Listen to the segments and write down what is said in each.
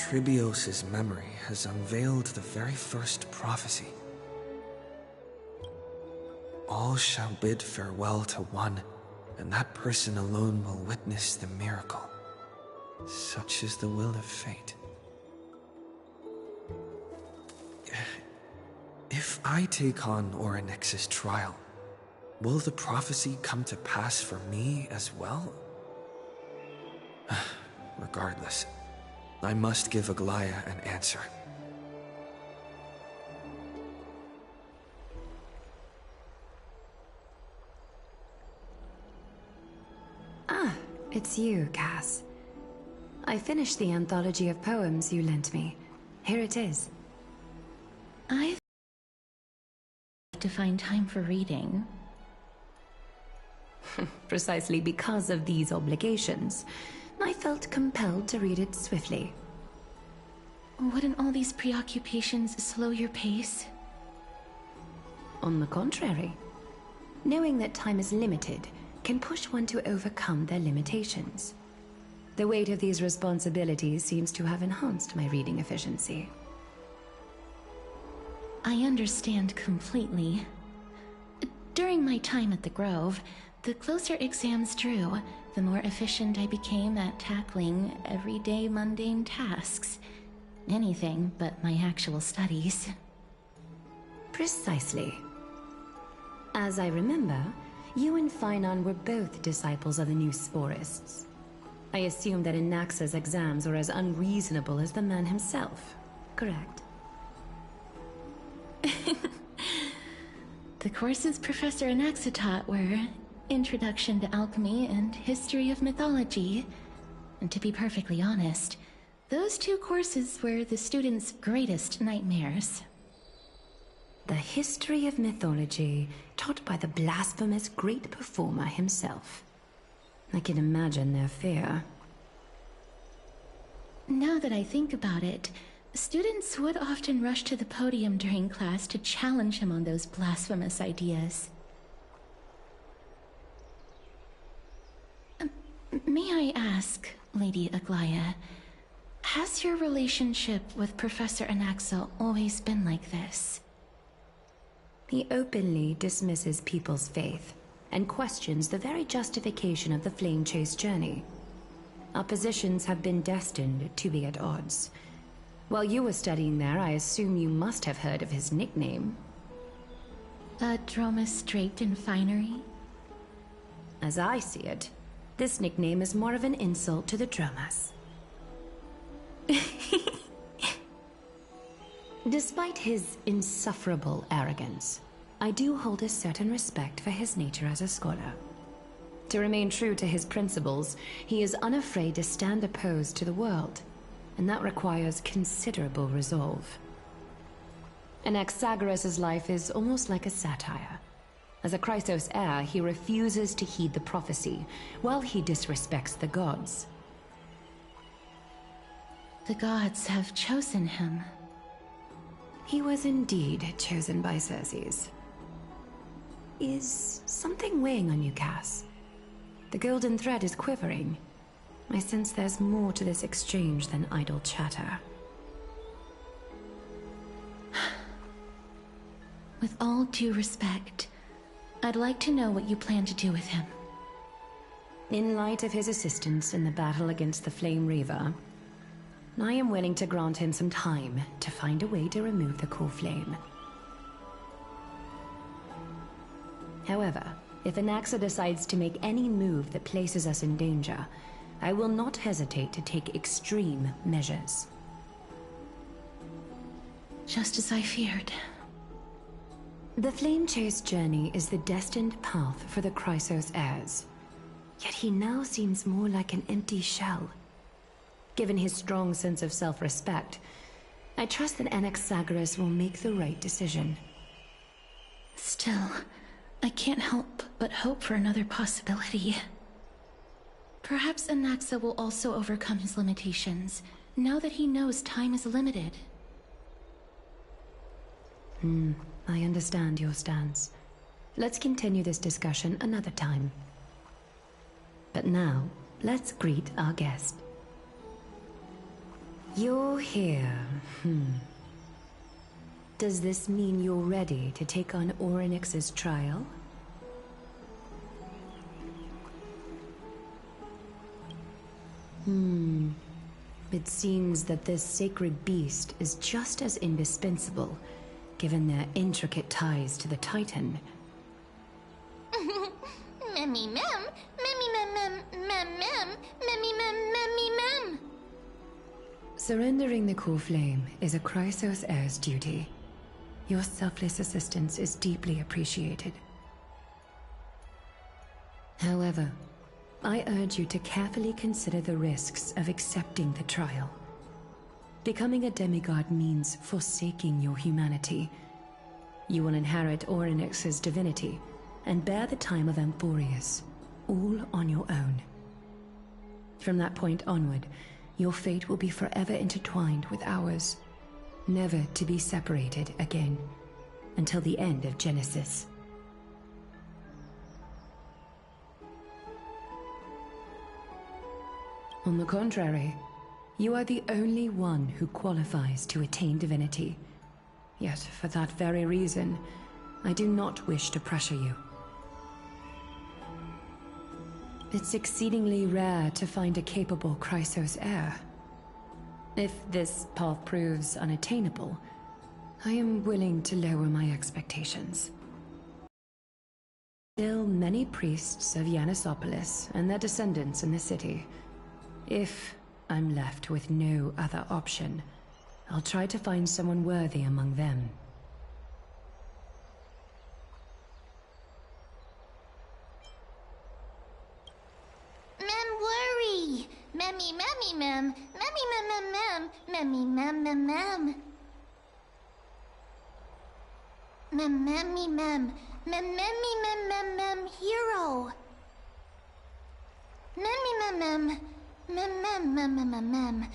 Tribios's memory has unveiled the very first prophecy. All shall bid farewell to one, and that person alone will witness the miracle. Such is the will of fate. If I take on Orynyx's trial, will the prophecy come to pass for me as well? Regardless, I must give Aglaya an answer. Ah, it's you, Cass. I finished the anthology of poems you lent me. Here it is. I've to find time for reading. Precisely because of these obligations, I felt compelled to read it swiftly. Wouldn't all these preoccupations slow your pace? On the contrary, knowing that time is limited can push one to overcome their limitations. The weight of these responsibilities seems to have enhanced my reading efficiency. I understand completely. During my time at the Grove, the closer exams drew, the more efficient I became at tackling everyday mundane tasks. Anything but my actual studies. Precisely. As I remember, you and Phainon were both disciples of the new Sporists. I assume that Anaxa's exams were as unreasonable as the man himself, correct? The courses Professor Anaxa taught were Introduction to Alchemy and History of Mythology. And to be perfectly honest, those two courses were the students' greatest nightmares. The history of mythology, taught by the blasphemous great performer himself. I can imagine their fear. Now that I think about it, students would often rush to the podium during class to challenge him on those blasphemous ideas. May I ask, Lady Aglaya, has your relationship with Professor Anaxa always been like this? He openly dismisses people's faith and questions the very justification of the Flame Chase journey. Our positions have been destined to be at odds. While you were studying there, I assume you must have heard of his nickname. Dromus draped in finery? As I see it, this nickname is more of an insult to the Dromas. Despite his insufferable arrogance, I do hold a certain respect for his nature as a scholar. To remain true to his principles, he is unafraid to stand opposed to the world, and that requires considerable resolve. Anaxagoras' life is almost like a satire. As a Chrysos heir, he refuses to heed the prophecy, while he disrespects the gods. The gods have chosen him. He was indeed chosen by Circes. Is something weighing on you, Cass? The golden thread is quivering. I sense there's more to this exchange than idle chatter. With all due respect, I'd like to know what you plan to do with him. In light of his assistance in the battle against the Flame Reaver, I am willing to grant him some time to find a way to remove the core flame. However, if Anaxa decides to make any move that places us in danger, I will not hesitate to take extreme measures. Just as I feared. The Flame Chase journey is the destined path for the Chrysos heirs. Yet he now seems more like an empty shell. Given his strong sense of self-respect, I trust that Anaxagoras will make the right decision. Still, I can't help but hope for another possibility. Perhaps Anaxa will also overcome his limitations, now that he knows time is limited. I understand your stance. Let's continue this discussion another time. But now, let's greet our guest. You're here. Does this mean you're ready to take on Orynyx's trial? It seems that this sacred beast is just as indispensable, given their intricate ties to the Titan. Memmy mem, memmy mem mem mem mem, memmy mem memmy mem. Surrendering the core flame is a Chrysos heir's duty. Your selfless assistance is deeply appreciated. However, I urge you to carefully consider the risks of accepting the trial. Becoming a demigod means forsaking your humanity. You will inherit Orynyx's divinity and bear the time of Amphorius, all on your own. From that point onward, your fate will be forever intertwined with ours, never to be separated again, until the end of Genesis. On the contrary, you are the only one who qualifies to attain divinity. Yet, for that very reason, I do not wish to pressure you. It's exceedingly rare to find a capable Chrysos heir. If this path proves unattainable, I am willing to lower my expectations. Still many priests of Yanissopolis and their descendants in the city. If I'm left with no other option, I'll try to find someone worthy among them. Memmy, memmy, mem. Memmy, mem, mem, mem. Memmy, mem, mem, mem. Mem, memmy, mem. Mem, memmy, mem, mem, mem. Hero. Memmy, mem, mem. Mem, mem, mem, mem, mem, mem.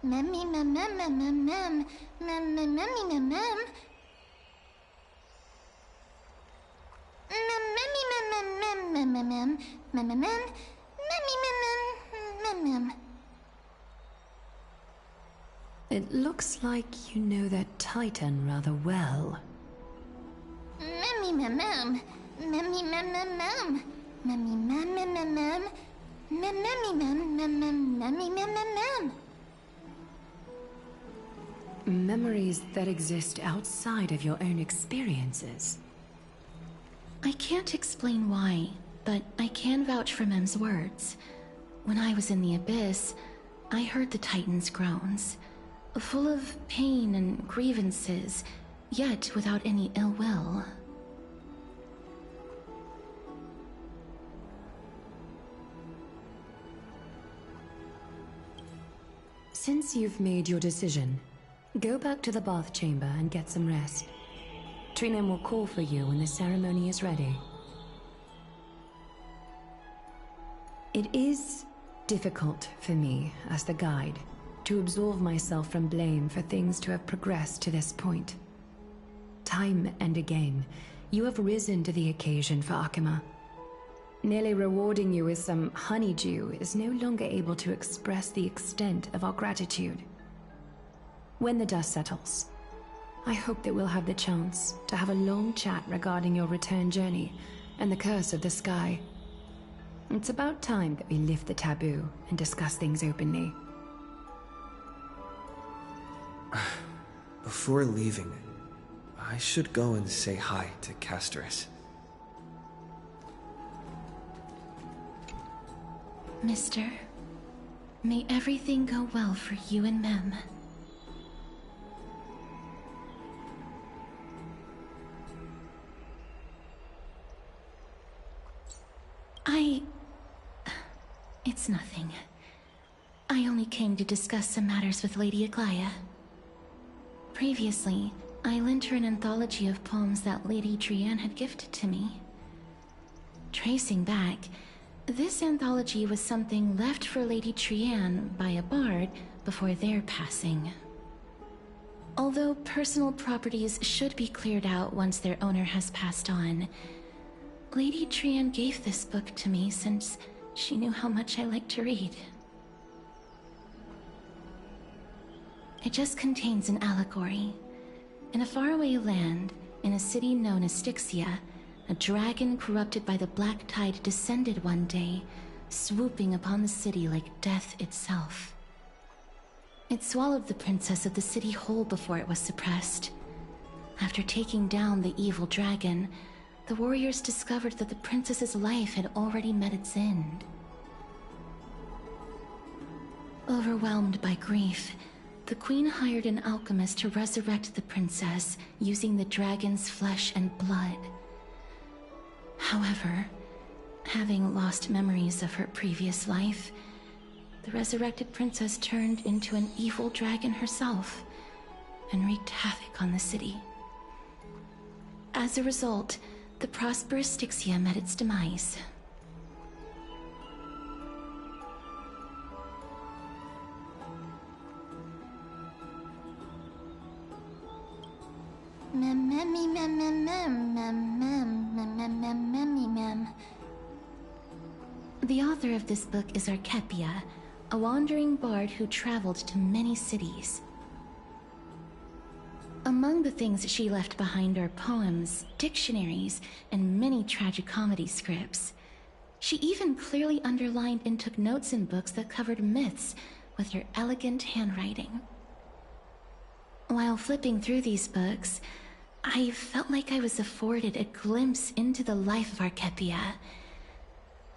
Memmy, mem, mem, mem, mem, mem. Mem, mem, memmy, mem, mem. Mem, memmy, mem, mem, mem, mem, mem, mem. Mem, mem, mem. Memmy, mem, mem. Mem. It looks like you know that Titan rather well. Memmy mem mem. Memmy mem mem mem. Memmy mem mem mem mem. Memmy mem mem mem. Memmy mem mem mem. Memories that exist outside of your own experiences. I can't explain why, but I can vouch for Mem's words. When I was in the abyss, I heard the Titan's groans, full of pain and grievances, yet without any ill will. Since you've made your decision, go back to the bath chamber and get some rest. Trinem will call for you when the ceremony is ready. It is difficult for me, as the guide, to absolve myself from blame for things to have progressed to this point. Time and again, you have risen to the occasion for Akima. Nearly rewarding you with some honeydew is no longer able to express the extent of our gratitude. When the dust settles, I hope that we'll have the chance to have a long chat regarding your return journey and the curse of the sky. It's about time that we lift the taboo and discuss things openly. Before leaving, I should go and say hi to Casterus. Mister, may everything go well for you and Mem. It's nothing. I only came to discuss some matters with Lady Aglaia. Previously, I lent her an anthology of poems that Lady Trianne had gifted to me. Tracing back, this anthology was something left for Lady Trianne by a bard before their passing. Although personal properties should be cleared out once their owner has passed on, Lady Trianne gave this book to me since she knew how much I like to read. It just contains an allegory. In a faraway land, in a city known as Styxia, a dragon corrupted by the black tide descended one day, swooping upon the city like death itself. It swallowed the princess of the city whole before it was suppressed. After taking down the evil dragon, the warriors discovered that the princess's life had already met its end. Overwhelmed by grief, the queen hired an alchemist to resurrect the princess using the dragon's flesh and blood. However, having lost memories of her previous life, the resurrected princess turned into an evil dragon herself and wreaked havoc on the city. As a result, the prosperous Styxia met its demise. The author of this book is Archepia, a wandering bard who traveled to many cities. Among the things she left behind are poems, dictionaries, and many tragicomedy scripts. She even clearly underlined and took notes in books that covered myths with her elegant handwriting. While flipping through these books, I felt like I was afforded a glimpse into the life of Archepia.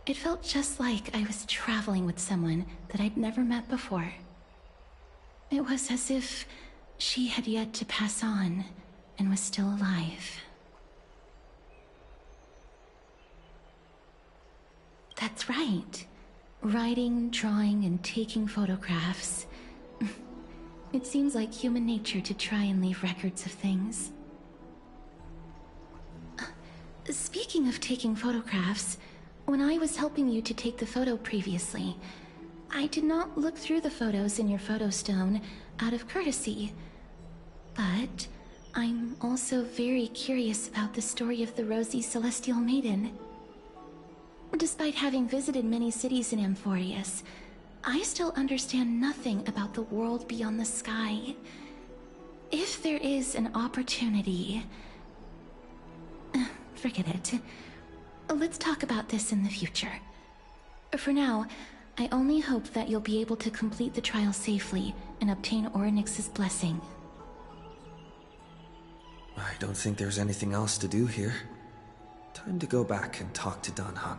It felt just like I was traveling with someone that I'd never met before. It was as if she had yet to pass on and was still alive. That's right. Writing, drawing, and taking photographs. It seems like human nature to try and leave records of things. Speaking of taking photographs, when I was helping you to take the photo previously, I did not look through the photos in your photo stone out of courtesy. But I'm also very curious about the story of the Rosy Celestial Maiden. Despite having visited many cities in Amphorius, I still understand nothing about the world beyond the sky. If there is an opportunity... forget it. Let's talk about this in the future. For now, I only hope that you'll be able to complete the trial safely and obtain Orynyx's blessing. I don't think there's anything else to do here. Time to go back and talk to Danhan.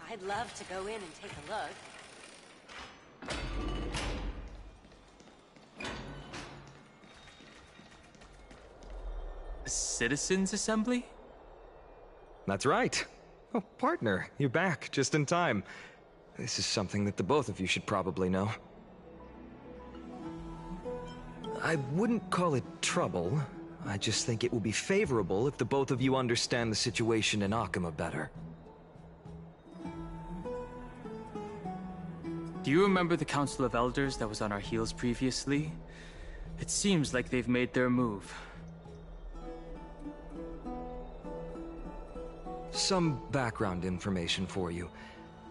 I'd love to go in and take a look. A citizens' assembly? That's right. Oh, partner, you're back just in time. This is something that the both of you should probably know. I wouldn't call it trouble. I just think it will be favorable if the both of you understand the situation in Akama better. Do you remember the Council of Elders that was on our heels previously? It seems like they've made their move. Some background information for you.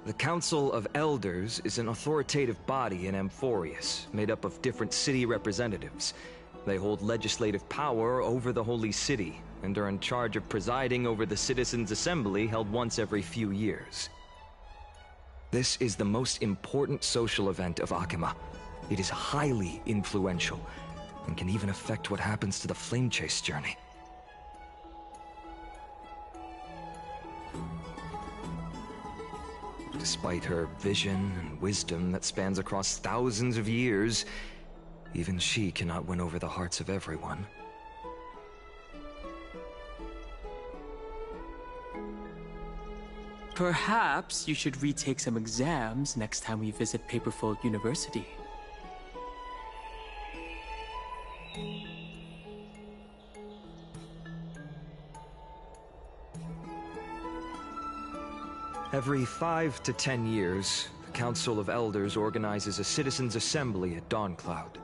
The Council of Elders is an authoritative body in Amphorius, made up of different city representatives. They hold legislative power over the Holy City, and are in charge of presiding over the Citizens' Assembly held once every few years. This is the most important social event of Akima. It is highly influential, and can even affect what happens to the Flame Chase journey. Despite her vision and wisdom that spans across thousands of years, even she cannot win over the hearts of everyone. Perhaps you should retake some exams next time we visit Paperfold University. Every 5 to 10 years, the Council of Elders organizes a citizens' assembly at Dawncloud.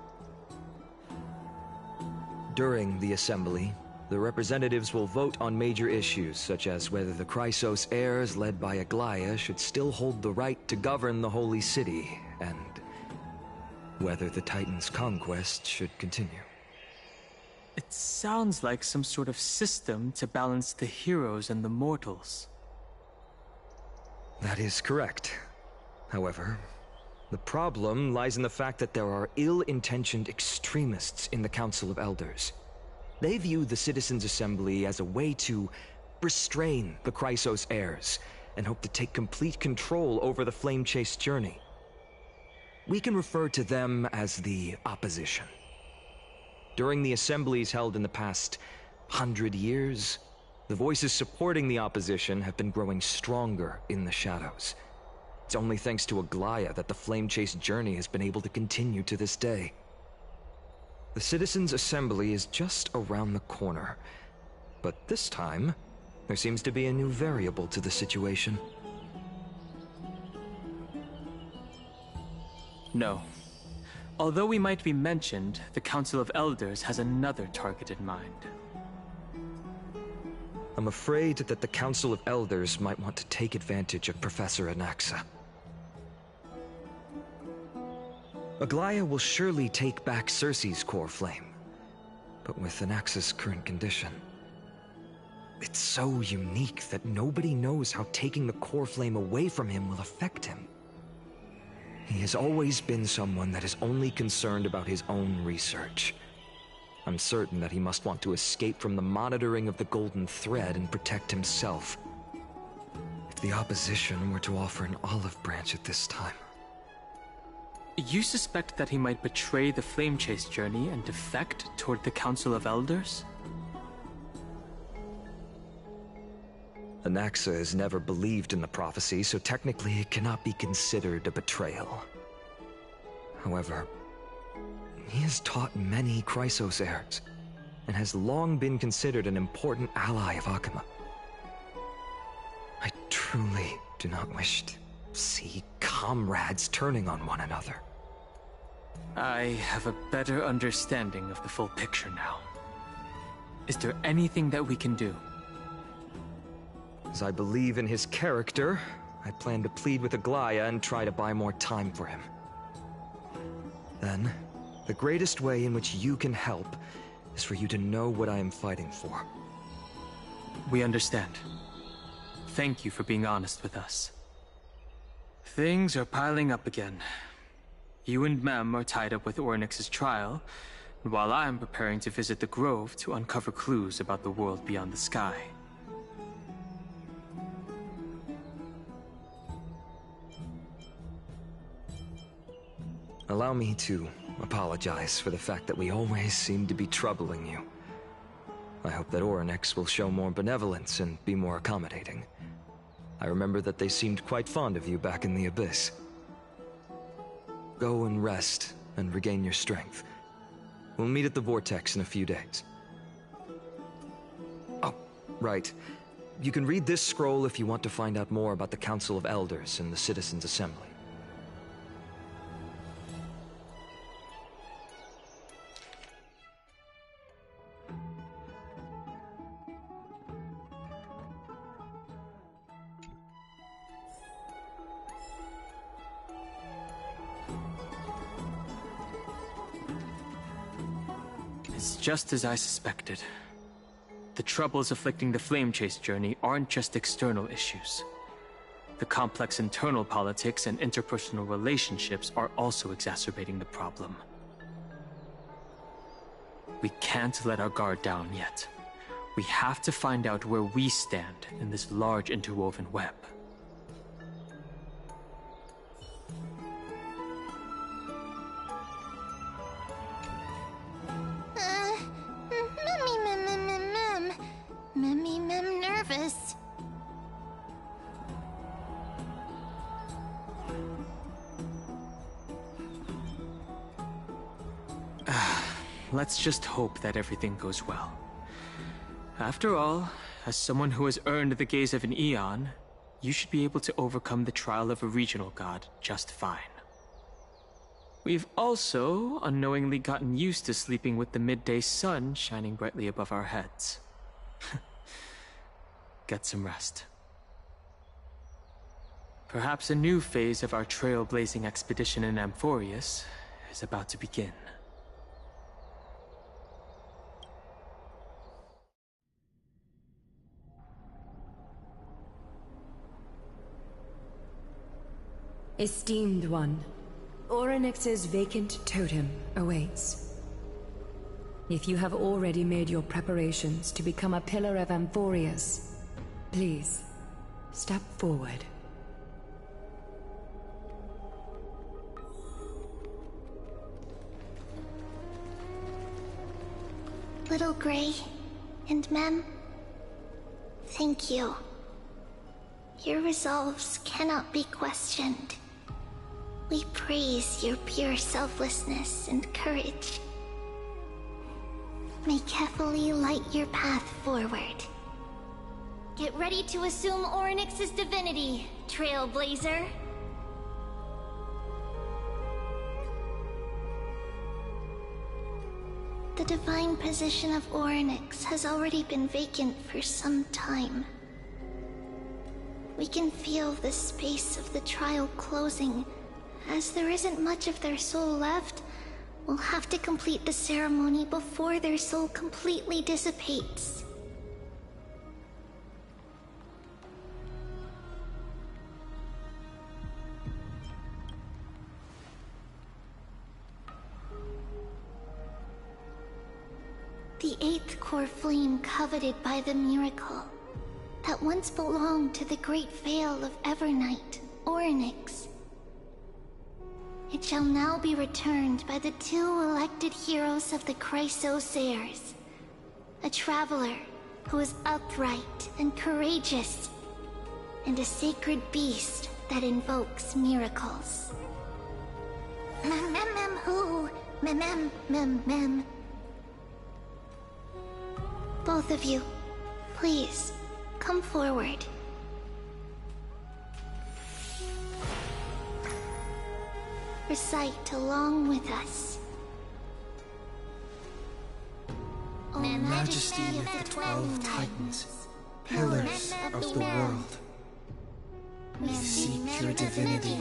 During the assembly, the representatives will vote on major issues, such as whether the Chrysos heirs led by Aglaya should still hold the right to govern the Holy City, and whether the Titan's conquest should continue. It sounds like some sort of system to balance the heroes and the mortals. That is correct. However, the problem lies in the fact that there are ill-intentioned extremists in the Council of Elders. They view the Citizens' Assembly as a way to restrain the Chrysos heirs, and hope to take complete control over the Flame Chase journey. We can refer to them as the Opposition. During the assemblies held in the past 100 years, the voices supporting the Opposition have been growing stronger in the shadows. It's only thanks to Aglaya that the Flame Chase journey has been able to continue to this day. The Citizens' Assembly is just around the corner, but this time, there seems to be a new variable to the situation. No. Although we might be mentioned, the Council of Elders has another target in mind. I'm afraid that the Council of Elders might want to take advantage of Professor Anaxa. Aglaya will surely take back Circe's core flame, but with Anaxa's current condition, it's so unique that nobody knows how taking the core flame away from him will affect him. He has always been someone that is only concerned about his own research. I'm certain that he must want to escape from the monitoring of the Golden Thread and protect himself. If the Opposition were to offer an olive branch at this time... You suspect that he might betray the Flame Chase journey and defect toward the Council of Elders? Anaxa has never believed in the prophecy, so technically it cannot be considered a betrayal. However, he has taught many Chrysos heirs, and has long been considered an important ally of Akima. I truly do not wish to see comrades turning on one another. I have a better understanding of the full picture now. Is there anything that we can do? As I believe in his character, I plan to plead with Aglaya and try to buy more time for him. Then, the greatest way in which you can help is for you to know what I am fighting for. We understand. Thank you for being honest with us. Things are piling up again. You and Mem are tied up with Ornyx's trial, while I'm preparing to visit the Grove to uncover clues about the world beyond the sky. Allow me to apologize for the fact that we always seem to be troubling you. I hope that Ornyx will show more benevolence and be more accommodating. I remember that they seemed quite fond of you back in the Abyss. Go and rest and regain your strength. We'll meet at the Vortex in a few days. Oh, right. You can read this scroll if you want to find out more about the Council of Elders and the Citizens' Assembly. It's just as I suspected. The troubles afflicting the Flame Chase journey aren't just external issues. The complex internal politics and interpersonal relationships are also exacerbating the problem. We can't let our guard down yet. We have to find out where we stand in this large interwoven web. Nervous. Let's just hope that everything goes well. After all, as someone who has earned the gaze of an Eon, you should be able to overcome the trial of a regional god just fine. We've also unknowingly gotten used to sleeping with the midday sun shining brightly above our heads. Get some rest. Perhaps a new phase of our trailblazing expedition in Amphorius is about to begin. Esteemed one, Orynyx's vacant totem awaits. If you have already made your preparations to become a pillar of Amphorius, please, step forward. Little Gray and Mem, thank you. Your resolves cannot be questioned. We praise your pure selflessness and courage. May Kefali light your path forward. Get ready to assume Orynyx's divinity, Trailblazer. The divine position of Orynyx has already been vacant for some time. We can feel the space of the trial closing. As there isn't much of their soul left, we'll have to complete the ceremony before their soul completely dissipates. The eighth core flame coveted by the miracle, that once belonged to the great Vale of Evernight, Orynyx. It shall now be returned by the two elected heroes of the Chrysos heirs. A traveler who is upright and courageous, and a sacred beast that invokes miracles. Who? Mem. Both of you, please, come forward. Recite along with us. O Majesty of the 12 Titans, pillars of the world, we seek your divinity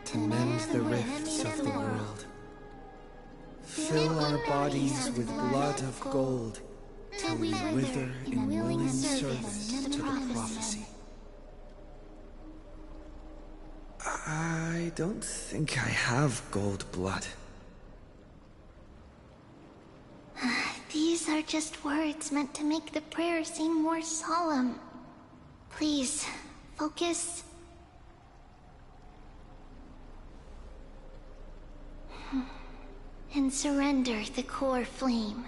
to mend the rifts of the world. Fill our bodies with blood of gold, till we wither in willing service to the prophecy. I don't think I have gold blood. These are just words meant to make the prayer seem more solemn. Please, focus. And surrender the core flame.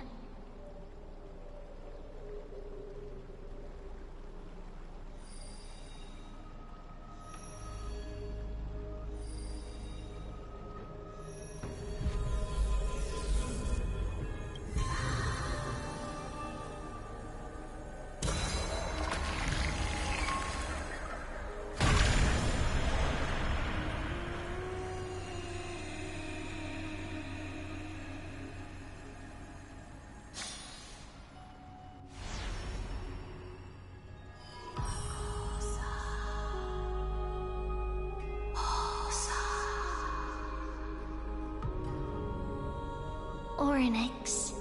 Orynyx.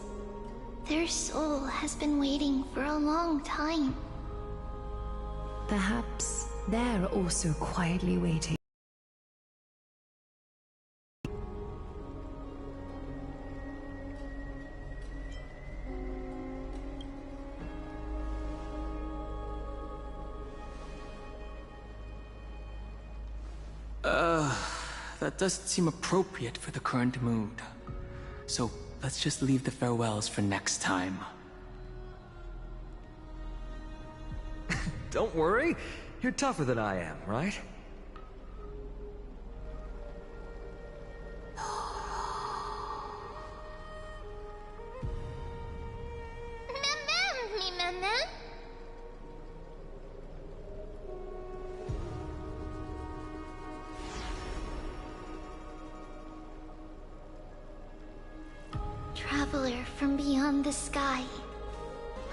Their soul has been waiting for a long time. Perhaps They're also quietly waiting. That doesn't seem appropriate for the current mood. So let's just leave the farewells for next time. Don't worry, you're tougher than I am, right? Traveler from beyond the sky,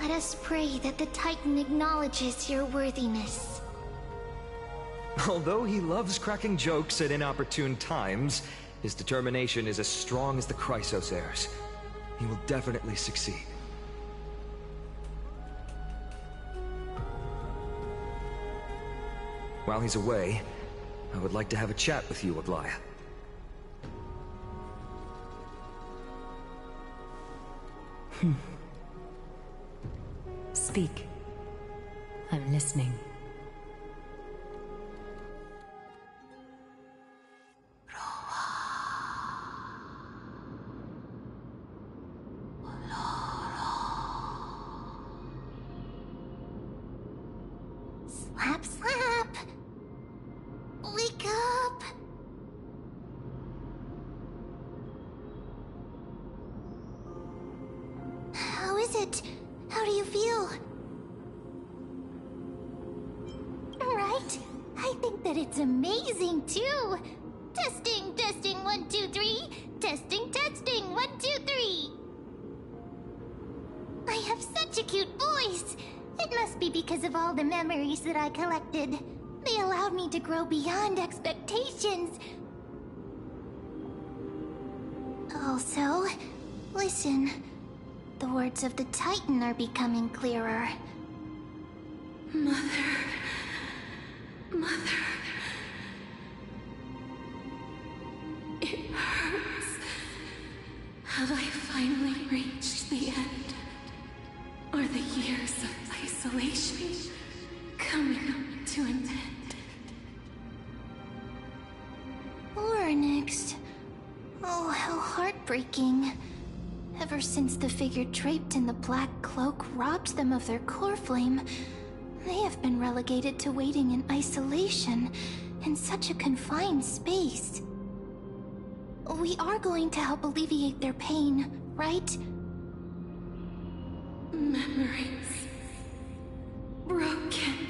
let us pray that the Titan acknowledges your worthiness. Although he loves cracking jokes at inopportune times, his determination is as strong as the Chrysos heirs. He will definitely succeed. While he's away, I would like to have a chat with you, Aglaya. Speak. I'm listening. Slap, slap! Wake up! How is it? How do you feel? Right? I think that it's amazing, too! Testing, testing, 1, 2, 3! Testing, testing, 1, 2, 3! I have such a cute voice! It must be because of all the memories that I collected. They allowed me to grow beyond expectations. Also, listen. The words of the Titan are becoming clearer. Mother... Mother... It hurts. Have I finally reached the end? Are the years of isolation coming to an end? Oryx. Oh, how heartbreaking. Ever since the figure draped in the black cloak robbed them of their core flame, they have been relegated to waiting in isolation in such a confined space. We are going to help alleviate their pain, right? Memories... broken.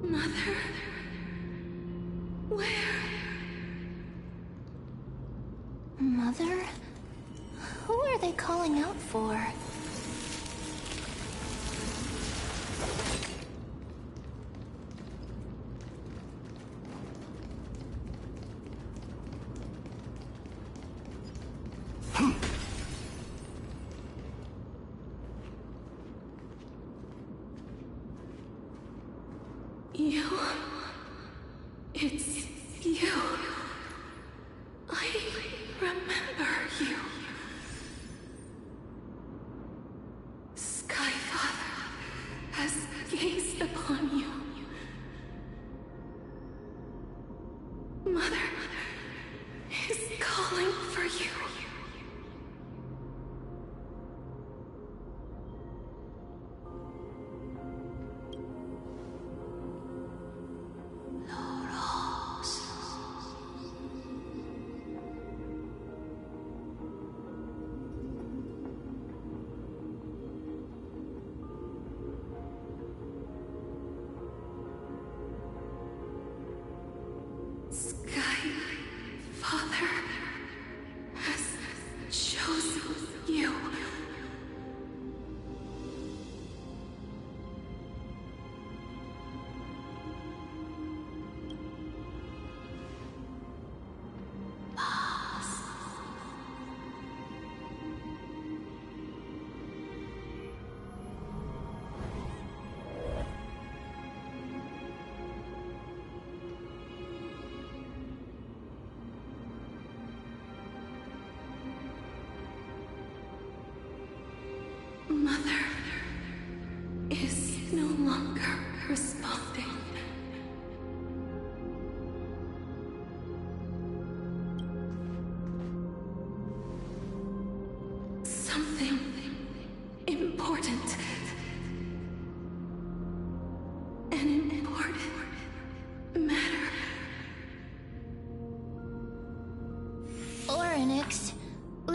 Mother... where? Mother? Who are they calling out for? You... It's you. I remember you. Skyfather has gazed upon you. Mother is calling for you. Skyfather has chosen you.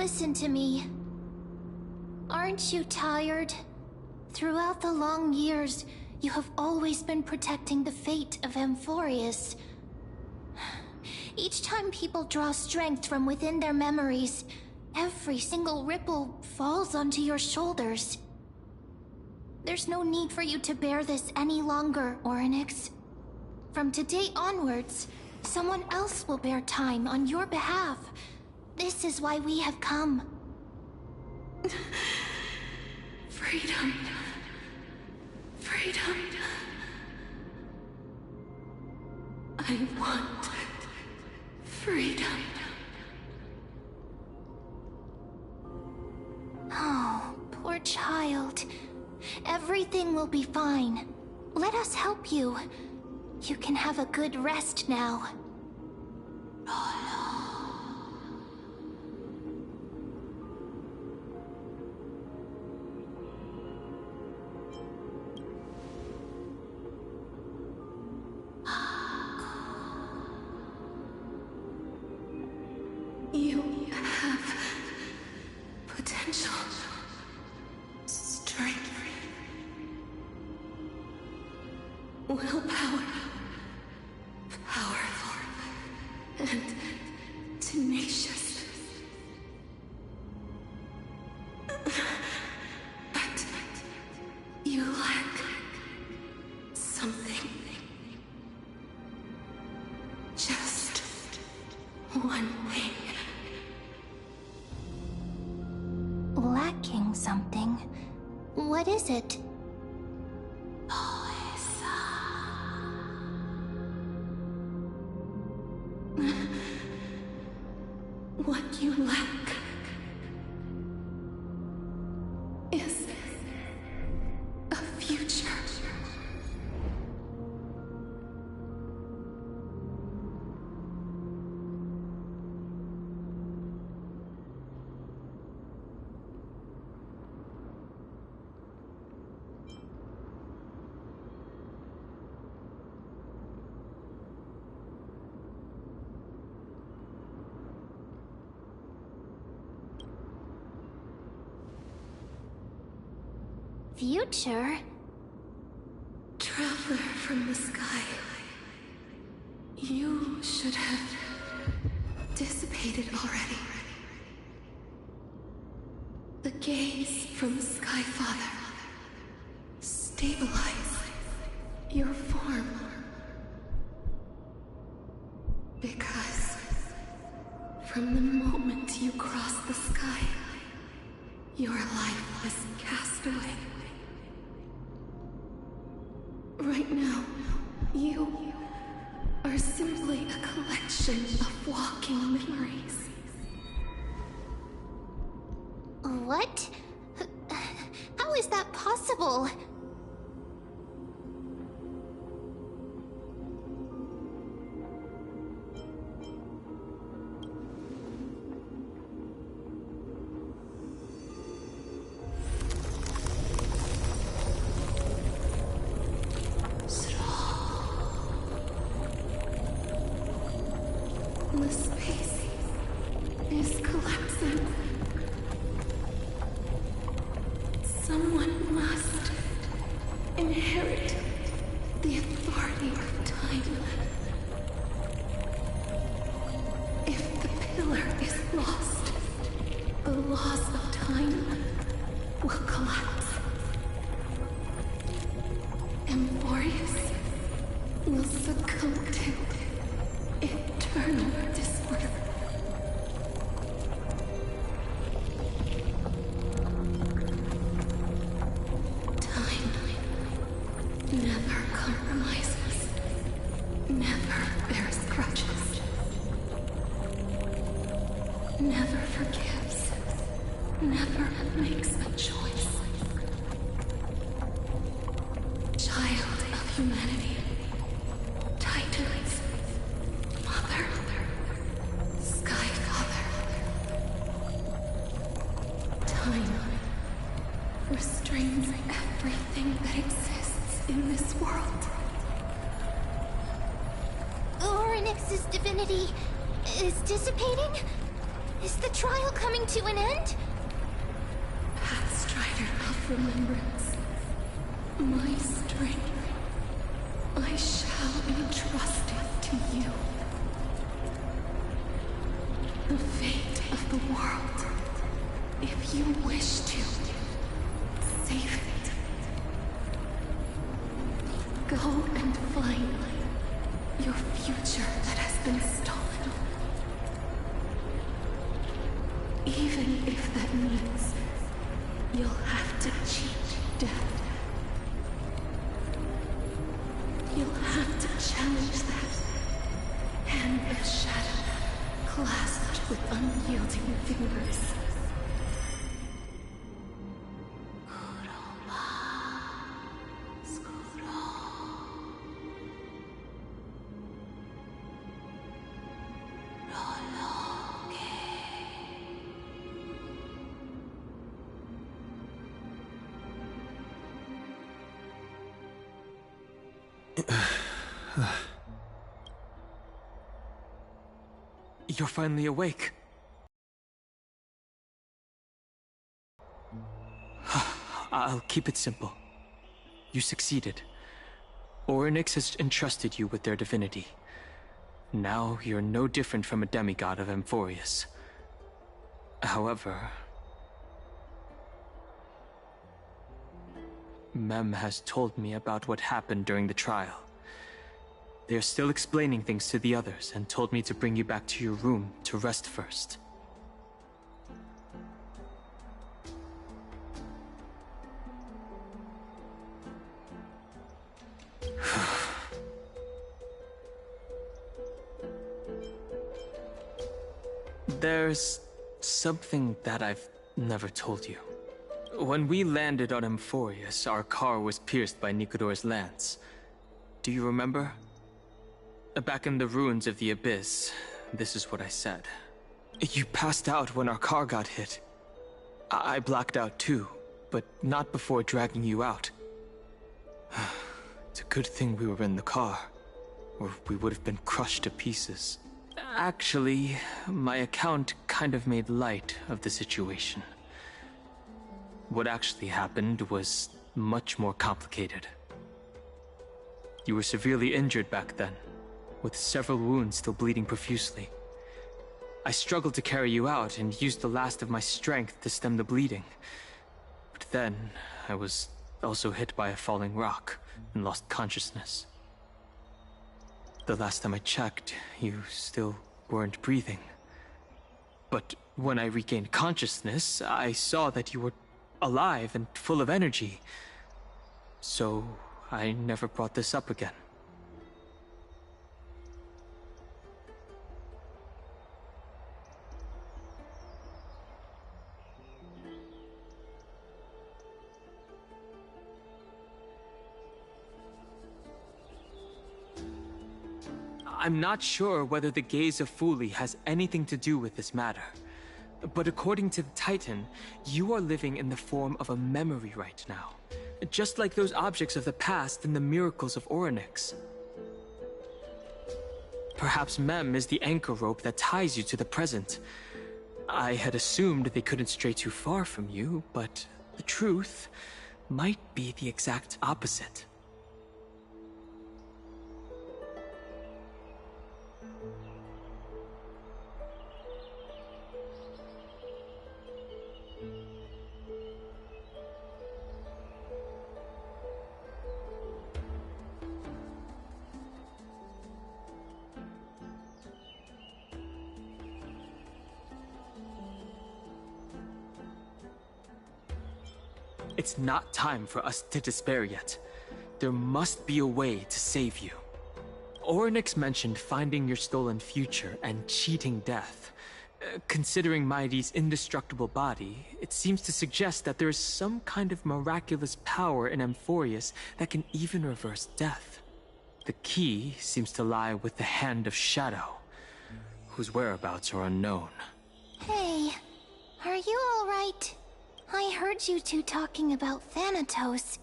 Listen to me. Aren't you tired? Throughout the long years, you have always been protecting the fate of Amphorius. Each time people draw strength from within their memories, every single ripple falls onto your shoulders. There's no need for you to bear this any longer, Orynyx. From today onwards, someone else will bear time on your behalf. This is why we have come. Freedom. Freedom. I want freedom. Oh, poor child. Everything will be fine. Let us help you. You can have a good rest now. You have potential, strength, willpower, powerful, and tenacious. But you lack something. Just one thing. Lacking something. What is it? What you lack is a future. Future? Traveler from the sky. You should have dissipated already. The gaze from the Sky Father. Stabilize your form. Because from the moment you crossed the sky, your life was cast away. Right now, you are simply a collection of walking memories. What? How is that possible? The space is collapsing. Someone must inherit the authority of time. If the pillar is lost, the laws of time will collapse. Amphorius will succumb to eternal disorder. Time never compromises, never bears grudges, never forgives, never makes a choice. Child of humanity, Titans, Mother, Sky Father. Time restrains everything that exists in this world. Orynyx's divinity is dissipating? Is the trial coming to an end? Pathstrider of remembrance, my strength, I shall entrust it to you. The fate of the world, if you wish to, save it. Go and find your future that has been stolen. Even if that means you'll have to cheat death. You'll have to challenge that hand of shadow clasped with unyielding fingers. You're finally awake. I'll keep it simple. You succeeded. Orynyx has entrusted you with their divinity. Now you're no different from a demigod of Amphorius. However, Mem has told me about what happened during the trial. They are still explaining things to the others and told me to bring you back to your room to rest first. There's something that I've never told you. When we landed on Amphorius, our car was pierced by Nikodor's lance. Do you remember? Back in the ruins of the Abyss, this is what I said. You passed out when our car got hit. I blacked out too, but not before dragging you out. It's a good thing we were in the car, or we would have been crushed to pieces. Actually, my account kind of made light of the situation. What actually happened was much more complicated. You were severely injured back then, with several wounds still bleeding profusely. I struggled to carry you out and used the last of my strength to stem the bleeding. But then, I was also hit by a falling rock and lost consciousness. The last time I checked, you still weren't breathing. But when I regained consciousness, I saw that you were alive and full of energy. So, I never brought this up again. I'm not sure whether the gaze of Fuli has anything to do with this matter. But according to the Titan, you are living in the form of a memory right now. Just like those objects of the past and the miracles of Orynyx. Perhaps Mem is the anchor rope that ties you to the present. I had assumed they couldn't stray too far from you, but the truth might be the exact opposite. It's not time for us to despair yet. There must be a way to save you. Orynyx mentioned finding your stolen future and cheating death. Considering Mighty's indestructible body, it seems to suggest that there is some kind of miraculous power in Amphorius that can even reverse death. The key seems to lie with the Hand of Shadow, whose whereabouts are unknown. Hey, are you alright? I heard you two talking about Thanatos.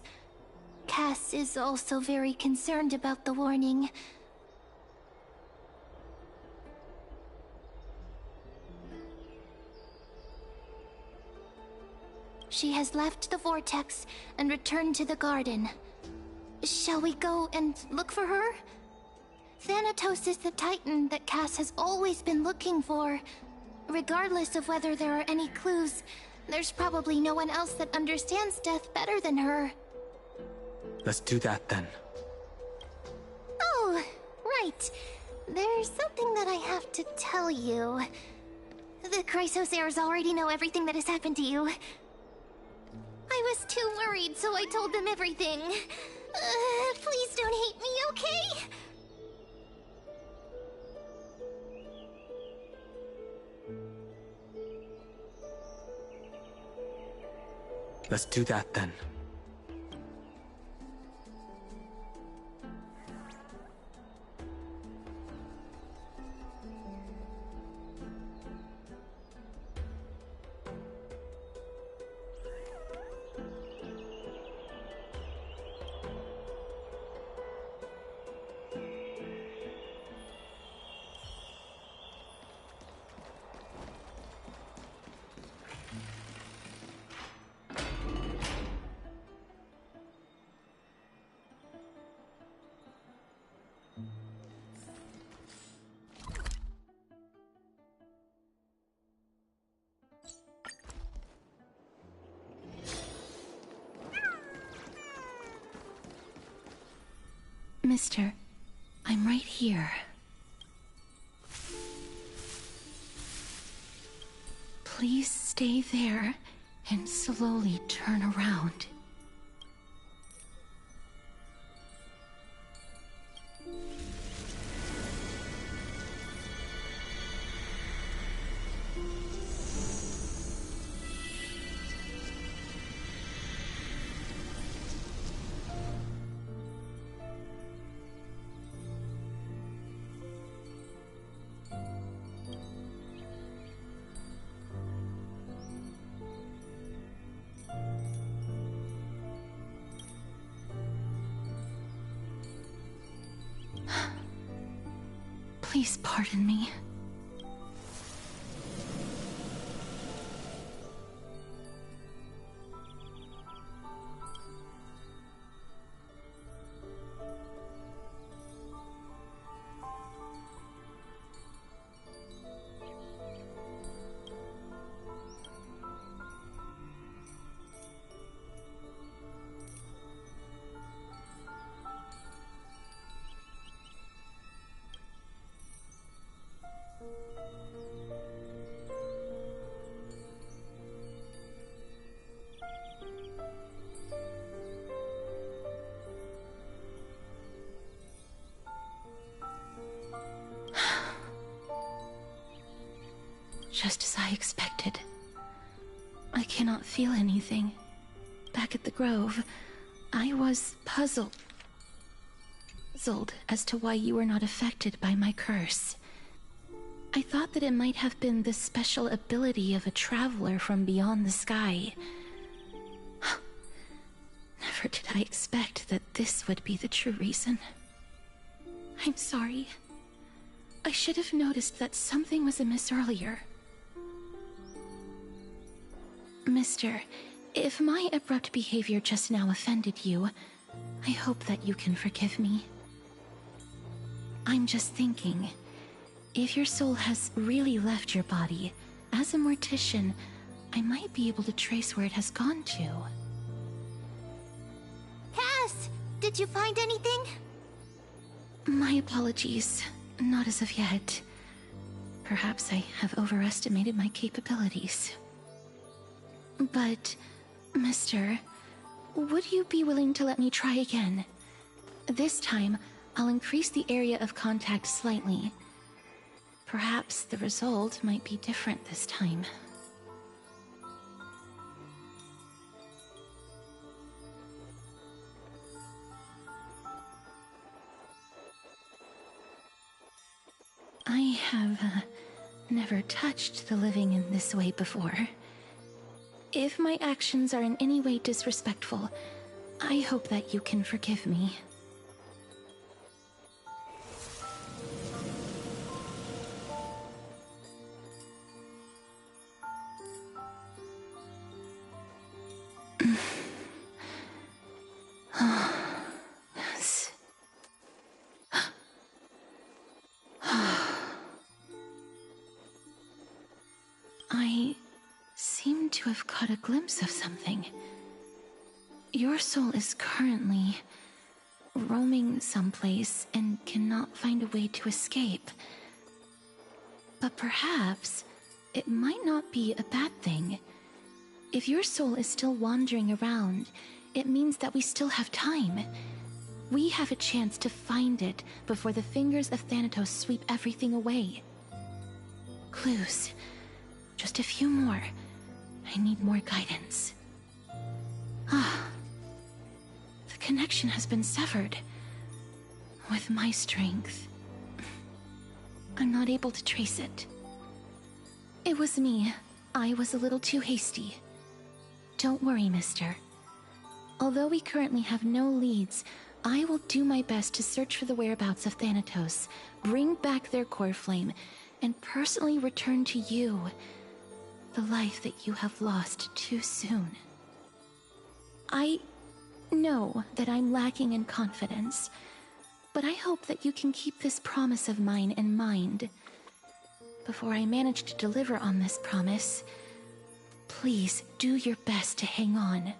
Cass is also very concerned about the warning. She has left the vortex and returned to the garden. Shall we go and look for her? Thanatos is the Titan that Cass has always been looking for. Regardless of whether there are any clues, there's probably no one else that understands death better than her. Let's do that then. Oh, right. There's something that I have to tell you. The Chrysos heirs already know everything that has happened to you. I was too worried, so I told them everything. Please don't hate me, okay? Let's do that then. Mister, I'm right here. Please stay there and slowly turn around. Please pardon me. Just as I expected. I cannot feel anything. Back at the Grove, I was puzzled as to why you were not affected by my curse. I thought that it might have been the special ability of a traveler from beyond the sky. Never did I expect that this would be the true reason. I'm sorry. I should have noticed that something was amiss earlier. Mister, if my abrupt behavior just now offended you, I hope that you can forgive me. I'm just thinking, if your soul has really left your body, as a mortician, I might be able to trace where it has gone to. Cass! Did you find anything? My apologies. Not as of yet. Perhaps I have overestimated my capabilities. But, Mister, would you be willing to let me try again? This time, I'll increase the area of contact slightly. Perhaps the result might be different this time. I have never touched the living in this way before. If my actions are in any way disrespectful, I hope that you can forgive me. I seem to have caught a glimpse of something. Your soul is currently roaming someplace and cannot find a way to escape. But perhaps it might not be a bad thing. If your soul is still wandering around, it means that we still have time. We have a chance to find it before the fingers of Thanatos sweep everything away. Clues. Just a few more. I need more guidance. The connection has been severed. With my strength, I'm not able to trace it. It was me. I was a little too hasty. Don't worry, mister. Although we currently have no leads, I will do my best to search for the whereabouts of Thanatos, bring back their core flame, and personally return to you the life that you have lost too soon. I know that I'm lacking in confidence, but I hope that you can keep this promise of mine in mind. Before I manage to deliver on this promise, please do your best to hang on.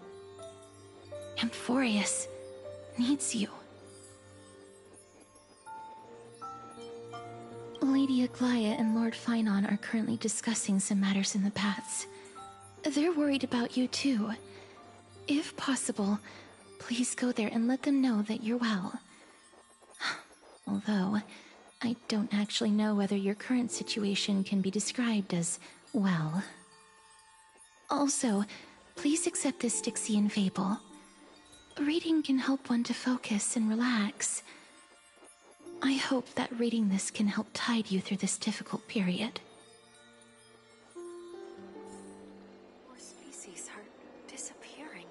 Amphorius needs you. Lady Aglaia and Lord Finon are currently discussing some matters in the paths. They're worried about you too. If possible, please go there and let them know that you're well. Although, I don't actually know whether your current situation can be described as well. Also, please accept this Styxian fable. Reading can help one to focus and relax. I hope that reading this can help tide you through this difficult period. More species are disappearing.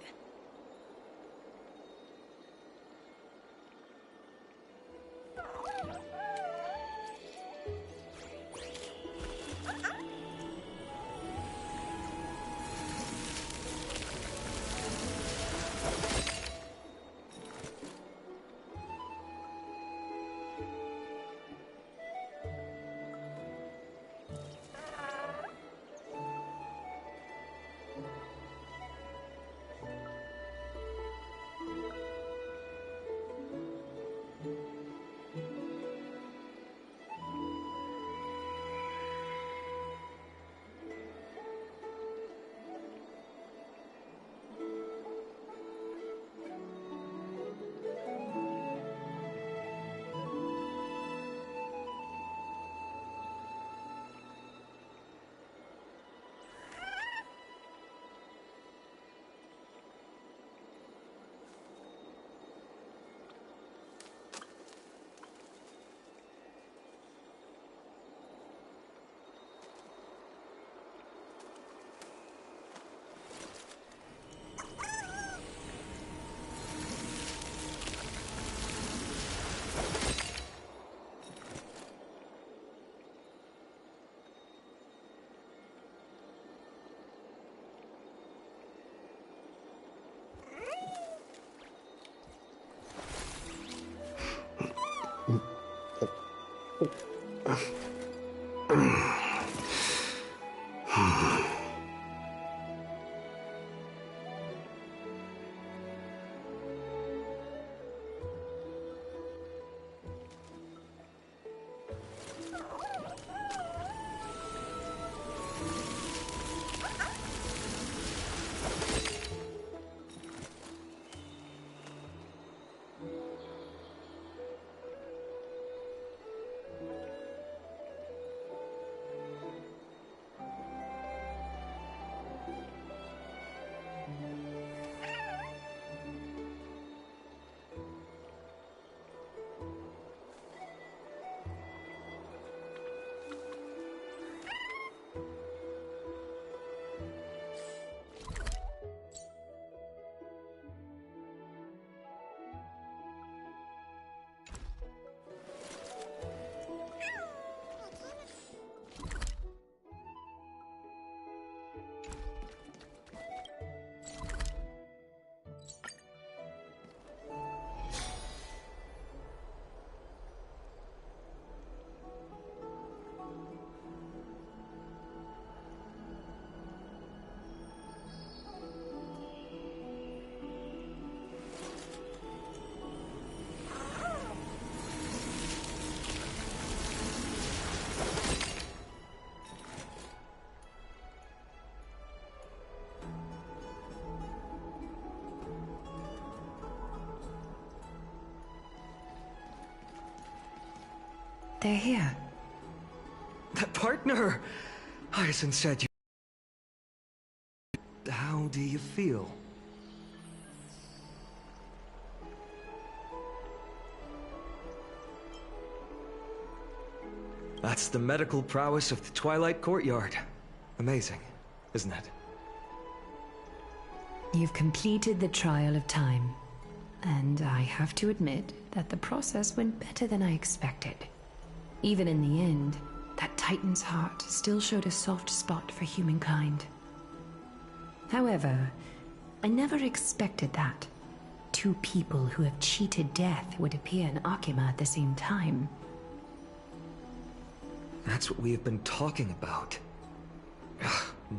They're here. That partner! Hyacinth said you... How do you feel? That's the medical prowess of the Twilight Courtyard. Amazing, isn't it? You've completed the trial of time, and I have to admit that the process went better than I expected. Even in the end, that Titan's heart still showed a soft spot for humankind. However, I never expected that. Two people who have cheated death would appear in Akima at the same time. That's what we have been talking about.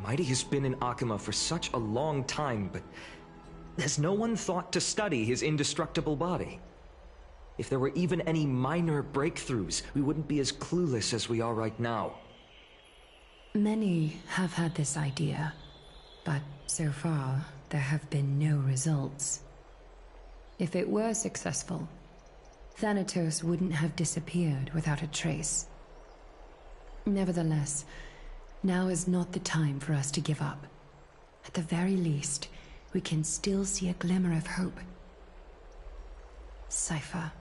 Mighty has been in Akima for such a long time, but has no one thought to study his indestructible body? If there were even any minor breakthroughs, we wouldn't be as clueless as we are right now. Many have had this idea, but so far, there have been no results. If it were successful, Thanatos wouldn't have disappeared without a trace. Nevertheless, now is not the time for us to give up. At the very least, we can still see a glimmer of hope. Cypher.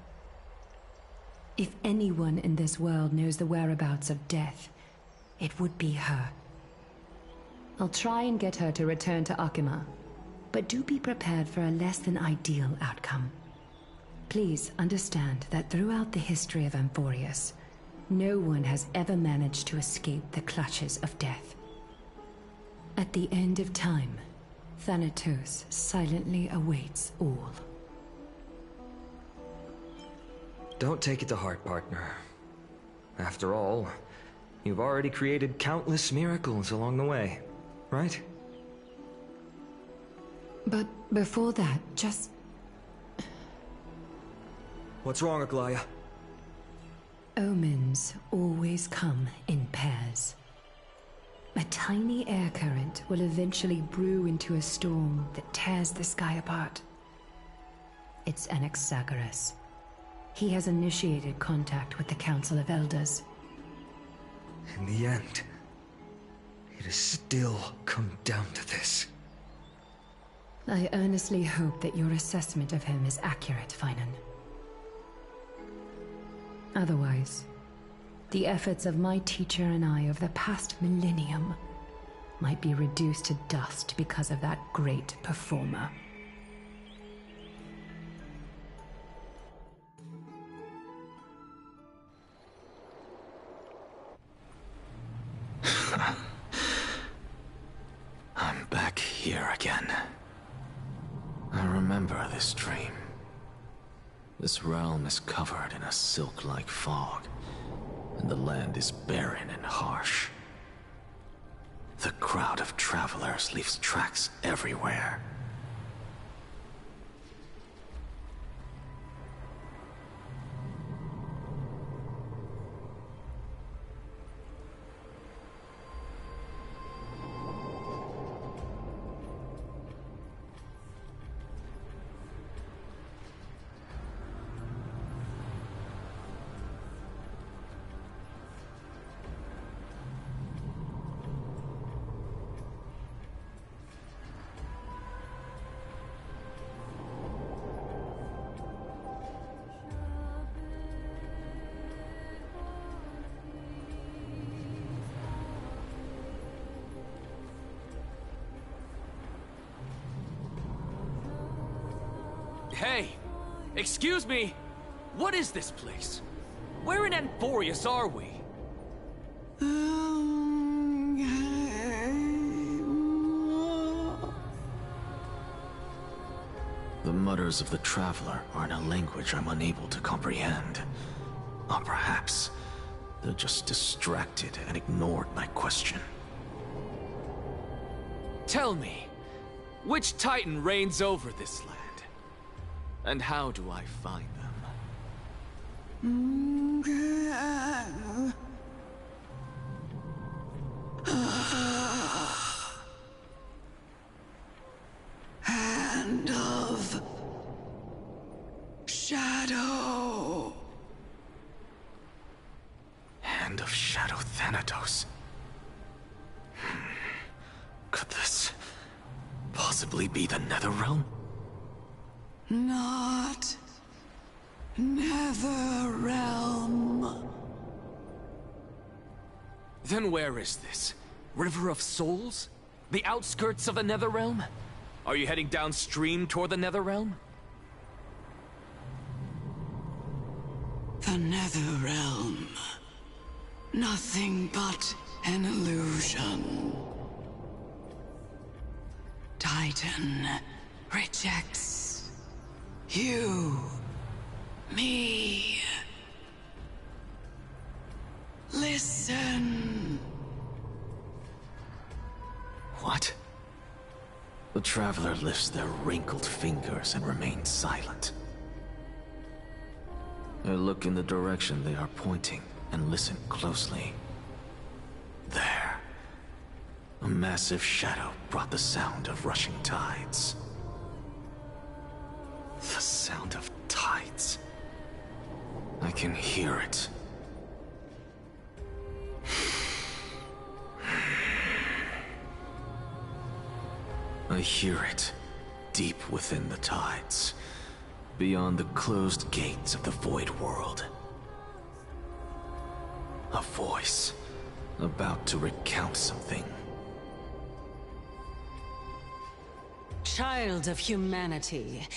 If anyone in this world knows the whereabouts of death, it would be her. I'll try and get her to return to Akima, but do be prepared for a less than ideal outcome. Please understand that throughout the history of Amphorius, no one has ever managed to escape the clutches of death. At the end of time, Thanatos silently awaits all. Don't take it to heart, partner. After all, you've already created countless miracles along the way, right? But before that, just... What's wrong, Aglaya? Omens always come in pairs. A tiny air current will eventually brew into a storm that tears the sky apart. It's Anaxagoras. He has initiated contact with the Council of Elders. In the end, it has still come down to this. I earnestly hope that your assessment of him is accurate, Finan. Otherwise, the efforts of my teacher and I over the past millennium might be reduced to dust because of that great performer. I'm back here again. I remember this dream. This realm is covered in a silk-like fog, and the land is barren and harsh. The crowd of travelers leaves tracks everywhere. Hey! Excuse me! What is this place? Where in Amphorius are we? The mutters of the traveler are in a language I'm unable to comprehend. Or perhaps they're just distracted and ignored my question. Tell me, which Titan reigns over this land? And how do I find them? Hand of Shadow. Land of Shadow Thanatos. Could this possibly be the Netherrealm? Not Netherrealm. Then where is this? River of Souls? The outskirts of the Netherrealm? Are you heading downstream toward the Netherrealm? The Netherrealm. Nothing but an illusion. Titan rejects you, me. Listen. What? The Traveler lifts their wrinkled fingers and remains silent. I look in the direction they are pointing and listen closely. There. A massive shadow brought the sound of rushing tides. The sound of tides. I can hear it. I hear it, deep within the tides, beyond the closed gates of the Void World. A voice, about to recount something. Child of humanity.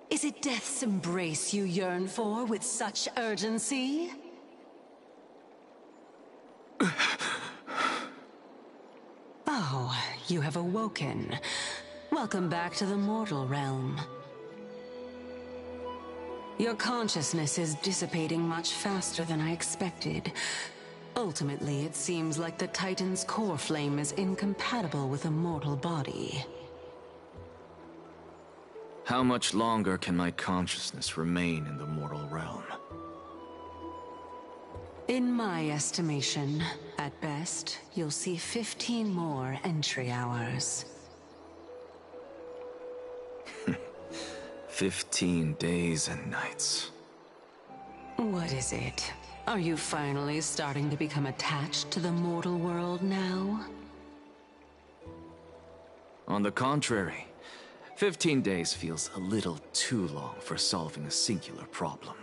Is it death's embrace you yearn for with such urgency? Oh, you have awoken. Welcome back to the mortal realm. Your consciousness is dissipating much faster than I expected. Ultimately, it seems like the Titan's core flame is incompatible with a mortal body. How much longer can my consciousness remain in the mortal realm? In my estimation, at best, you'll see 15 more entry hours. 15 days and nights. What is it? Are you finally starting to become attached to the mortal world now? On the contrary, 15 days feels a little too long for solving a singular problem.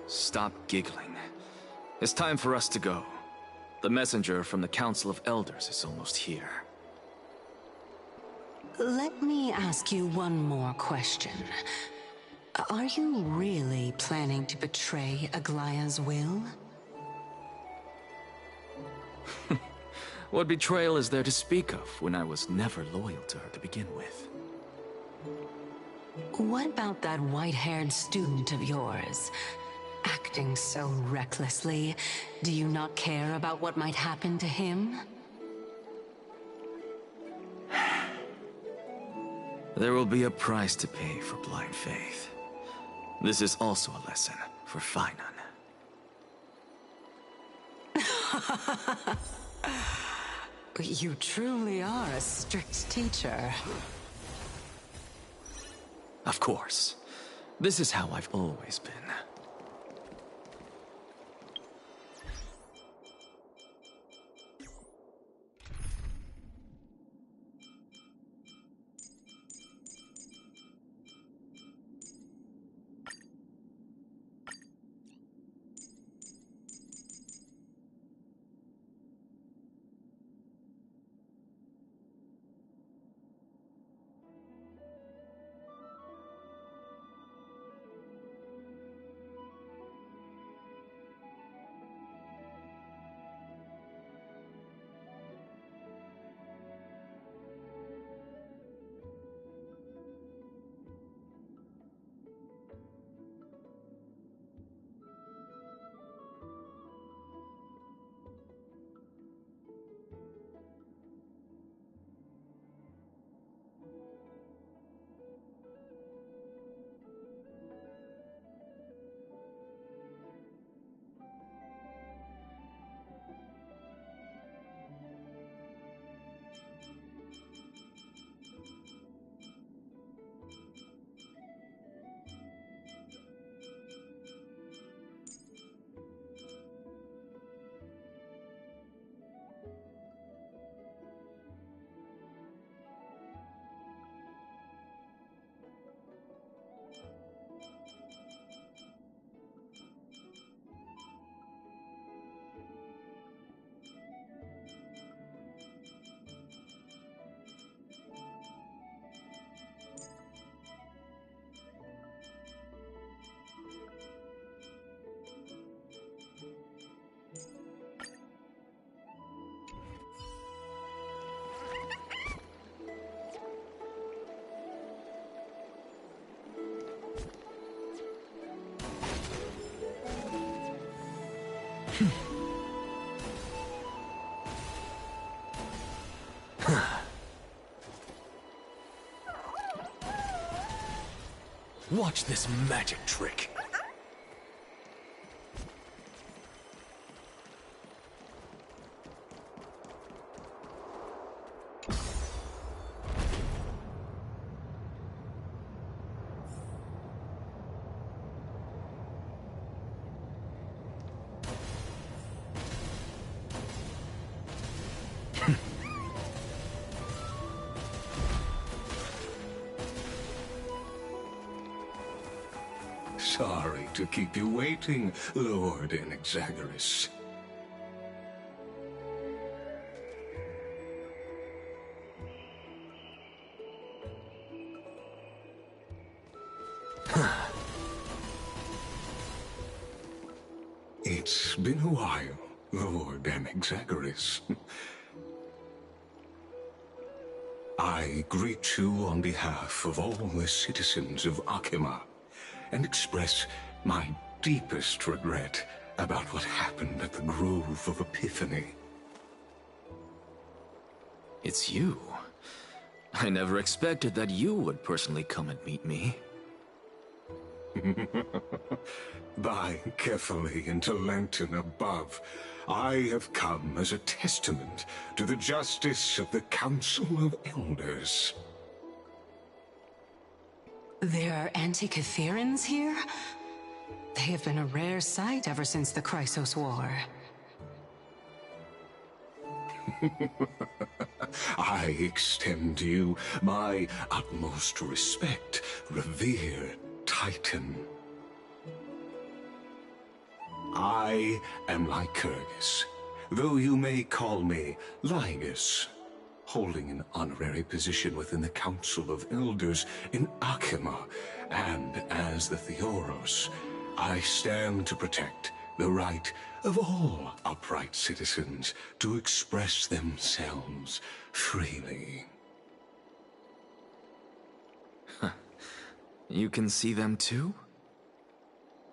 Stop giggling. It's time for us to go. The messenger from the Council of Elders is almost here. Let me ask you one more question. Are you really planning to betray Aglaya's will? What betrayal is there to speak of when I was never loyal to her to begin with? What about that white-haired student of yours? Acting so recklessly, do you not care about what might happen to him? There will be a price to pay for blind faith. This is also a lesson for Finan. You truly are a strict teacher. Of course. This is how I've always been. Watch this magic trick. Sorry to keep you waiting, Lord Enexagoras. It's been a while, Lord Enexagoras. I greet you on behalf of all the citizens of Akima, and express my deepest regret about what happened at the Grove of Epiphany. It's you. I never expected that you would personally come and meet me. By carefully into Lantern above, I have come as a testament to the justice of the Council of Elders. There are Antikytherans here? They have been a rare sight ever since the Chrysos War. I extend to you my utmost respect, revered Titan. I am Lycurgus, though you may call me Lygus, holding an honorary position within the Council of Elders in Akima, and as the Theoros, I stand to protect the right of all upright citizens to express themselves freely. You can see them too?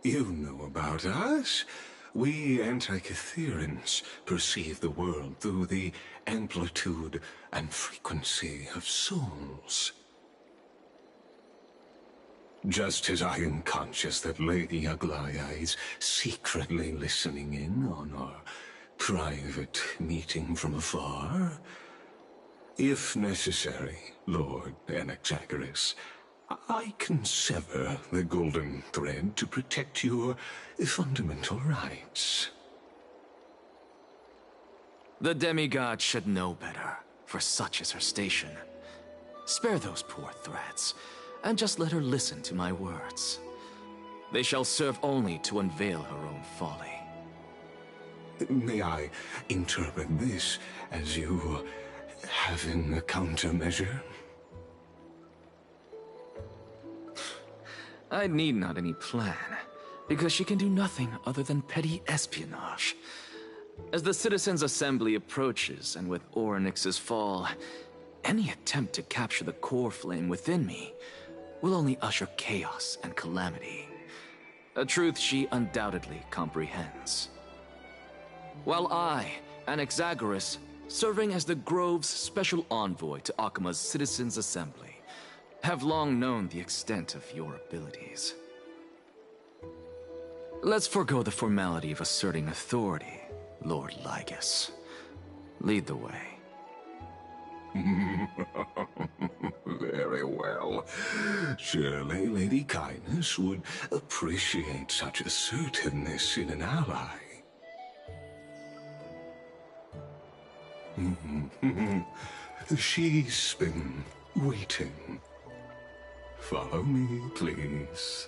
You know about us. We Antikytherans perceive the world through the amplitude and frequency of souls. Just as I am conscious that Lady Aglaya is secretly listening in on our private meeting from afar, if necessary, Lord Enexagoras, I can sever the golden thread to protect your fundamental rights. The demigod should know better, for such is her station. Spare those poor threats, and just let her listen to my words. They shall serve only to unveil her own folly. May I interpret this as you having a countermeasure? I need not any plan, because she can do nothing other than petty espionage. As the Citizens' Assembly approaches, and with Orynyx's fall, any attempt to capture the core flame within me will only usher chaos and calamity. A truth she undoubtedly comprehends. While I, Enexagoras, serving as the Grove's special envoy to Akima's Citizens' Assembly, have long known the extent of your abilities. Let's forego the formality of asserting authority, Lord Lygus. Lead the way. Very well. Surely Lady Kindness would appreciate such assertiveness in an ally. She's been waiting. Follow me, please.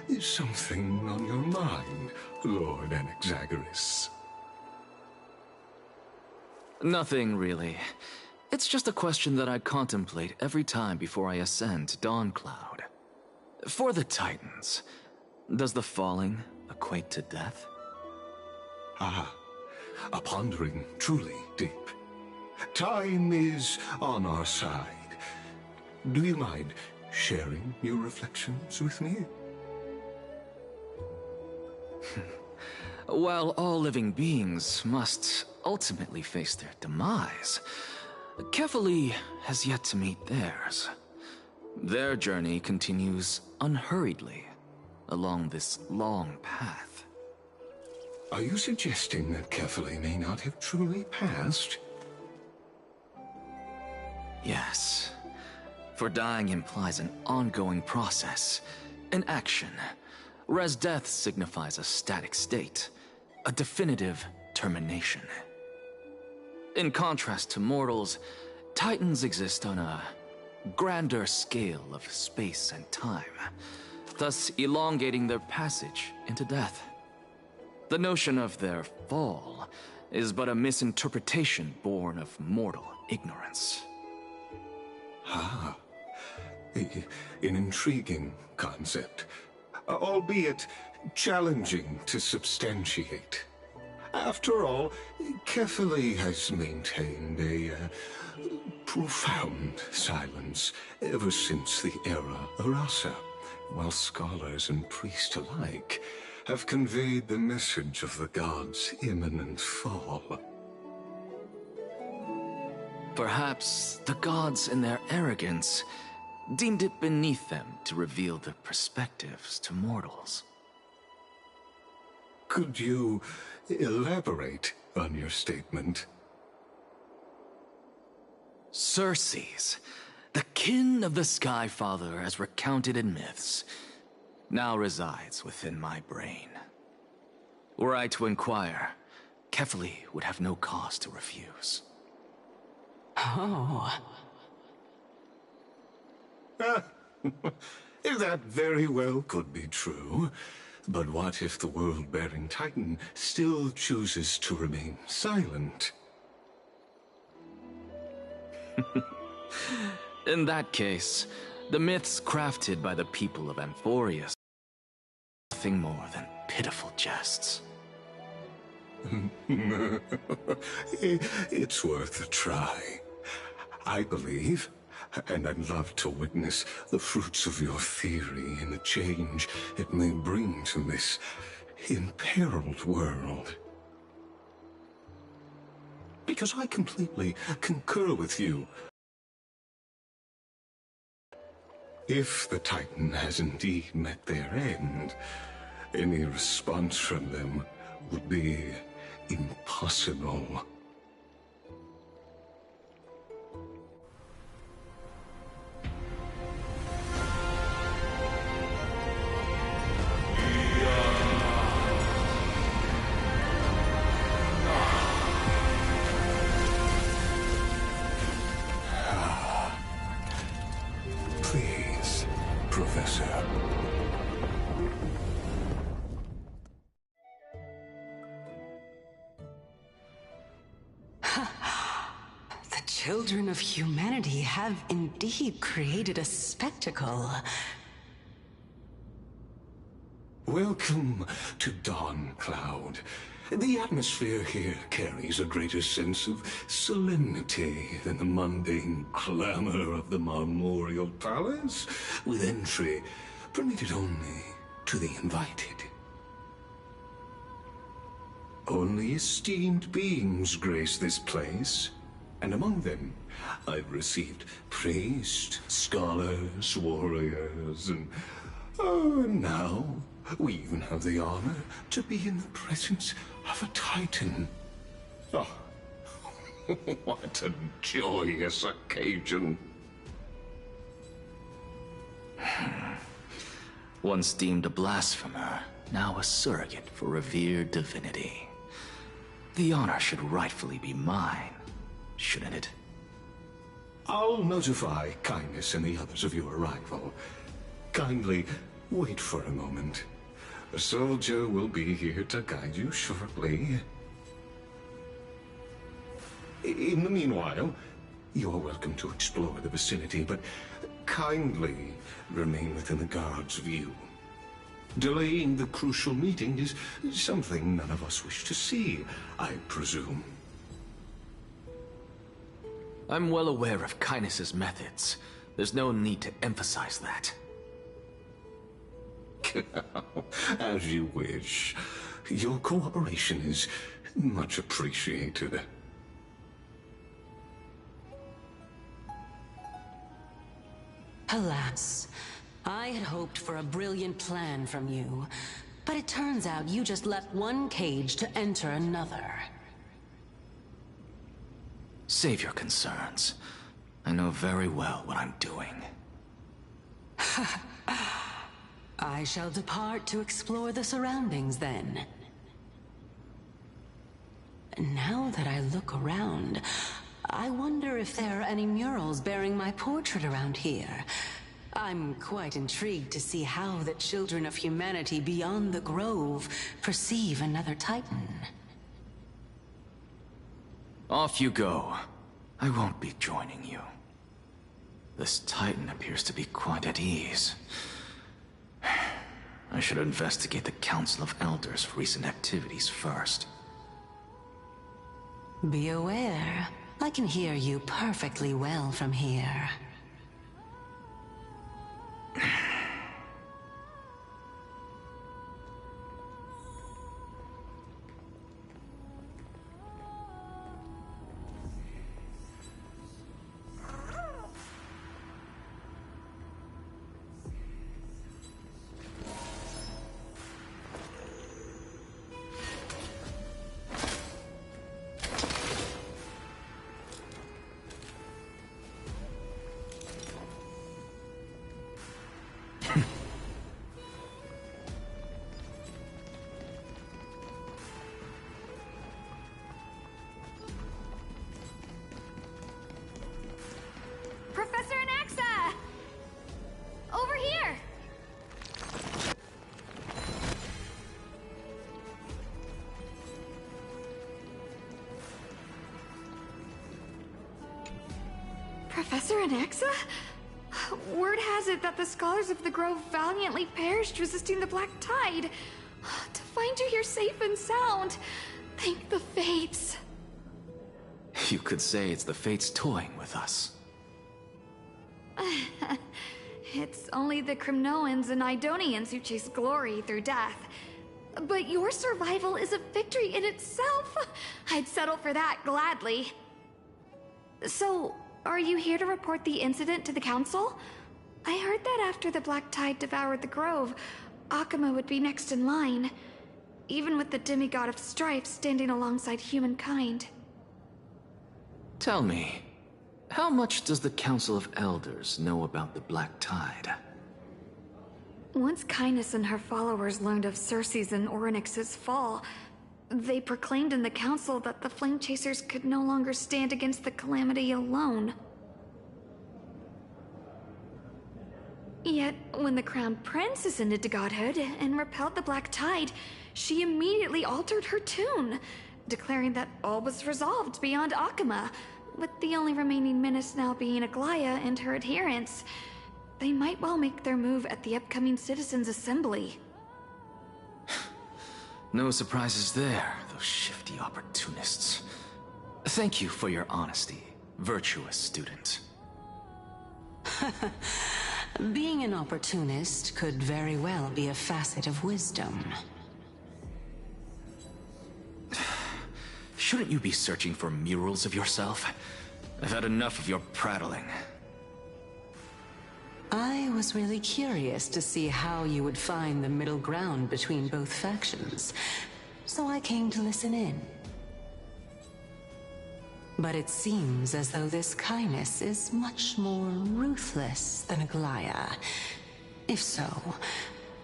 Is something on your mind, Lord Enexagoras? Nothing, really. It's just a question that I contemplate every time before I ascend to Dawncloud. For the Titans, does the falling equate to death? Ah, a pondering truly deep. Time is on our side. Do you mind sharing your reflections with me? While all living beings must ultimately face their demise, Kefali has yet to meet theirs. Their journey continues unhurriedly along this long path. Are you suggesting that Kefali may not have truly passed? Yes. For dying implies an ongoing process, an action, whereas death signifies a static state, a definitive termination. In contrast to mortals, Titans exist on a grander scale of space and time, thus elongating their passage into death. The notion of their fall is but a misinterpretation born of mortal ignorance. Ah, an intriguing concept, albeit challenging to substantiate. After all, Kefali has maintained a profound silence ever since the era Arasa, while scholars and priests alike have conveyed the message of the gods' imminent fall. Perhaps the gods, in their arrogance, deemed it beneath them to reveal their perspectives to mortals. Could you elaborate on your statement? Circes, the kin of the Skyfather as recounted in myths, now resides within my brain. Were I to inquire, Kefali would have no cause to refuse. Oh. That very well could be true. But what if the world-bearing Titan still chooses to remain silent? In that case, the myths crafted by the people of Amphorius are nothing more than pitiful jests. It's worth a try. I believe, and I'd love to witness the fruits of your theory and the change it may bring to this imperiled world. Because I completely concur with you. If the Titan has indeed met their end, any response from them would be impossible. Please, Professor. The children of humanity have indeed created a spectacle. Welcome to Dawn Cloud. The atmosphere here carries a greater sense of solemnity than the mundane clamor of the Marmorial Palace, with entry permitted only to the invited. Only esteemed beings grace this place, and among them I've received priests, scholars, warriors, and now we even have the honor to be in the presence of a Titan. Oh, what a joyous occasion. Once deemed a blasphemer, now a surrogate for revered divinity. The honor should rightfully be mine, shouldn't it? I'll notify Kindness and the others of your arrival. Kindly wait for a moment. A soldier will be here to guide you shortly. In the meanwhile, you are welcome to explore the vicinity, but kindly remain within the guard's view. Delaying the crucial meeting is something none of us wish to see, I presume. I'm well aware of Kindness's methods. There's no need to emphasize that. As you wish. Your cooperation is much appreciated. Alas, I had hoped for a brilliant plan from you, but it turns out you just left one cage to enter another. Save your concerns. I know very well what I'm doing. I shall depart to explore the surroundings then. Now that I look around, I wonder if there are any murals bearing my portrait around here. I'm quite intrigued to see how the children of humanity beyond the Grove perceive another Titan. Off you go. I won't be joining you. This Titan appears to be quite at ease. I should investigate the Council of Elders' recent activities first. Be aware, I can hear you perfectly well from here. Professor Anaxa! Over here! Professor Anaxa? Word has it that the scholars of the Grove valiantly perished resisting the Black Tide. To find you here safe and sound, thank the Fates. You could say it's the Fates toying with us. It's only the Crimnoans and Idonians who chase glory through death. But your survival is a victory in itself. I'd settle for that gladly. So, are you here to report the incident to the Council? I heard that after the Black Tide devoured the Grove, Akuma would be next in line, even with the demigod of strife standing alongside humankind. Tell me, how much does the Council of Elders know about the Black Tide? Once Kindness and her followers learned of Circe's and Orynyx's fall, they proclaimed in the council that the Flame Chasers could no longer stand against the calamity alone. Yet, when the Crown Prince ascended to godhood and repelled the Black Tide, she immediately altered her tune, declaring that all was resolved beyond Akuma, with the only remaining menace now being Aglaya and her adherents. They might well make their move at the upcoming Citizens' Assembly. No surprises there, those shifty opportunists. Thank you for your honesty, virtuous student. Being an opportunist could very well be a facet of wisdom. Shouldn't you be searching for murals of yourself? I've had enough of your prattling. I was really curious to see how you would find the middle ground between both factions, so I came to listen in. But it seems as though this Kindness is much more ruthless than Aglaya. If so,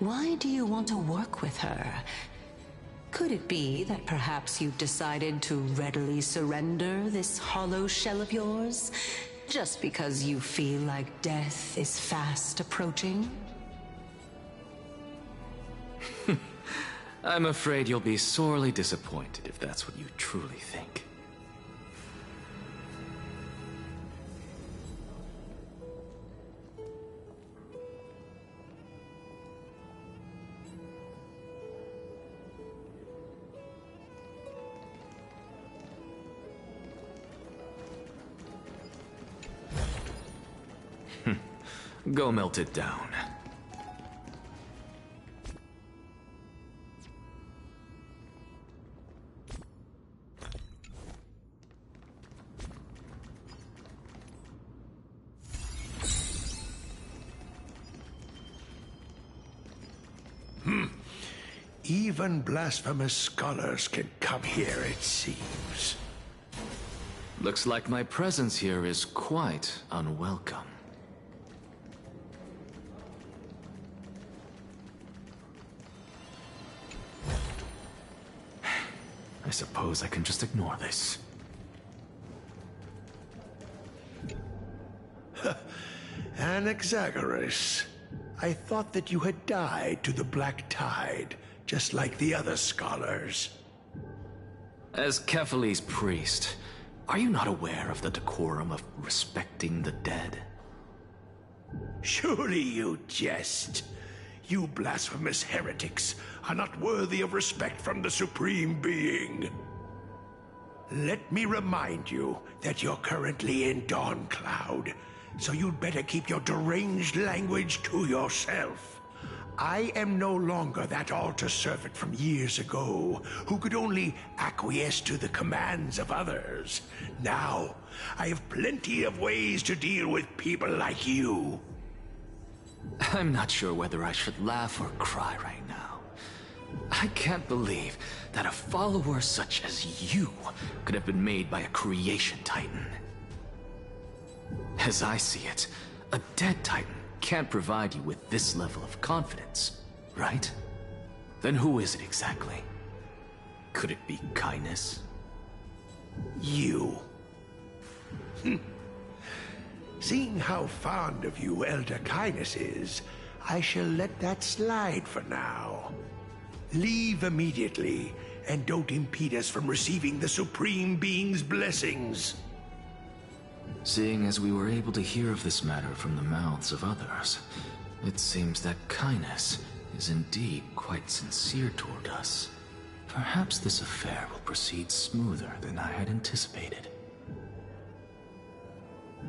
why do you want to work with her? Could it be that perhaps you've decided to readily surrender this hollow shell of yours, just because you feel like death is fast approaching? I'm afraid you'll be sorely disappointed if that's what you truly think. Go melt it down. Even blasphemous scholars can come here, it seems. Looks like my presence here is quite unwelcome. I suppose I can just ignore this. Anaxagoras, I thought that you had died to the Black Tide, just like the other scholars. As Kephales's priest, are you not aware of the decorum of respecting the dead? Surely you jest. You blasphemous heretics are not worthy of respect from the Supreme Being. Let me remind you that you're currently in Dawn Cloud, so you'd better keep your deranged language to yourself. I am no longer that altar servant from years ago, who could only acquiesce to the commands of others. Now, I have plenty of ways to deal with people like you. I'm not sure whether I should laugh or cry right now. I can't believe that a follower such as you could have been made by a creation titan. As I see it, a dead titan can't provide you with this level of confidence, right? Then who is it exactly? Could it be kindness? You. Seeing how fond of you Elder Kindness is, I shall let that slide for now. Leave immediately, and don't impede us from receiving the Supreme Being's blessings. Seeing as we were able to hear of this matter from the mouths of others, it seems that kindness is indeed quite sincere toward us. Perhaps this affair will proceed smoother than I had anticipated.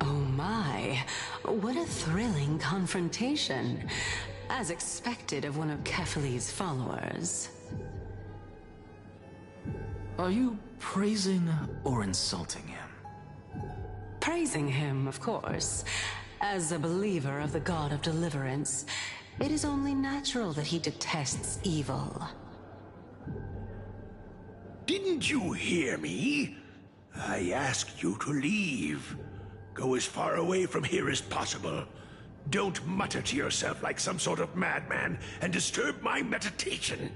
Oh my, what a thrilling confrontation. As expected of one of Kephales's followers. Are you praising or insulting him? Praising him, of course. As a believer of the God of Deliverance, it is only natural that he detests evil. Didn't you hear me? I asked you to leave. Go as far away from here as possible. Don't mutter to yourself like some sort of madman and disturb my meditation.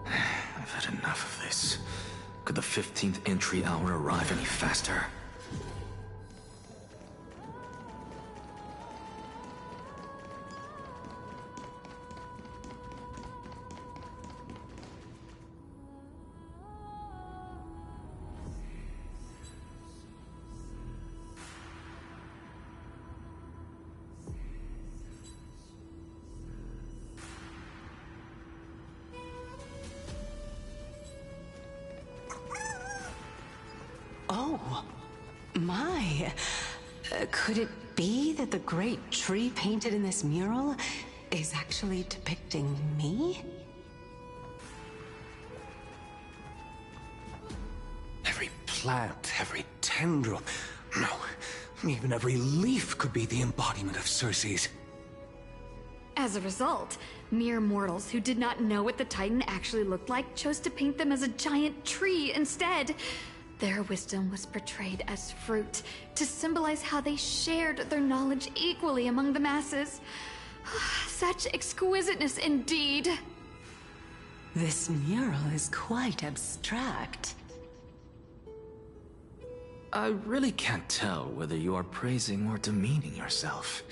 I've had enough of this. Could the 15th entry hour arrive any faster? Oh, my. Could it be that the great tree painted in this mural is actually depicting me? Every plant, every tendril, no, even every leaf could be the embodiment of Circe's. As a result, mere mortals who did not know what the Titan actually looked like chose to paint them as a giant tree instead. Their wisdom was portrayed as fruit, to symbolize how they shared their knowledge equally among the masses. Such exquisiteness indeed. This mural is quite abstract. I really can't tell whether you are praising or demeaning yourself.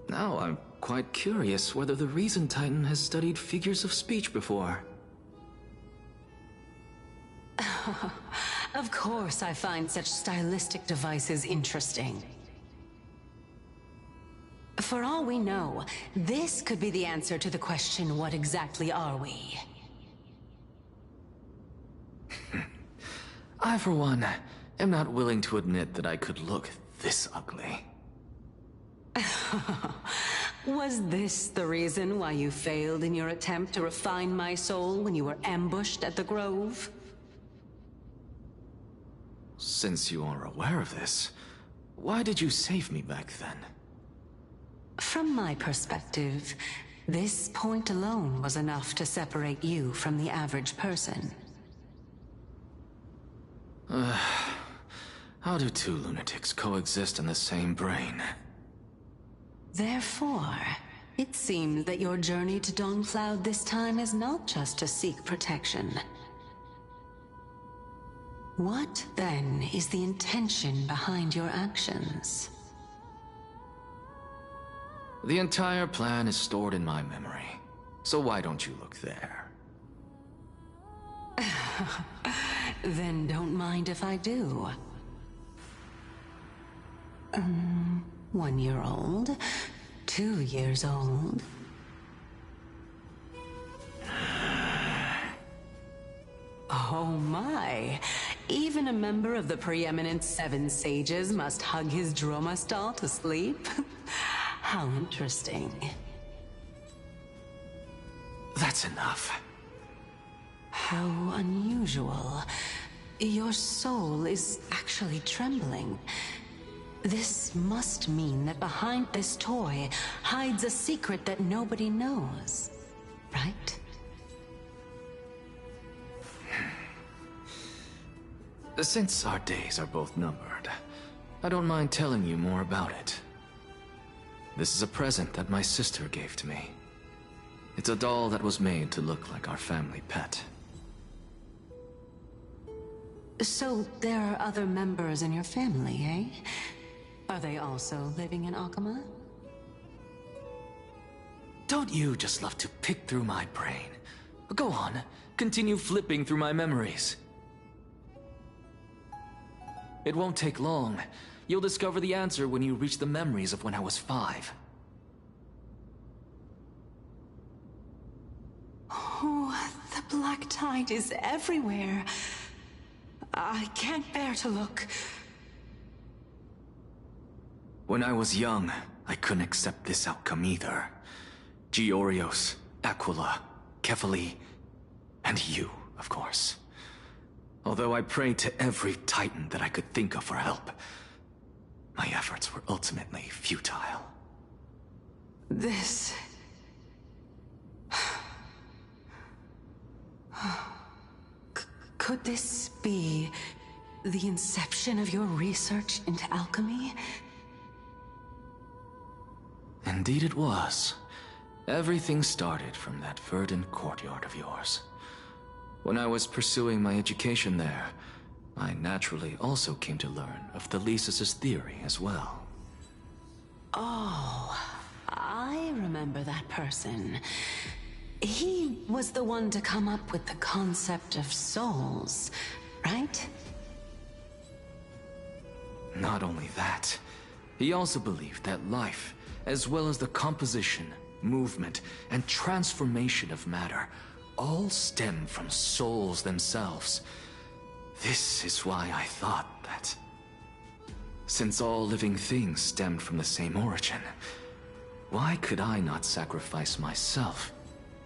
Now I'm quite curious whether the Reason Titan has studied figures of speech before. Of course I find such stylistic devices interesting. For all we know, this could be the answer to the question, what exactly are we? I, for one, am not willing to admit that I could look this ugly. Was this the reason why you failed in your attempt to refine my soul when you were ambushed at the Grove? Since you are aware of this, why did you save me back then? From my perspective, this point alone was enough to separate you from the average person. How do two lunatics coexist in the same brain? Therefore, it seems that your journey to Dawnfloud this time is not just to seek protection. What, then, is the intention behind your actions? The entire plan is stored in my memory, so why don't you look there? Then don't mind if I do. 1 year old, 2 years old. Oh my! Even a member of the preeminent Seven Sages must hug his Dromastal to sleep? How interesting. That's enough. How unusual. Your soul is actually trembling. This must mean that behind this toy hides a secret that nobody knows, right? Since our days are both numbered, I don't mind telling you more about it. This is a present that my sister gave to me. It's a doll that was made to look like our family pet. So there are other members in your family, eh? Are they also living in Akama? Don't you just love to pick through my brain? Go on, continue flipping through my memories. It won't take long. You'll discover the answer when you reach the memories of when I was 5. Oh, the black tide is everywhere. I can't bear to look. When I was young, I couldn't accept this outcome either. Georios, Aquila, Kefali, and you, of course. Although I prayed to every titan that I could think of for help, my efforts were ultimately futile. This... Could this be the inception of your research into alchemy? Indeed it was. Everything started from that verdant courtyard of yours. When I was pursuing my education there, I naturally also came to learn of Thelesis' theory as well. Oh, I remember that person. He was the one to come up with the concept of souls, right? Not only that, he also believed that life, as well as the composition, movement, and transformation of matter, all stem from souls themselves. This is why I thought that, since all living things stemmed from the same origin, why could I not sacrifice myself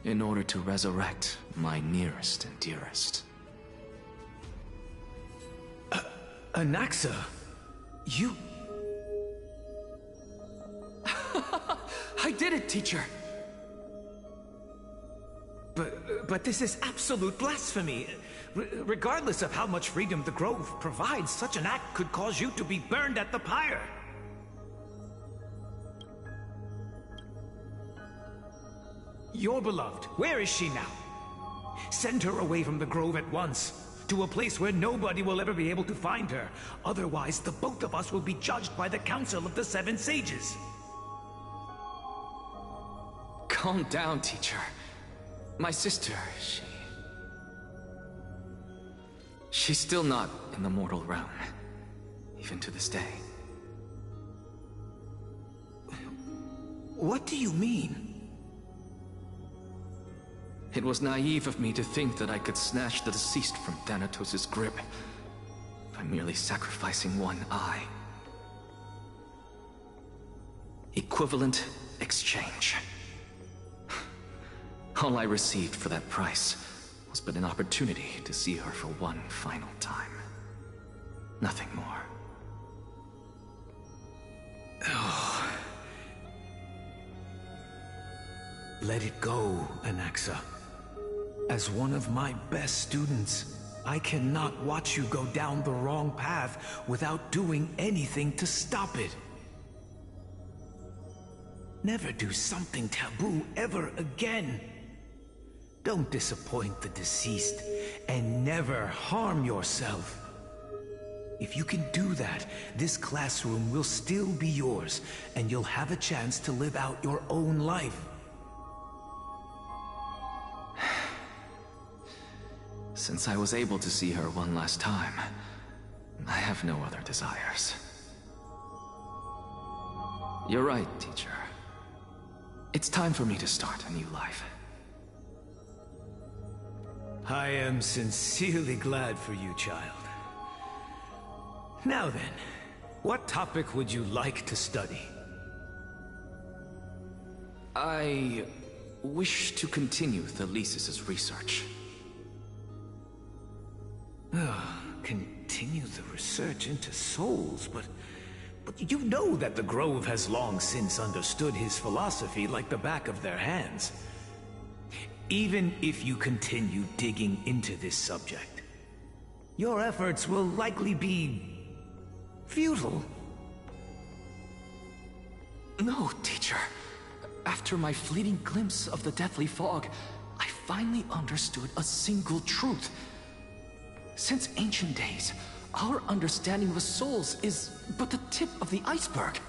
in order to resurrect my nearest and dearest? Anaxa, you... I did it, teacher! But this is absolute blasphemy. Regardless of how much freedom the Grove provides, such an act could cause you to be burned at the pyre. Your beloved, where is she now? Send her away from the Grove at once, to a place where nobody will ever be able to find her. Otherwise, the both of us will be judged by the Council of the Seven Sages. Calm down, teacher. My sister, she's still not in the mortal realm, even to this day. What do you mean? It was naive of me to think that I could snatch the deceased from Thanatos' grip by merely sacrificing one eye. Equivalent exchange. All I received for that price was but an opportunity to see her for one final time. Nothing more. Oh. Let it go, Anaxa. As one of my best students, I cannot watch you go down the wrong path without doing anything to stop it. Never do something taboo ever again. Don't disappoint the deceased, and never harm yourself. If you can do that, this classroom will still be yours, and you'll have a chance to live out your own life. Since I was able to see her one last time, I have no other desires. You're right, teacher. It's time for me to start a new life. I am sincerely glad for you, child. Now then, what topic would you like to study? I wish to continue Thalesis' research. Continue the research into souls, but you know that the Grove has long since understood his philosophy like the back of their hands. Even if you continue digging into this subject, your efforts will likely be futile. No, teacher. After my fleeting glimpse of the deathly fog, I finally understood a single truth. Since ancient days, our understanding of the souls is but the tip of the iceberg.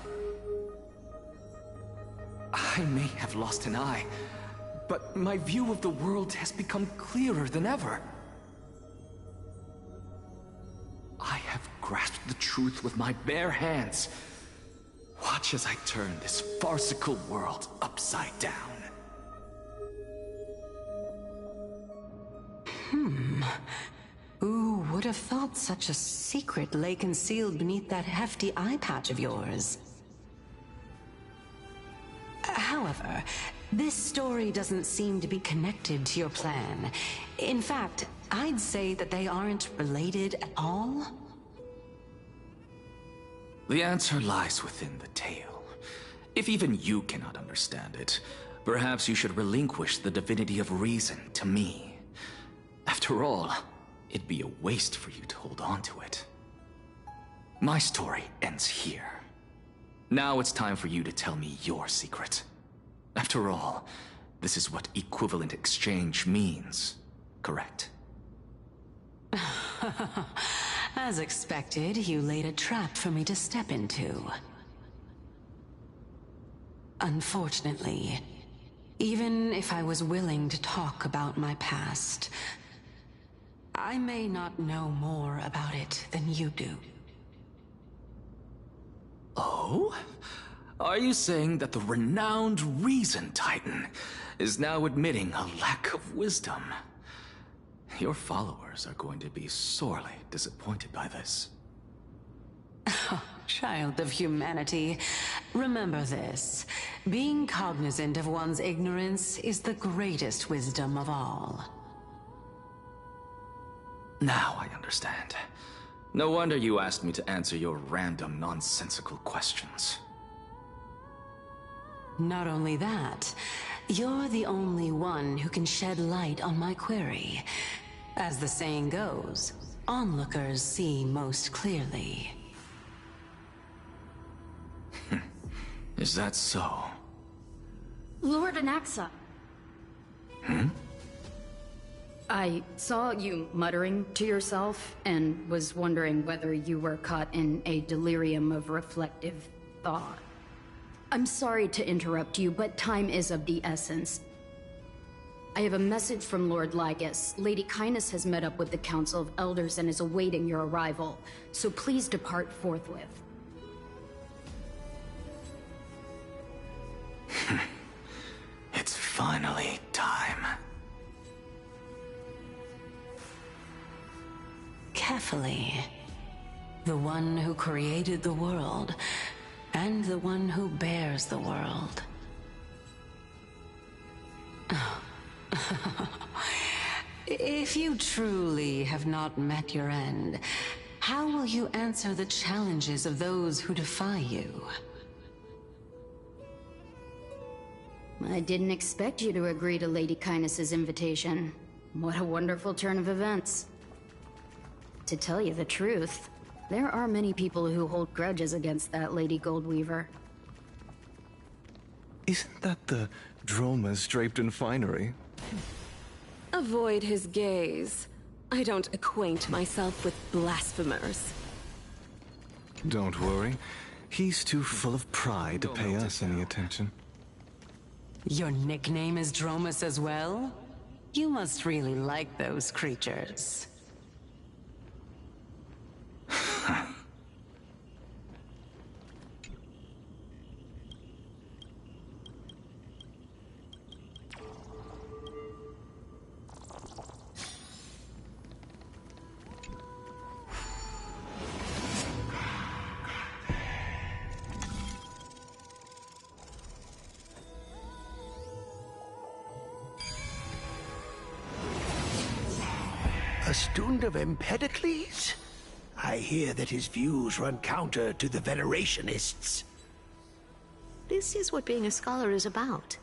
I may have lost an eye, but my view of the world has become clearer than ever. I have grasped the truth with my bare hands. Watch as I turn this farcical world upside down. Who would have thought such a secret lay concealed beneath that hefty eye patch of yours? However, this story doesn't seem to be connected to your plan. In fact, I'd say that they aren't related at all. The answer lies within the tale. If even you cannot understand it, perhaps you should relinquish the divinity of reason to me. After all, it'd be a waste for you to hold on to it. My story ends here. Now it's time for you to tell me your secret. After all, this is what equivalent exchange means, correct? As expected, you laid a trap for me to step into. Unfortunately, even if I was willing to talk about my past, I may not know more about it than you do. Oh? Are you saying that the renowned Reason Titan is now admitting a lack of wisdom? Your followers are going to be sorely disappointed by this. Child of humanity, remember this. Being cognizant of one's ignorance is the greatest wisdom of all. Now I understand. No wonder you asked me to answer your random, nonsensical questions. Not only that, you're the only one who can shed light on my query. As the saying goes, onlookers see most clearly. Is that so? Lord Anaxa. I saw you muttering to yourself and was wondering whether you were caught in a delirium of reflective thought. I'm sorry to interrupt you, but time is of the essence. I have a message from Lord Lygus. Lady Kindness has met up with the Council of Elders and is awaiting your arrival, so please depart forthwith. It's finally time. Carefully. The one who created the world and the one who bears the world. If you truly have not met your end, how will you answer the challenges of those who defy you? I didn't expect you to agree to Lady Kindness's invitation. What a wonderful turn of events. To tell you the truth, there are many people who hold grudges against that Lady Goldweaver. Isn't that the Dromas draped in finery? Avoid his gaze. I don't acquaint myself with blasphemers. Don't worry. He's too full of pride to pay us any attention. Your nickname is Dromas as well? You must really like those creatures. A student of Empedocles? I hear that his views run counter to the Venerationists. This is what being a scholar is about.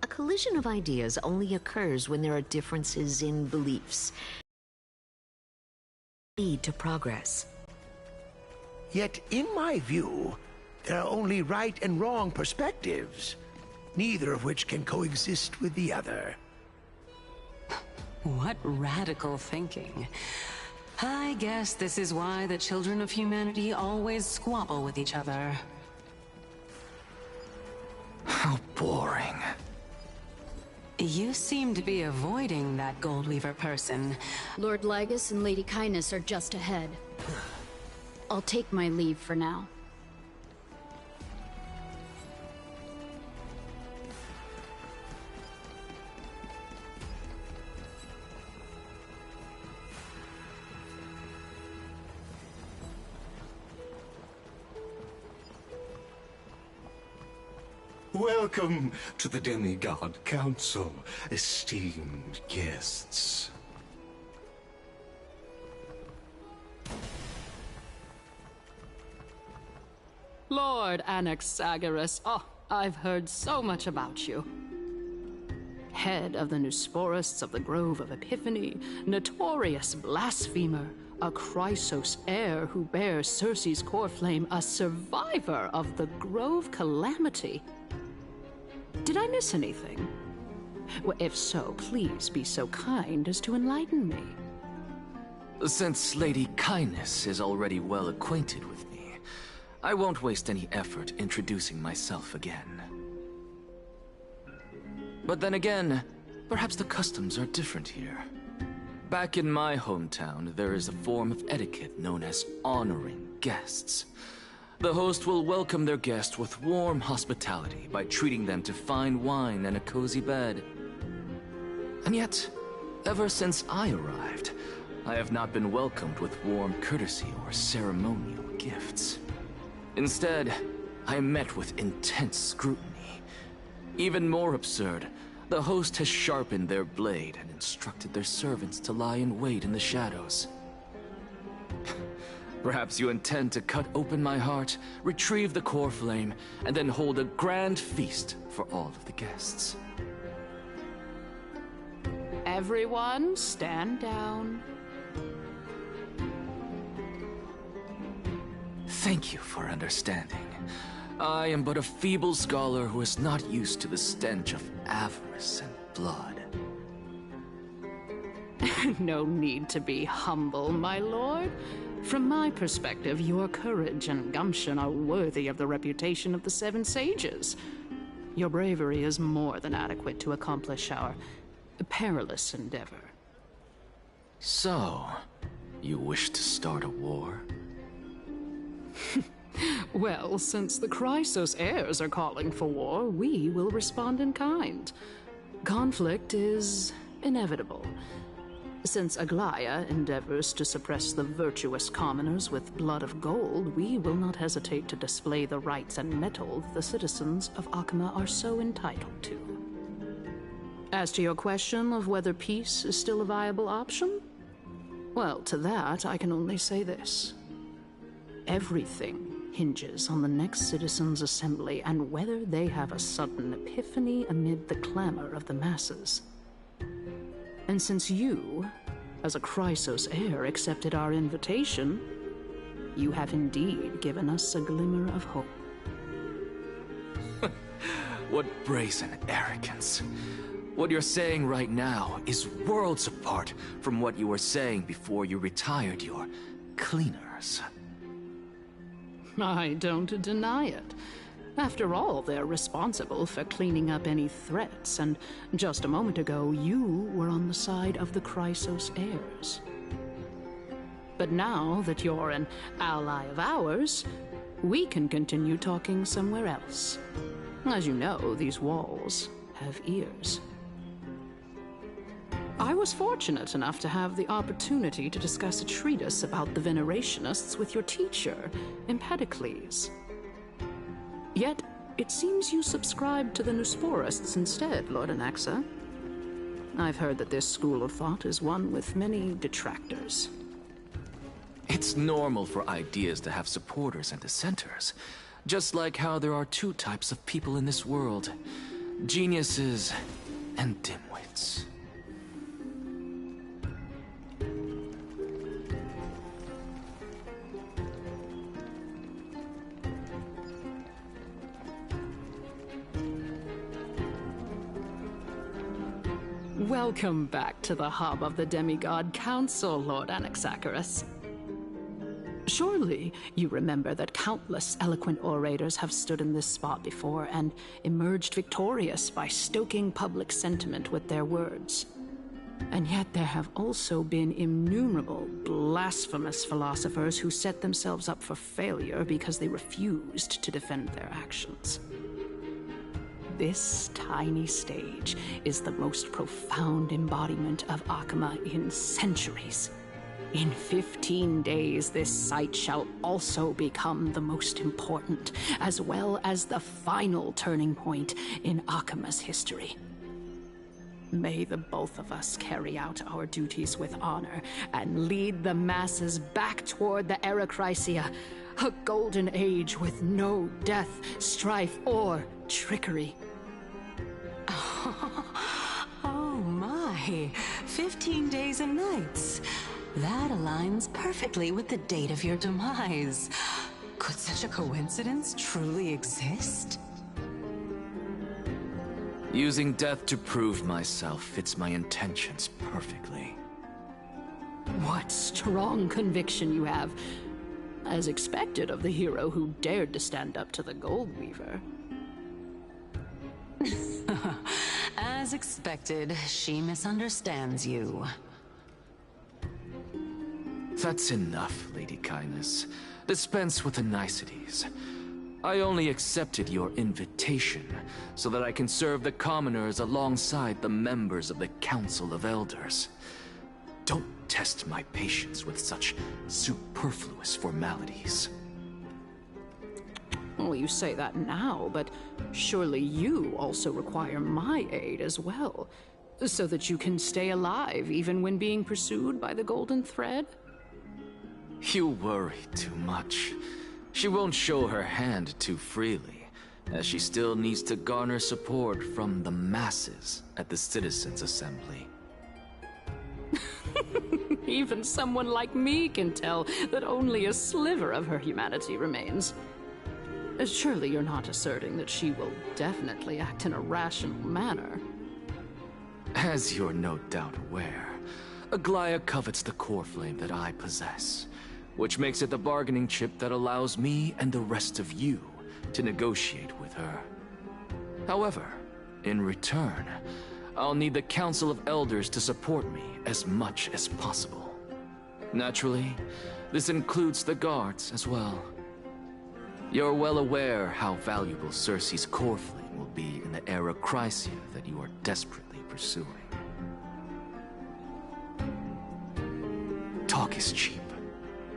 A collision of ideas only occurs when there are differences in beliefs. Lead to progress. Yet, in my view, there are only right and wrong perspectives, neither of which can coexist with the other. What radical thinking. I guess this is why the children of humanity always squabble with each other. How boring. You seem to be avoiding that Goldweaver person. Lord Lygus and Lady Kindness are just ahead. I'll take my leave for now. Welcome to the Demigod Council, esteemed guests. Lord Anaxagoras, oh, I've heard so much about you. Head of the Nusporists of the Grove of Epiphany, notorious blasphemer, a Chrysos heir who bears Circe's core flame, a survivor of the Grove calamity. Did I miss anything? Well, if so, please be so kind as to enlighten me. Since Lady Kindness is already well acquainted with me, I won't waste any effort introducing myself again. But then again, perhaps the customs are different here. Back in my hometown, there is a form of etiquette known as honoring guests. The host will welcome their guest with warm hospitality by treating them to fine wine and a cozy bed. And yet, ever since I arrived, I have not been welcomed with warm courtesy or ceremonial gifts. Instead, I am met with intense scrutiny. Even more absurd, the host has sharpened their blade and instructed their servants to lie in wait in the shadows. Perhaps you intend to cut open my heart, retrieve the core flame, and then hold a grand feast for all of the guests. Everyone, stand down. Thank you for understanding. I am but a feeble scholar who is not used to the stench of avarice and blood. No need to be humble, my lord. From my perspective, your courage and gumption are worthy of the reputation of the Seven Sages. Your bravery is more than adequate to accomplish our perilous endeavor. So, you wish to start a war? Well, since the Chrysos heirs are calling for war, we will respond in kind. Conflict is inevitable. Since Aglaya endeavors to suppress the virtuous commoners with blood of gold, we will not hesitate to display the rights and mettle the citizens of Akama are so entitled to. As to your question of whether peace is still a viable option, well, to that I can only say this. Everything hinges on the next citizens' assembly and whether they have a sudden epiphany amid the clamor of the masses. And since you, as a Chrysos heir, accepted our invitation, you have indeed given us a glimmer of hope. What brazen arrogance. What you're saying right now is worlds apart from what you were saying before you retired your cleaners. I don't deny it. After all, they're responsible for cleaning up any threats, and just a moment ago, you were on the side of the Chrysos heirs. But now that you're an ally of ours, we can continue talking somewhere else. As you know, these walls have ears. I was fortunate enough to have the opportunity to discuss a treatise about the Venerationists with your teacher, Empedocles. Yet, it seems you subscribe to the Nusporists instead, Lord Anaxa. I've heard that this school of thought is one with many detractors. It's normal for ideas to have supporters and dissenters, just like how there are two types of people in this world: geniuses and dimwits. Welcome back to the hub of the Demigod Council, Lord Anaxagoras. Surely you remember that countless eloquent orators have stood in this spot before and emerged victorious by stoking public sentiment with their words. And yet there have also been innumerable blasphemous philosophers who set themselves up for failure because they refused to defend their actions. This tiny stage is the most profound embodiment of Akama in centuries. In 15 days, this site shall also become the most important, as well as the final turning point in Akama's history. May the both of us carry out our duties with honor and lead the masses back toward the Erechrysia, a golden age with no death, strife, or trickery. Oh my, 15 days and nights. That aligns perfectly with the date of your demise. Could such a coincidence truly exist? Using death to prove myself fits my intentions perfectly. What strong conviction you have, as expected of the hero who dared to stand up to the Gold Weaver. As expected, she misunderstands you. That's enough, Lady Kindness. Dispense with the niceties. I only accepted your invitation so that I can serve the commoners alongside the members of the Council of Elders. Don't test my patience with such superfluous formalities. Well, you say that now, but surely you also require my aid as well, so that you can stay alive even when being pursued by the Golden Thread? You worry too much. She won't show her hand too freely, as she still needs to garner support from the masses at the Citizens' Assembly. Even someone like me can tell that only a sliver of her humanity remains. Surely you're not asserting that she will definitely act in a rational manner. As you're no doubt aware, Aglaya covets the core flame that I possess, which makes it the bargaining chip that allows me and the rest of you to negotiate with her. However, in return, I'll need the Council of Elders to support me as much as possible. Naturally, this includes the guards as well. You're well aware how valuable Circe's core flame will be in the Erechrysia that you are desperately pursuing. talk is cheap,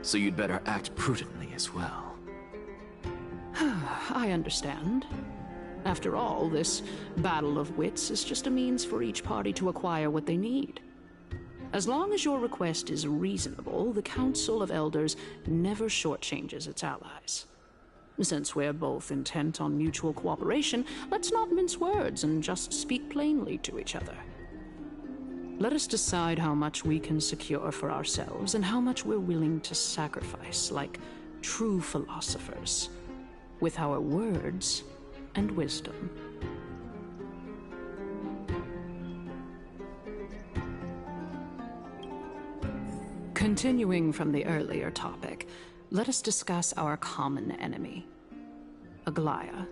so you'd better act prudently as well. I understand. After all, this battle of wits is just a means for each party to acquire what they need. As long as your request is reasonable, the Council of Elders never shortchanges its allies. Since we're both intent on mutual cooperation, let's not mince words and just speak plainly to each other. Let us decide how much we can secure for ourselves and how much we're willing to sacrifice, like true philosophers, with our words and wisdom. Continuing from the earlier topic, let us discuss our common enemy, Aglaya.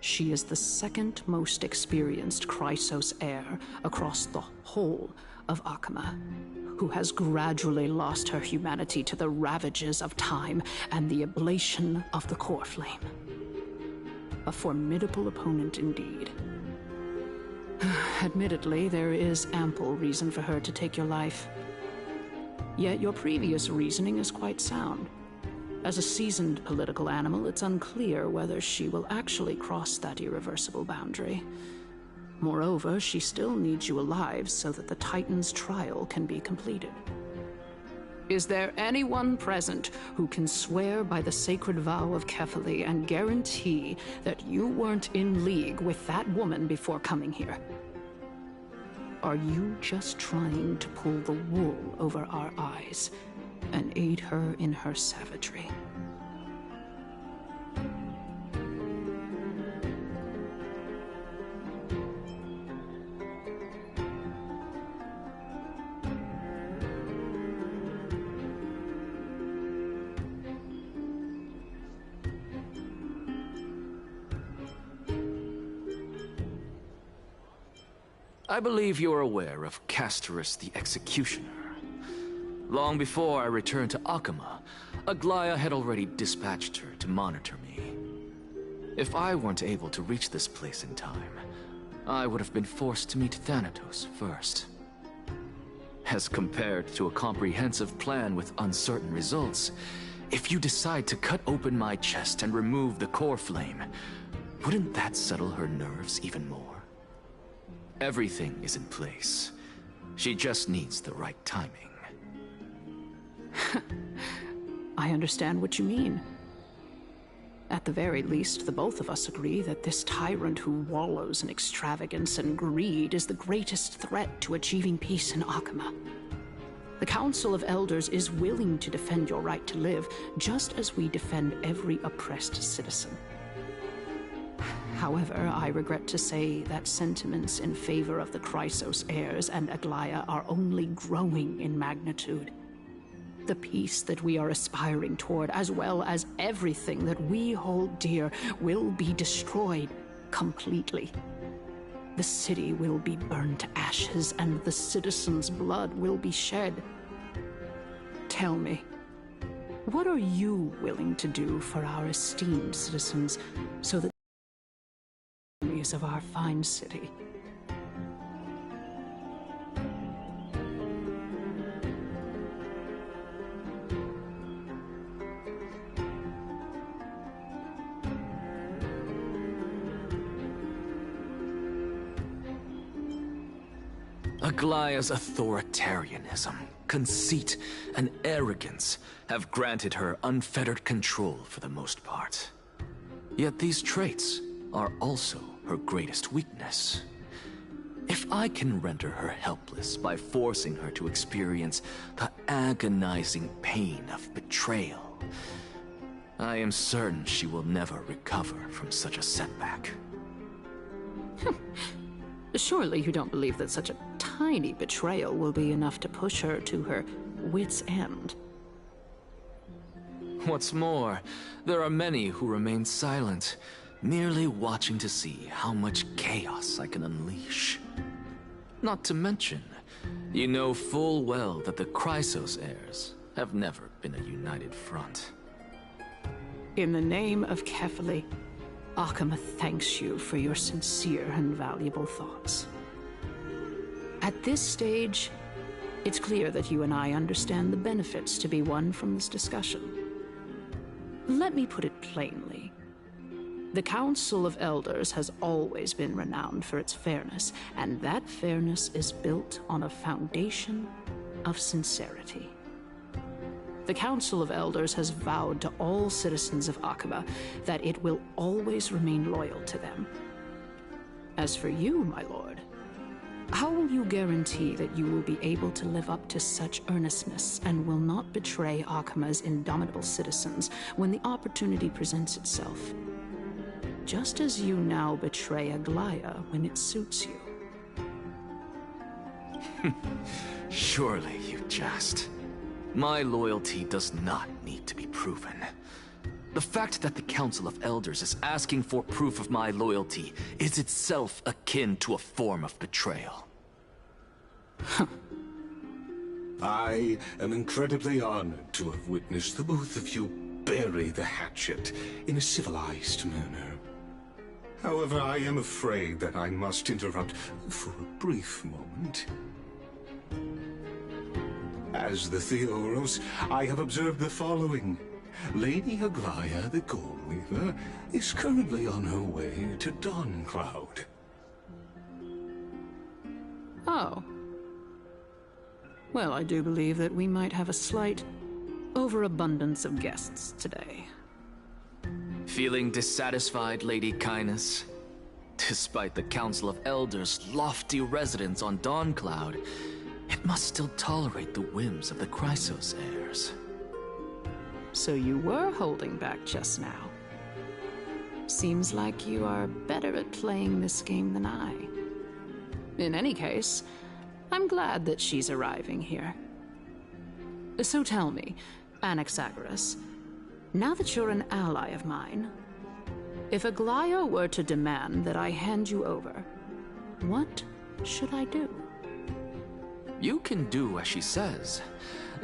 She is the second most experienced Chrysos heir across the whole of Akama, who has gradually lost her humanity to the ravages of time and the ablation of the core flame. A formidable opponent indeed. Admittedly, there is ample reason for her to take your life. Yet your previous reasoning is quite sound. As a seasoned political animal, it's unclear whether she will actually cross that irreversible boundary. Moreover, she still needs you alive so that the Titan's trial can be completed. Is there anyone present who can swear by the sacred vow of Kefali and guarantee that you weren't in league with that woman before coming here? Are you just trying to pull the wool over our eyes and aid her in her savagery? I believe you're aware of Castorus the Executioner. Long before I returned to Akama, Aglaya had already dispatched her to monitor me. If I weren't able to reach this place in time, I would have been forced to meet Thanatos first. As compared to a comprehensive plan with uncertain results, if you decide to cut open my chest and remove the core flame, wouldn't that settle her nerves even more? Everything is in place. She just needs the right timing. I understand what you mean. At the very least, the both of us agree that this tyrant who wallows in extravagance and greed is the greatest threat to achieving peace in Akama. The Council of Elders is willing to defend your right to live, just as we defend every oppressed citizen. However, I regret to say that sentiments in favor of the Chrysos heirs and Aglaya are only growing in magnitude. The peace that we are aspiring toward, as well as everything that we hold dear, will be destroyed completely. The city will be burned to ashes, and the citizens' blood will be shed. Tell me, what are you willing to do for our esteemed citizens so that of our fine city? Aglaya's authoritarianism, conceit, and arrogance have granted her unfettered control for the most part. Yet these traits are also her greatest weakness. If I can render her helpless by forcing her to experience the agonizing pain of betrayal, I am certain she will never recover from such a setback. Surely you don't believe that such a tiny betrayal will be enough to push her to her wit's end. What's more, there are many who remain silent, merely watching to see how much chaos I can unleash. Not to mention, you know full well that the Chrysos heirs have never been a united front. In the name of Kefali, Akama thanks you for your sincere and valuable thoughts. At this stage, It's clear that you and I understand the benefits to be won from this discussion. Let me put it plainly. The Council of Elders has always been renowned for its fairness, and that fairness is built on a foundation of sincerity. The Council of Elders has vowed to all citizens of Akaba that it will always remain loyal to them. As for you, my lord, how will you guarantee that you will be able to live up to such earnestness and will not betray Akaba's indomitable citizens when the opportunity presents itself? Just as you now betray Aglaya when it suits you. Surely you jest. My loyalty does not need to be proven. The fact that the Council of Elders is asking for proof of my loyalty is itself akin to a form of betrayal. I am incredibly honored to have witnessed the both of you bury the hatchet in a civilized manner. However, I am afraid that I must interrupt for a brief moment. As the Theoros, I have observed the following. Lady Aglaya, the Goldweaver, is currently on her way to Dawncloud. Oh. Well, I do believe that we might have a slight overabundance of guests today. Feeling dissatisfied, Lady Kindness? Despite the Council of Elders' lofty residence on Dawncloud, it must still tolerate the whims of the Chrysos heirs. So you were holding back just now. Seems like you are better at playing this game than I. In any case, I'm glad that she's arriving here. So tell me, Anaxagoras, now that you're an ally of mine, if Aglaya were to demand that I hand you over, what should I do? You can do as she says.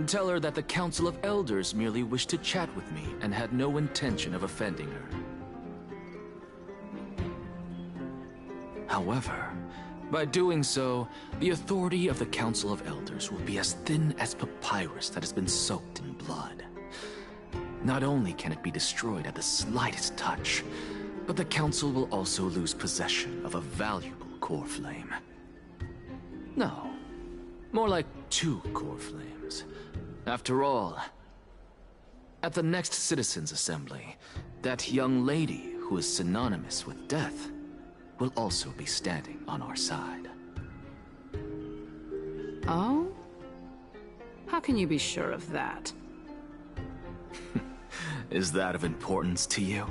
Tell her that the Council of Elders merely wished to chat with me and had no intention of offending her. However, by doing so, the authority of the Council of Elders will be as thin as papyrus that has been soaked in blood. Not only can it be destroyed at the slightest touch, but the Council will also lose possession of a valuable core flame. No, more like 2 core flames. After all, at the next Citizens' Assembly, that young lady who is synonymous with death will also be standing on our side. Oh? How can you be sure of that? Is that of importance to you?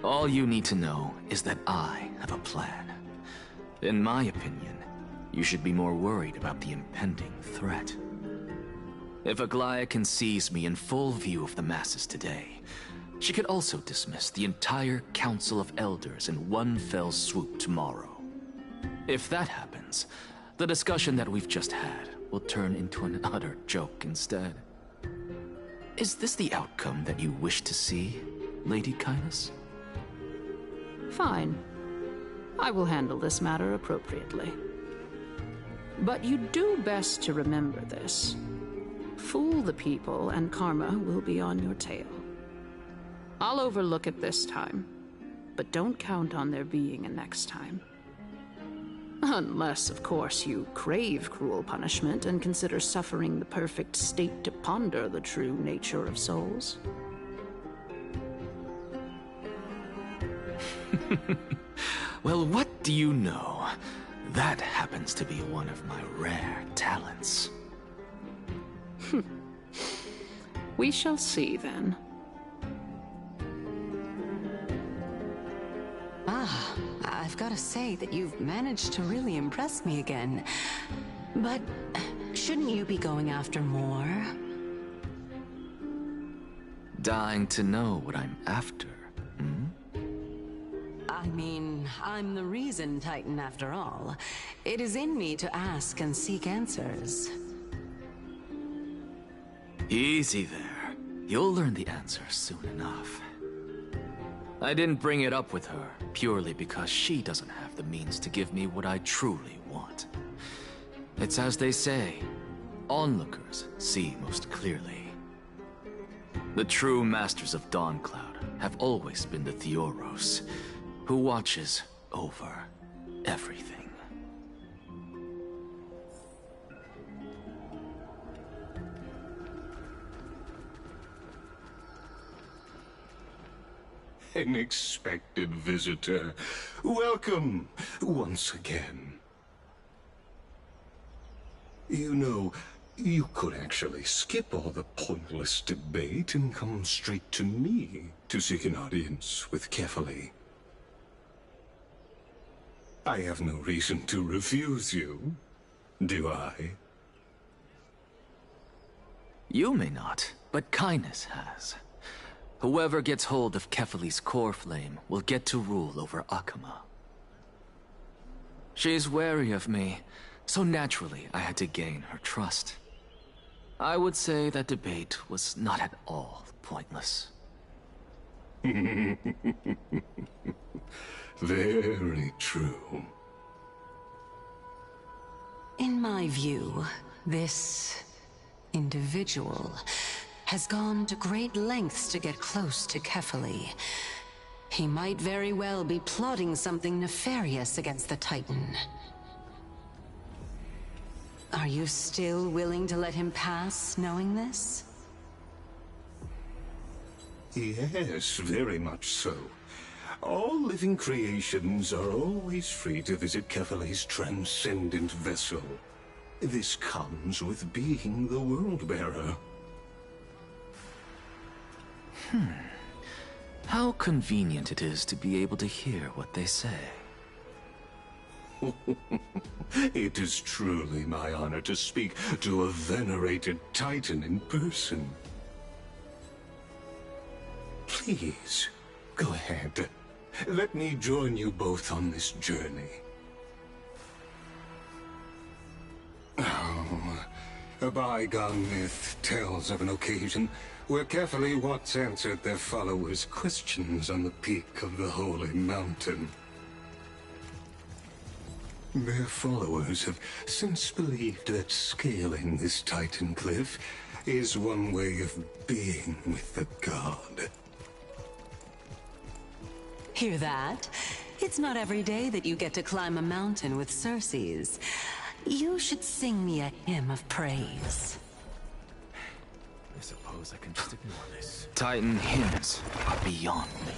All you need to know is that I have a plan. In my opinion, you should be more worried about the impending threat. If Aglaya can seize me in full view of the masses today, she could also dismiss the entire Council of Elders in one fell swoop tomorrow. If that happens, the discussion that we've just had will turn into an utter joke instead. Is this the outcome that you wish to see, Lady Kindness? Fine. I will handle this matter appropriately. But you do best to remember this. Fool the people and karma will be on your tail. I'll overlook it this time, but don't count on there being a next time. Unless, of course, you crave cruel punishment and consider suffering the perfect state to ponder the true nature of souls. Well, what do you know? That happens to be one of my rare talents. We shall see, then. I've got to say that you've managed to really impress me again. But shouldn't you be going after more? Dying to know what I'm after, hmm? I mean, I'm the reason Titan after all. It is in me to ask and seek answers. Easy there. You'll learn the answer soon enough. I didn't bring it up with her purely because she doesn't have the means to give me what I truly want. It's as they say, onlookers see most clearly. The true masters of Dawncloud have always been the Theoros, who watches over everything. An expected visitor. Welcome once again. You know, you could actually skip all the pointless debate and come straight to me to seek an audience with Kefali. I have no reason to refuse you, do I? You may not, but Kindness has. Whoever gets hold of Kefali's core flame will get to rule over Akama. She's wary of me, so naturally I had to gain her trust. I would say that debate was not at all pointless. Very true. In my view, this individual has gone to great lengths to get close to Kefali. He might very well be plotting something nefarious against the Titan. Are you still willing to let him pass, knowing this? Yes, very much so. All living creations are always free to visit Kefali's transcendent vessel. This comes with being the World-Bearer. How convenient it is to be able to hear what they say. It is truly my honor to speak to a venerated Titan in person. Please, go ahead. Let me join you both on this journey. Oh, a bygone myth tells of an occasion where Kefali once answered their followers' questions on the peak of the Holy Mountain. Their followers have since believed that scaling this Titan cliff is one way of being with the god. Hear that? It's not every day that you get to climb a mountain with Circes. You should sing me a hymn of praise. I suppose I can just ignore this. Titan hymns are beyond me.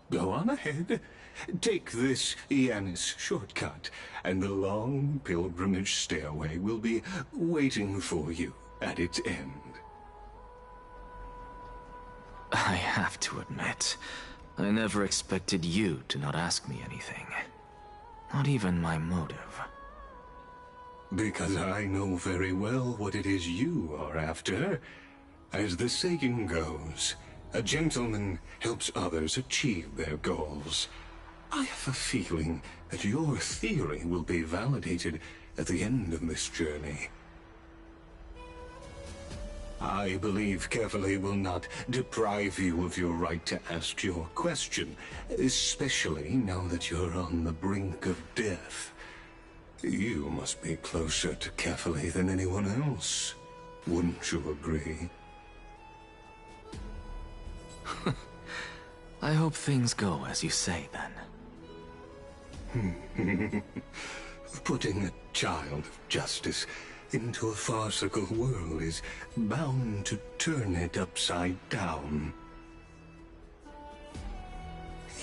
Go on ahead. Take this Yanis shortcut, and the long pilgrimage stairway will be waiting for you at its end. I have to admit, I never expected you to not ask me anything. Not even my motive. Because I know very well what it is you are after. As the saying goes, a gentleman helps others achieve their goals. I have a feeling that your theory will be validated at the end of this journey. I believe Kefali will not deprive you of your right to ask your question, especially now that you're on the brink of death. You must be closer to Kefali than anyone else. Wouldn't you agree? I hope things go as you say, then. Putting a child of justice into a farcical world is bound to turn it upside down.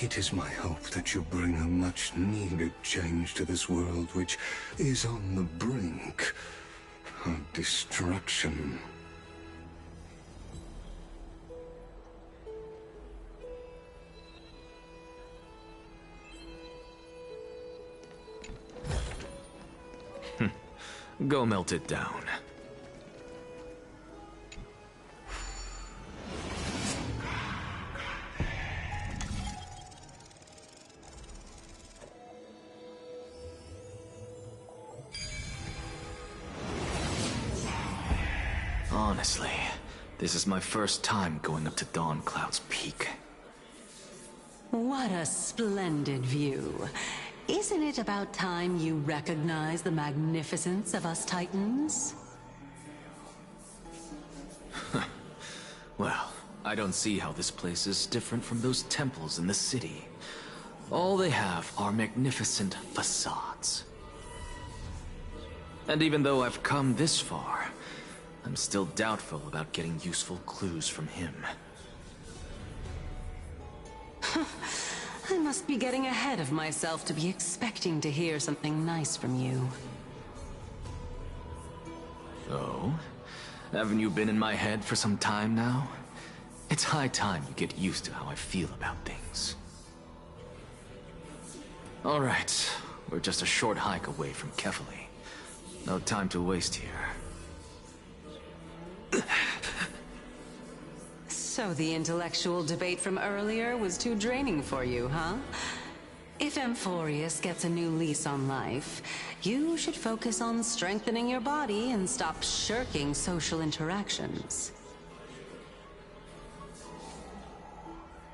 It is my hope that you bring a much-needed change to this world which is on the brink of destruction. Go melt it down. Honestly, this is my first time going up to Dawn Cloud's peak. What a splendid view. Isn't it about time you recognize the magnificence of us Titans? Well, I don't see how this place is different from those temples in the city. All they have are magnificent facades. And even though I've come this far, I'm still doubtful about getting useful clues from him. I must be getting ahead of myself to be expecting to hear something nice from you. Oh? Haven't you been in my head for some time now? It's high time you get used to how I feel about things. Alright, we're just a short hike away from Kefali. No time to waste here. So the intellectual debate from earlier was too draining for you, huh? If Amphorius gets a new lease on life, you should focus on strengthening your body and stop shirking social interactions.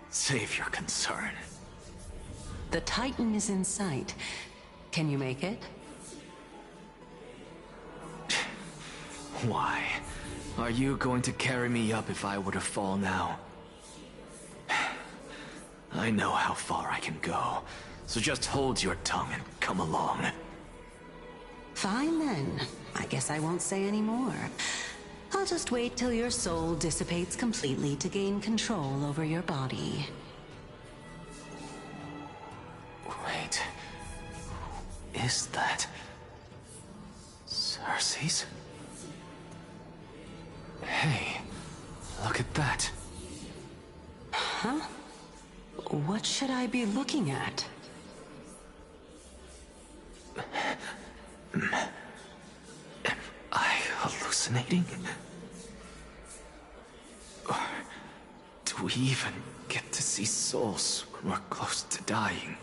Save your concern. The Titan is in sight. Can you make it? Why? Are you going to carry me up if I were to fall now? I know how far I can go, so just hold your tongue and come along. Fine then. I guess I won't say any more. I'll just wait till your soul dissipates completely to gain control over your body. Wait. Who is that? Cersei's? Hey, look at that. Huh? What should I be looking at? Am I hallucinating? Or do we even get to see souls when we're close to dying?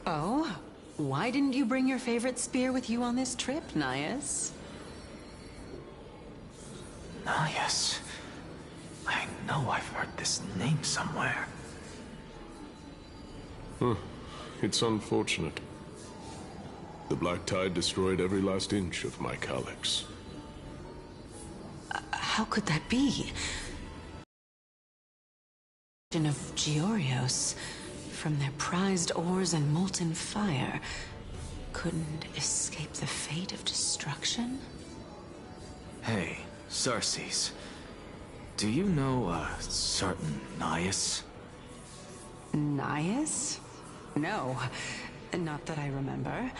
Oh? Why didn't you bring your favorite spear with you on this trip, Nias? Nias? I know I've heard this name somewhere. It's unfortunate. The Black Tide destroyed every last inch of my calyx. How could that be? Of Georios, from their prized ores and molten fire, couldn't escape the fate of destruction? Hey, Cersei's. Do you know a certain Nias? Nias? No, not that I remember.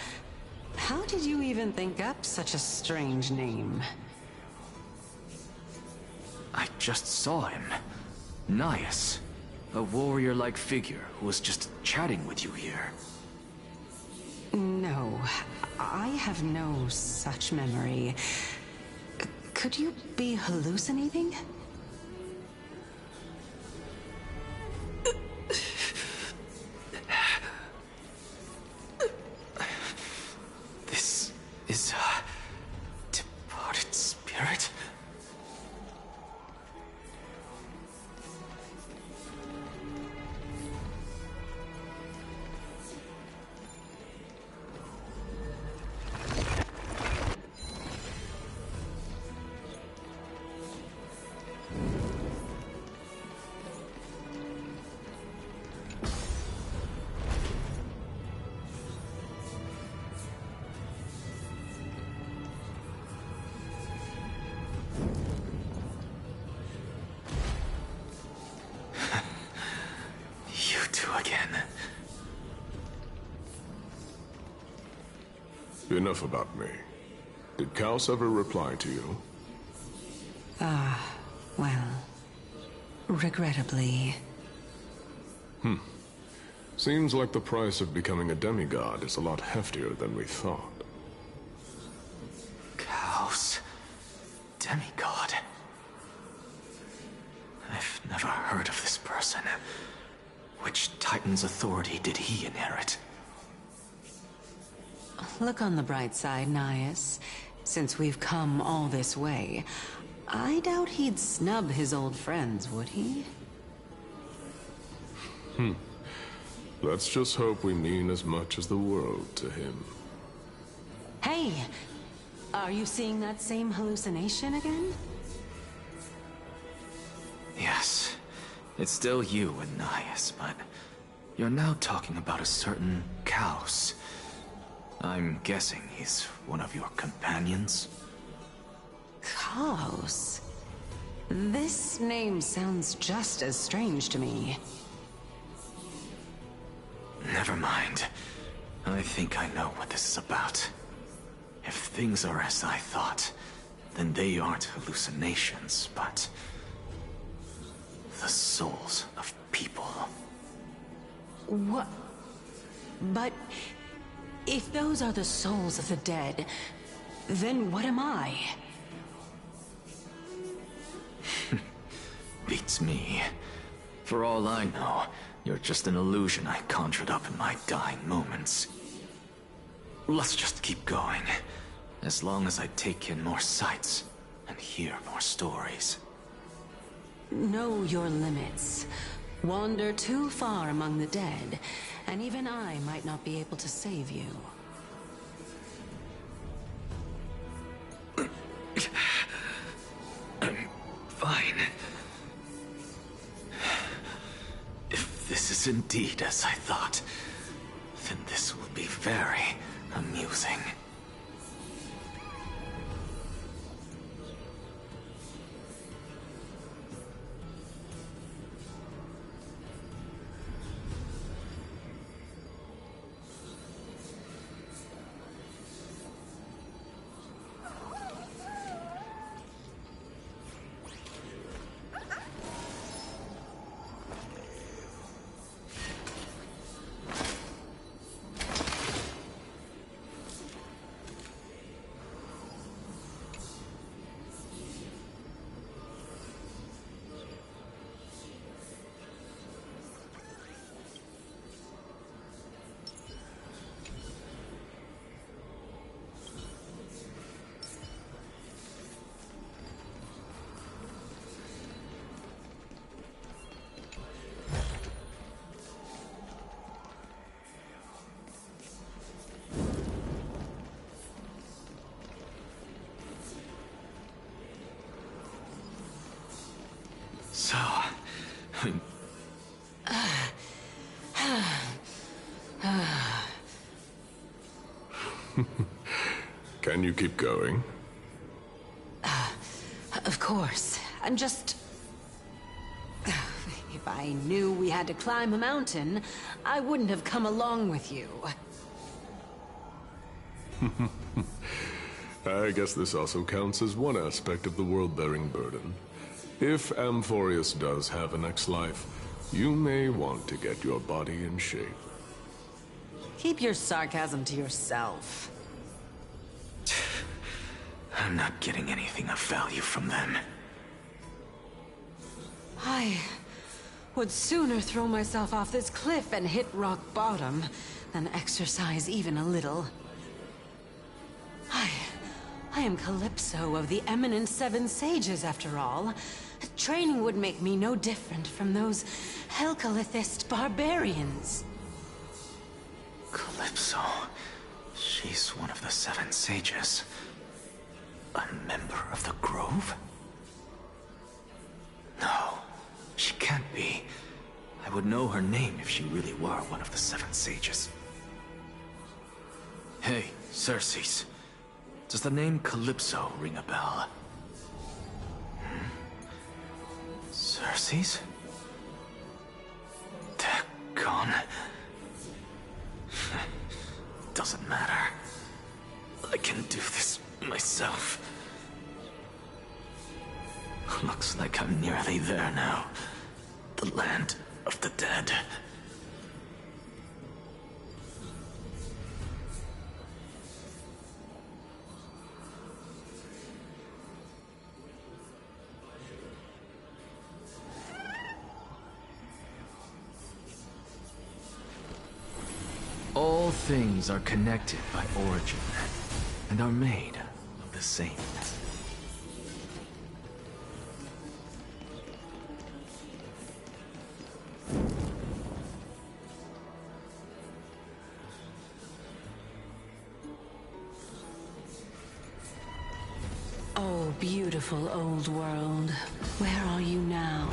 How did you even think up such a strange name? I just saw him. Nias. A warrior-like figure who was just chatting with you here. No, I have no such memory. Could you be hallucinating? This is a departed spirit? Again. Enough about me. Did Kaos ever reply to you? Well, regrettably. Seems like the price of becoming a demigod is a lot heftier than we thought. Titan's authority did he inherit? Look on the bright side, Nias. Since we've come all this way, I doubt he'd snub his old friends, would he? Let's just hope we mean as much as the world to him. Hey! Are you seeing that same hallucination again? Yes. It's still you and Nias, but you're now talking about a certain Kaos. I'm guessing he's one of your companions? Kaos? This name sounds just as strange to me. Never mind. I think I know what this is about. If things are as I thought, then they aren't hallucinations, but the souls of people. What? But if those are the souls of the dead, then what am I? Beats me. For all I know, you're just an illusion I conjured up in my dying moments. Let's just keep going. As long as I take in more sights and hear more stories. Know your limits. Wander too far among the dead, and even I might not be able to save you. I'm fine. If this is indeed as I thought, then this will be very amusing. So, Can you keep going? Of course. I'm just... If I knew we had to climb a mountain, I wouldn't have come along with you. I guess this also counts as one aspect of the world-bearing burden. If Amphorius does have a next life, you may want to get your body in shape. Keep your sarcasm to yourself. I'm not getting anything of value from them. I would sooner throw myself off this cliff and hit rock bottom than exercise even a little. I am Calypso of the eminent Seven Sages, after all. Training would make me no different from those Helcalithist barbarians. Calypso. She's one of the Seven Sages. A member of the Grove? No, she can't be. I would know her name if she really were one of the Seven Sages. Hey, Circes. Does the name Calypso ring a bell? Circes? They're gone. Doesn't matter. I can do this myself. Looks like I'm nearly there now. The land of the dead. All things are connected by origin, and are made of the same. Oh, beautiful old world. Where are you now?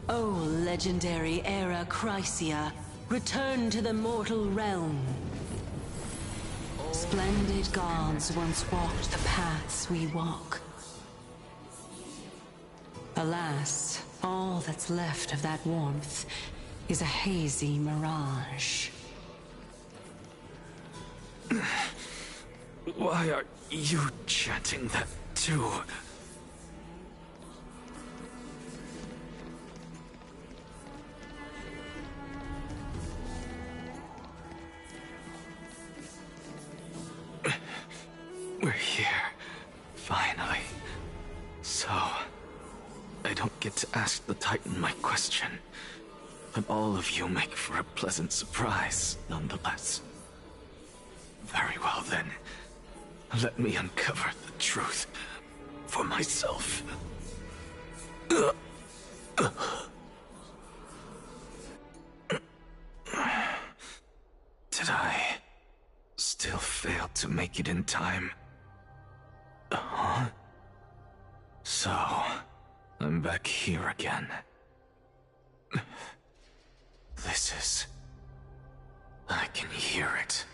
Oh, legendary Era Chrysia, return to the mortal realm. Splendid gods once walked the paths we walk. Alas, all that's left of that warmth is a hazy mirage. Why are you chanting that too? We're here, finally. So, I don't get to ask the Titan my question, but all of you make for a pleasant surprise, nonetheless. Very well then. Let me uncover the truth for myself. Did I still fail to make it in time? Huh? So, I'm back here again. This is... I can hear it.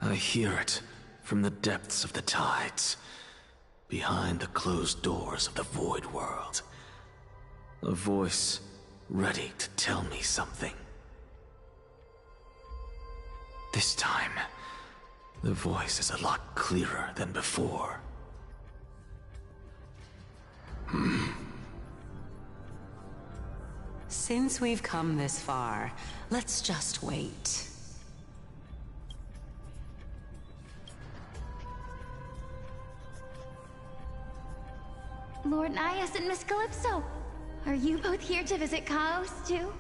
I hear it from the depths of the tides, behind the closed doors of the void world. A voice ready to tell me something. This time, the voice is a lot clearer than before. Since we've come this far, let's just wait. Lord Nias and Miss Calypso, are you both here to visit Chaos too?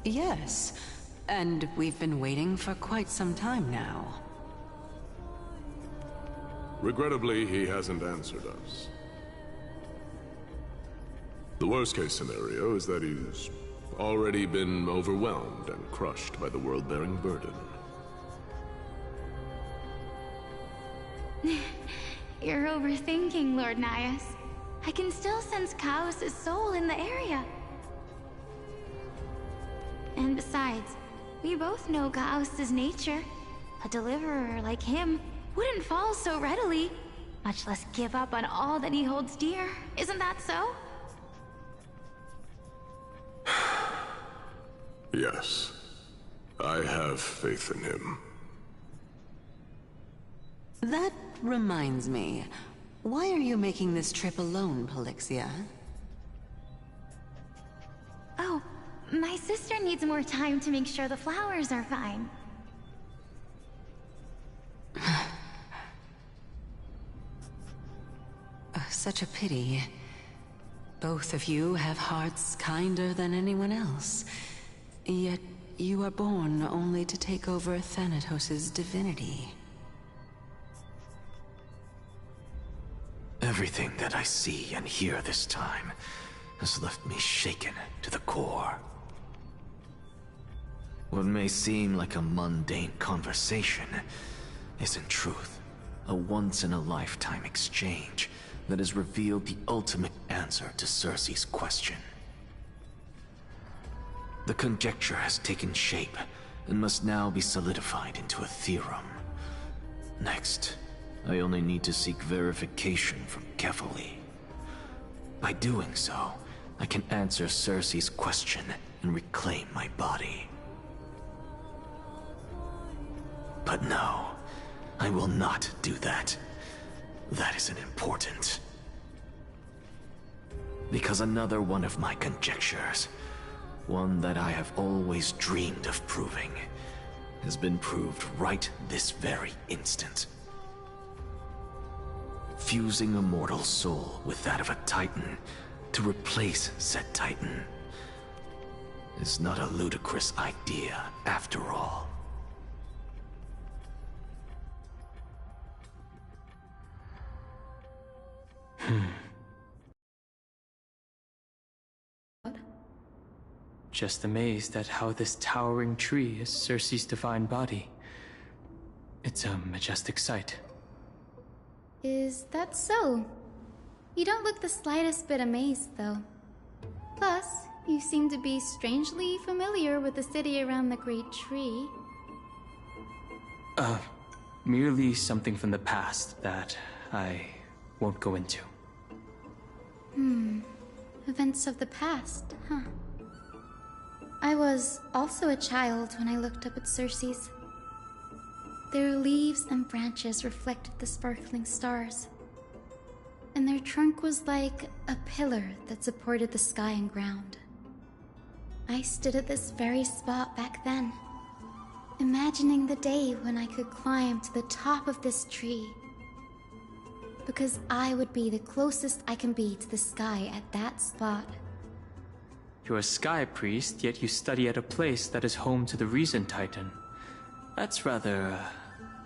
Yes, and we've been waiting for quite some time now. Regrettably, he hasn't answered us. The worst-case scenario is that he's already been overwhelmed and crushed by the world-bearing burden. You're overthinking, Lord Nias. I can still sense Chaos' soul in the area. And besides, we both know Chaos' nature. A deliverer like him wouldn't fall so readily, much less give up on all that he holds dear. Isn't that so? Yes. I have faith in him. That reminds me. Why are you making this trip alone, Polixia? Oh, my sister needs more time to make sure the flowers are fine. Such a pity. Both of you have hearts kinder than anyone else. Yet you are born only to take over Thanatos' divinity. Everything that I see and hear this time has left me shaken to the core. What may seem like a mundane conversation is in truth a once-in-a-lifetime exchange that has revealed the ultimate answer to Circe's question. The conjecture has taken shape and must now be solidified into a theorem. Next, I only need to seek verification from Kefali. By doing so, I can answer Circe's question and reclaim my body. But no, I will not do that. That isn't important. Because another one of my conjectures, one that I have always dreamed of proving, has been proved right this very instant. fusing a mortal soul with that of a Titan to replace said Titan is not a ludicrous idea after all. Just amazed at how this towering tree is Circe's divine body. It's a majestic sight. Is that so? You don't look the slightest bit amazed, though. Plus, you seem to be strangely familiar with the city around the great tree. Merely something from the past that I won't go into. Events of the past, huh? I was also a child when I looked up at Circe's. Their leaves and branches reflected the sparkling stars, and their trunk was like a pillar that supported the sky and ground. I stood at this very spot back then, imagining the day when I could climb to the top of this tree, because I would be the closest I can be to the sky at that spot. You're a sky priest, yet you study at a place that is home to the Reason Titan. That's rather,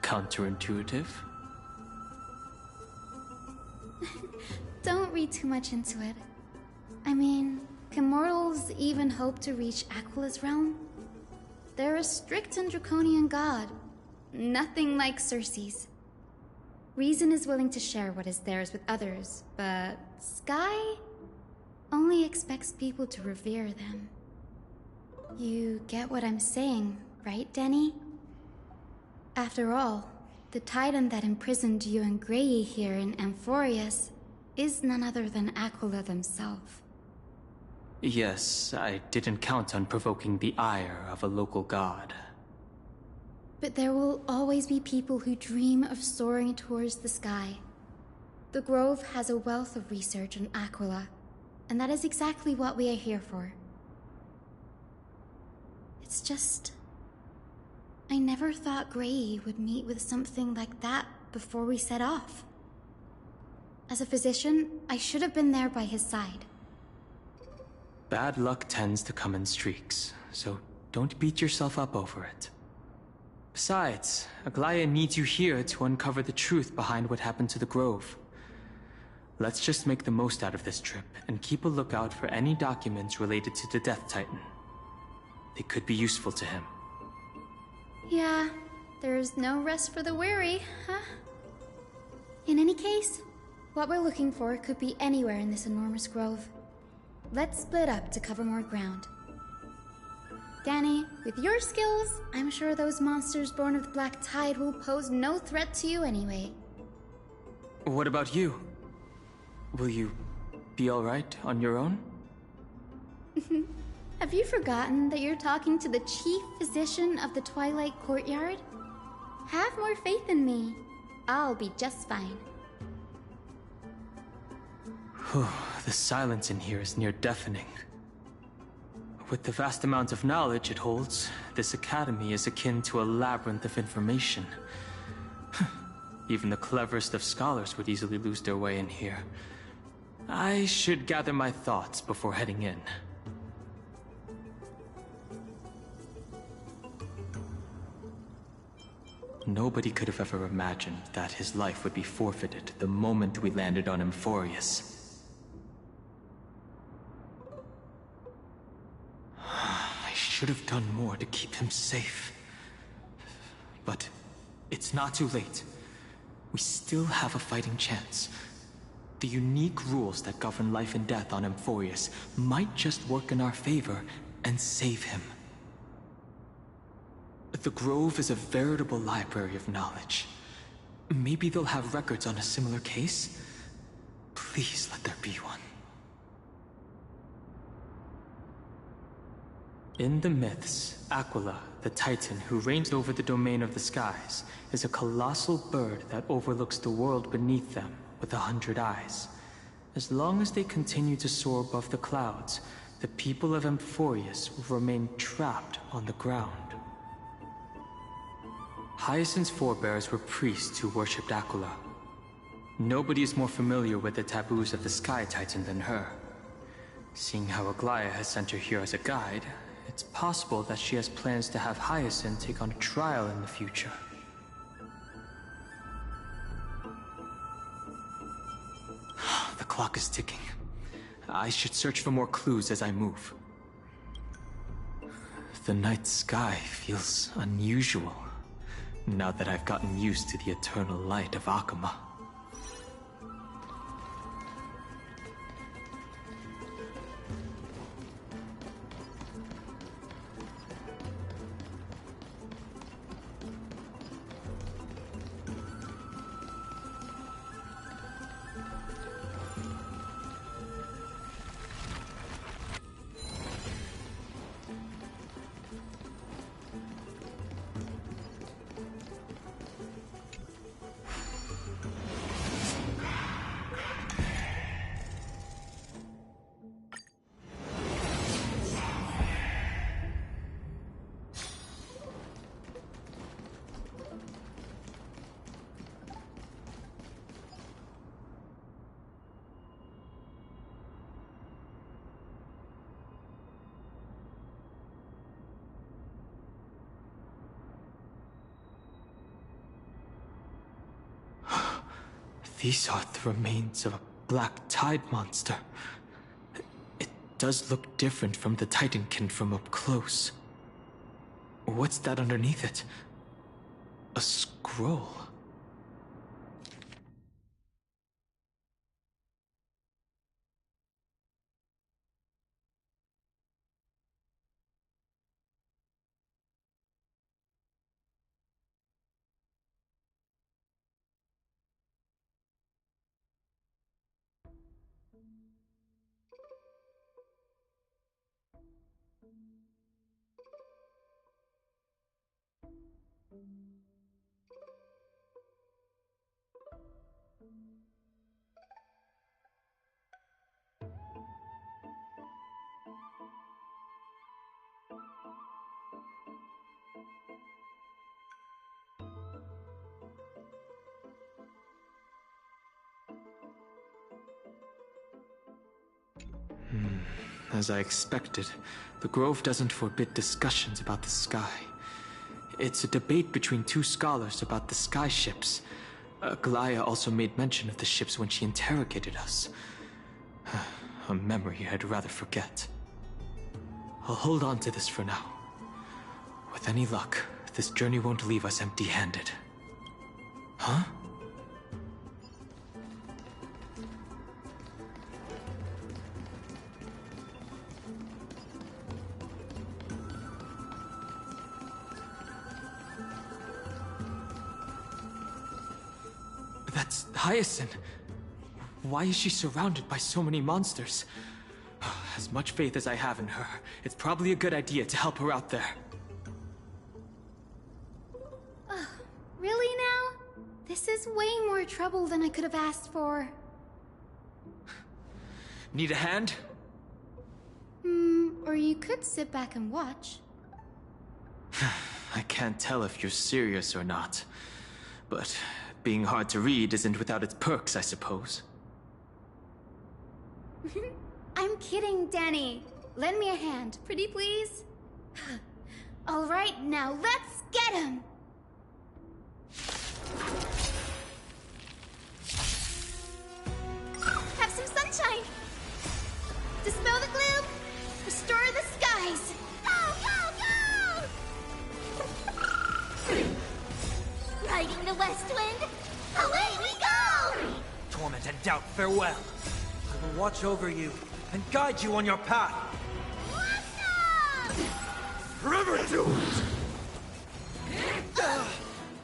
counterintuitive. Don't read too much into it. I mean, can mortals even hope to reach Aquila's realm? They're a strict and draconian god. Nothing like Circe's. Reason is willing to share what is theirs with others, but Sky only expects people to revere them. You get what I'm saying, right, Denny? After all, the Titan that imprisoned you and Grey here in Amphorius is none other than Aquila themselves. Yes, I didn't count on provoking the ire of a local god. But there will always be people who dream of soaring towards the sky. The Grove has a wealth of research on Aquila, and that is exactly what we are here for. It's just... I never thought Grey would meet with something like that before we set off. As a physician, I should have been there by his side. Bad luck tends to come in streaks, so don't beat yourself up over it. Besides, Aglaya needs you here to uncover the truth behind what happened to the Grove. Let's just make the most out of this trip, and keep a lookout for any documents related to the Death Titan. They could be useful to him. Yeah, there's no rest for the weary, huh? In any case, what we're looking for could be anywhere in this enormous grove. Let's split up to cover more ground. Danny, with your skills, I'm sure those monsters born of the Black Tide will pose no threat to you anyway. What about you? Will you be alright on your own? Have you forgotten that you're talking to the chief physician of the Twilight Courtyard? Have more faith in me. I'll be just fine. The silence in here is near deafening. With the vast amount of knowledge it holds, this academy is akin to a labyrinth of information. Even the cleverest of scholars would easily lose their way in here. I should gather my thoughts before heading in. Nobody could have ever imagined that his life would be forfeited the moment we landed on Amphorius. I should have done more to keep him safe. But it's not too late. We still have a fighting chance. The unique rules that govern life and death on Amphorius might just work in our favor and save him. The Grove is a veritable library of knowledge. Maybe they'll have records on a similar case? Please let there be one. In the myths, Aquila, the Titan who reigns over the domain of the skies, is a colossal bird that overlooks the world beneath them with 100 eyes. As long as they continue to soar above the clouds, the people of Amphorius will remain trapped on the ground. Hyacinth's forebears were priests who worshipped Aquila. Nobody is more familiar with the taboos of the Sky Titan than her. Seeing how Aglaya has sent her here as a guide, it's possible that she has plans to have Hyacinth take on a trial in the future. The clock is ticking. I should search for more clues as I move. The night sky feels unusual, now that I've gotten used to the eternal light of Akama. These are the remains of a black tide monster. It does look different from the Titankin from up close. What's that underneath it? A scroll. As I expected, the Grove doesn't forbid discussions about the sky. It's a debate between two scholars about the sky ships. Aglaya also made mention of the ships when she interrogated us. A memory I'd rather forget. I'll hold on to this for now. With any luck, this journey won't leave us empty-handed. Huh? That's Hyacinth. Why is she surrounded by so many monsters? As much faith as I have in her, it's probably a good idea to help her out there. Really now? This is way more trouble than I could have asked for. Need a hand? Or you could sit back and watch. I can't tell if you're serious or not, but being hard to read isn't without its perks, I suppose. I'm kidding, Danny. Lend me a hand, pretty please? All right, now let's get him! Have some sunshine! Dispel the gloom! Restore the skies! Go, go, go! Riding the west wind, away we go! Torment and doubt, farewell. I will watch over you and guide you on your path. Forever doomed!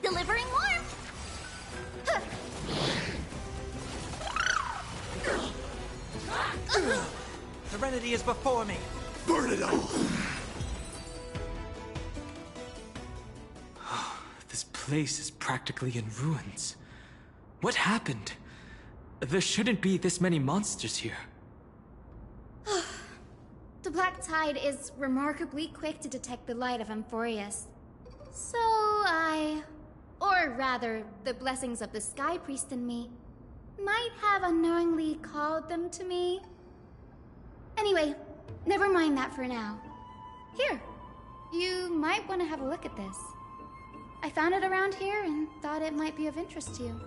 Delivering warmth! Serenity is before me. Burn it all! This place is practically in ruins. What happened? There shouldn't be this many monsters here. The Black Tide is remarkably quick to detect the light of Amphorius. Or rather, the blessings of the Sky Priest in me, might have unknowingly called them to me. Anyway, never mind that for now. Here, you might want to have a look at this. I found it around here and thought it might be of interest to you.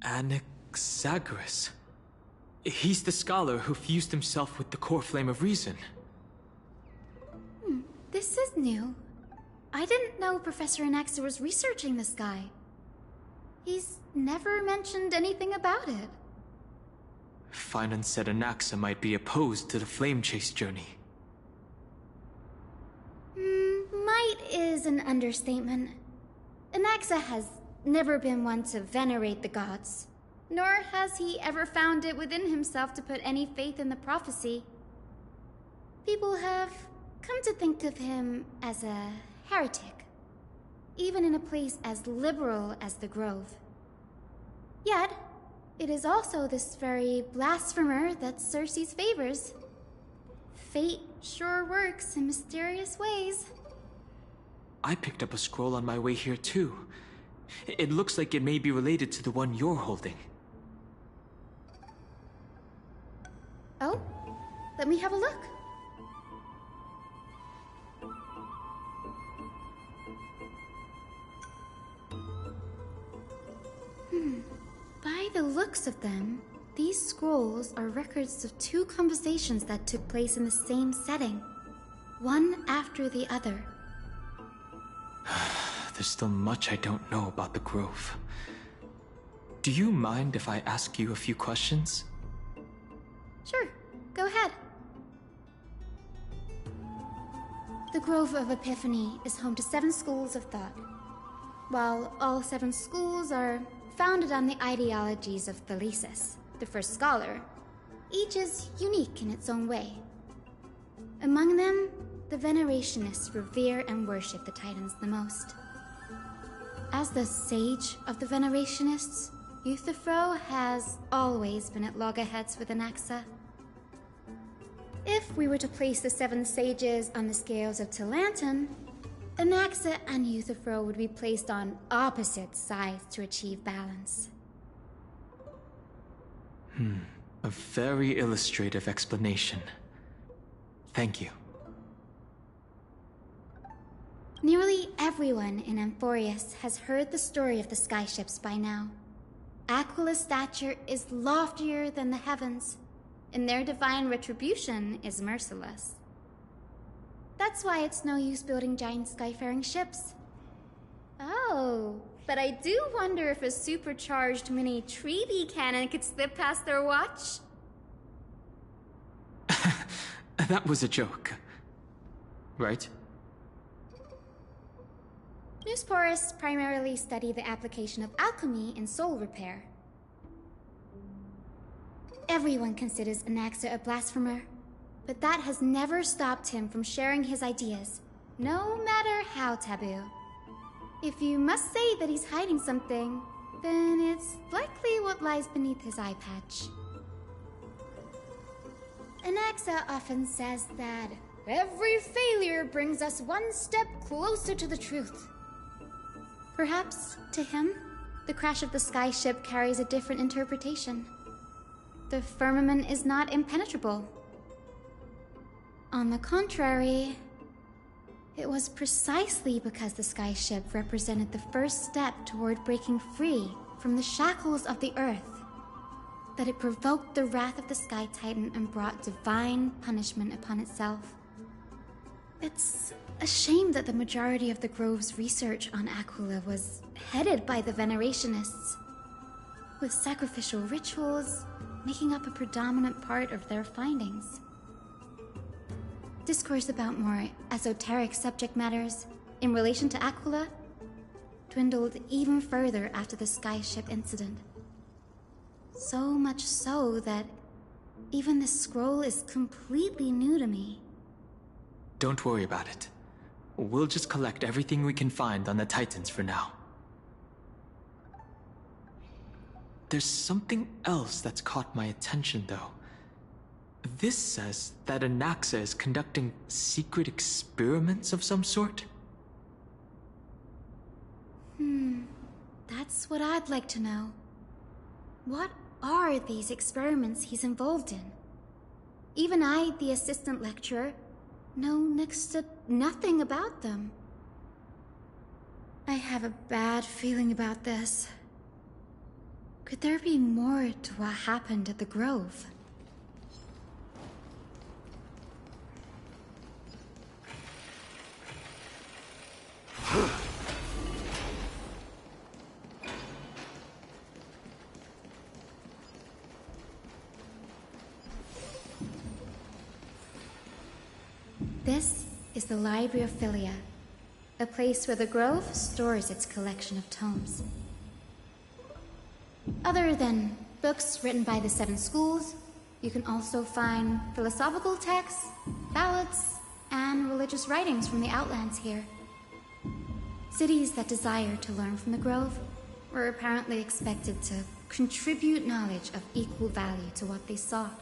Anaxagoras. He's the scholar who fused himself with the core flame of reason. This is new. I didn't know Professor Anaxa was researching this guy. He's never mentioned anything about it. Finan said Anaxa might be opposed to the flame chase journey. Might is an understatement. Anaxa has never been one to venerate the gods, nor has he ever found it within himself to put any faith in the prophecy. People have come to think of him as a heretic, even in a place as liberal as the Grove. Yet, it is also this very blasphemer that Cersei's favors. Fate sure works in mysterious ways. I picked up a scroll on my way here too. It looks like it may be related to the one you're holding. Oh? Let me have a look. By the looks of them, these scrolls are records of two conversations that took place in the same setting, one after the other. There's still much I don't know about the Grove. Do you mind if I ask you a few questions? Sure, go ahead. The Grove of Epiphany is home to 7 schools of thought. While all 7 schools are founded on the ideologies of Thalesis, the first scholar, each is unique in its own way. Among them, the Venerationists revere and worship the Titans the most. As the sage of the Venerationists, Euthyphro has always been at loggerheads with Anaxa. If we were to place the 7 sages on the scales of Talanton, Anaxa and Euthyphro would be placed on opposite sides to achieve balance. A very illustrative explanation. Thank you. Nearly everyone in Amphorius has heard the story of the skyships by now. Aquila's stature is loftier than the heavens, and their divine retribution is merciless. That's why it's no use building giant skyfaring ships. Oh, but I do wonder if a supercharged mini Treaty cannon could slip past their watch. That was a joke. Right? Newsporists primarily study the application of alchemy in soul repair. Everyone considers Anaxa a blasphemer, but that has never stopped him from sharing his ideas, no matter how taboo. If you must say that he's hiding something, then it's likely what lies beneath his eye patch. Anaxa often says that every failure brings us one step closer to the truth. Perhaps, to him, the crash of the skyship carries a different interpretation. The firmament is not impenetrable. On the contrary, it was precisely because the skyship represented the first step toward breaking free from the shackles of the earth, that it provoked the wrath of the Sky Titan and brought divine punishment upon itself. It's a shame that the majority of the Grove's research on Aquila was headed by the Venerationists, with sacrificial rituals making up a predominant part of their findings. Discourse about more esoteric subject matters in relation to Aquila dwindled even further after the skyship incident. So much so that even this scroll is completely new to me. Don't worry about it. We'll just collect everything we can find on the Titans for now. There's something else that's caught my attention, though. This says that Anaxa is conducting secret experiments of some sort. That's what I'd like to know. What are these experiments he's involved in? Even I, the assistant lecturer, know next to nothing about them. I have a bad feeling about this. Could there be more to what happened at the Grove? This is the Library of Philia, a place where the Grove stores its collection of tomes. Other than books written by the 7 schools, you can also find philosophical texts, ballads, and religious writings from the Outlands here. Cities that desire to learn from the Grove were apparently expected to contribute knowledge of equal value to what they sought.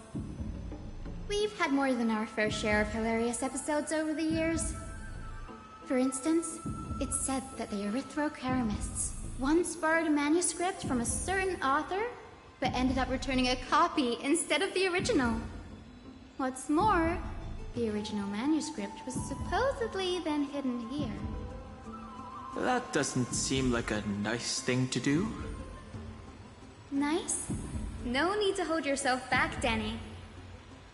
We've had more than our fair share of hilarious episodes over the years. For instance, it's said that the Erythrocheramists once borrowed a manuscript from a certain author, but ended up returning a copy instead of the original. What's more, the original manuscript was supposedly then hidden here. That doesn't seem like a nice thing to do. Nice? No need to hold yourself back, Danny.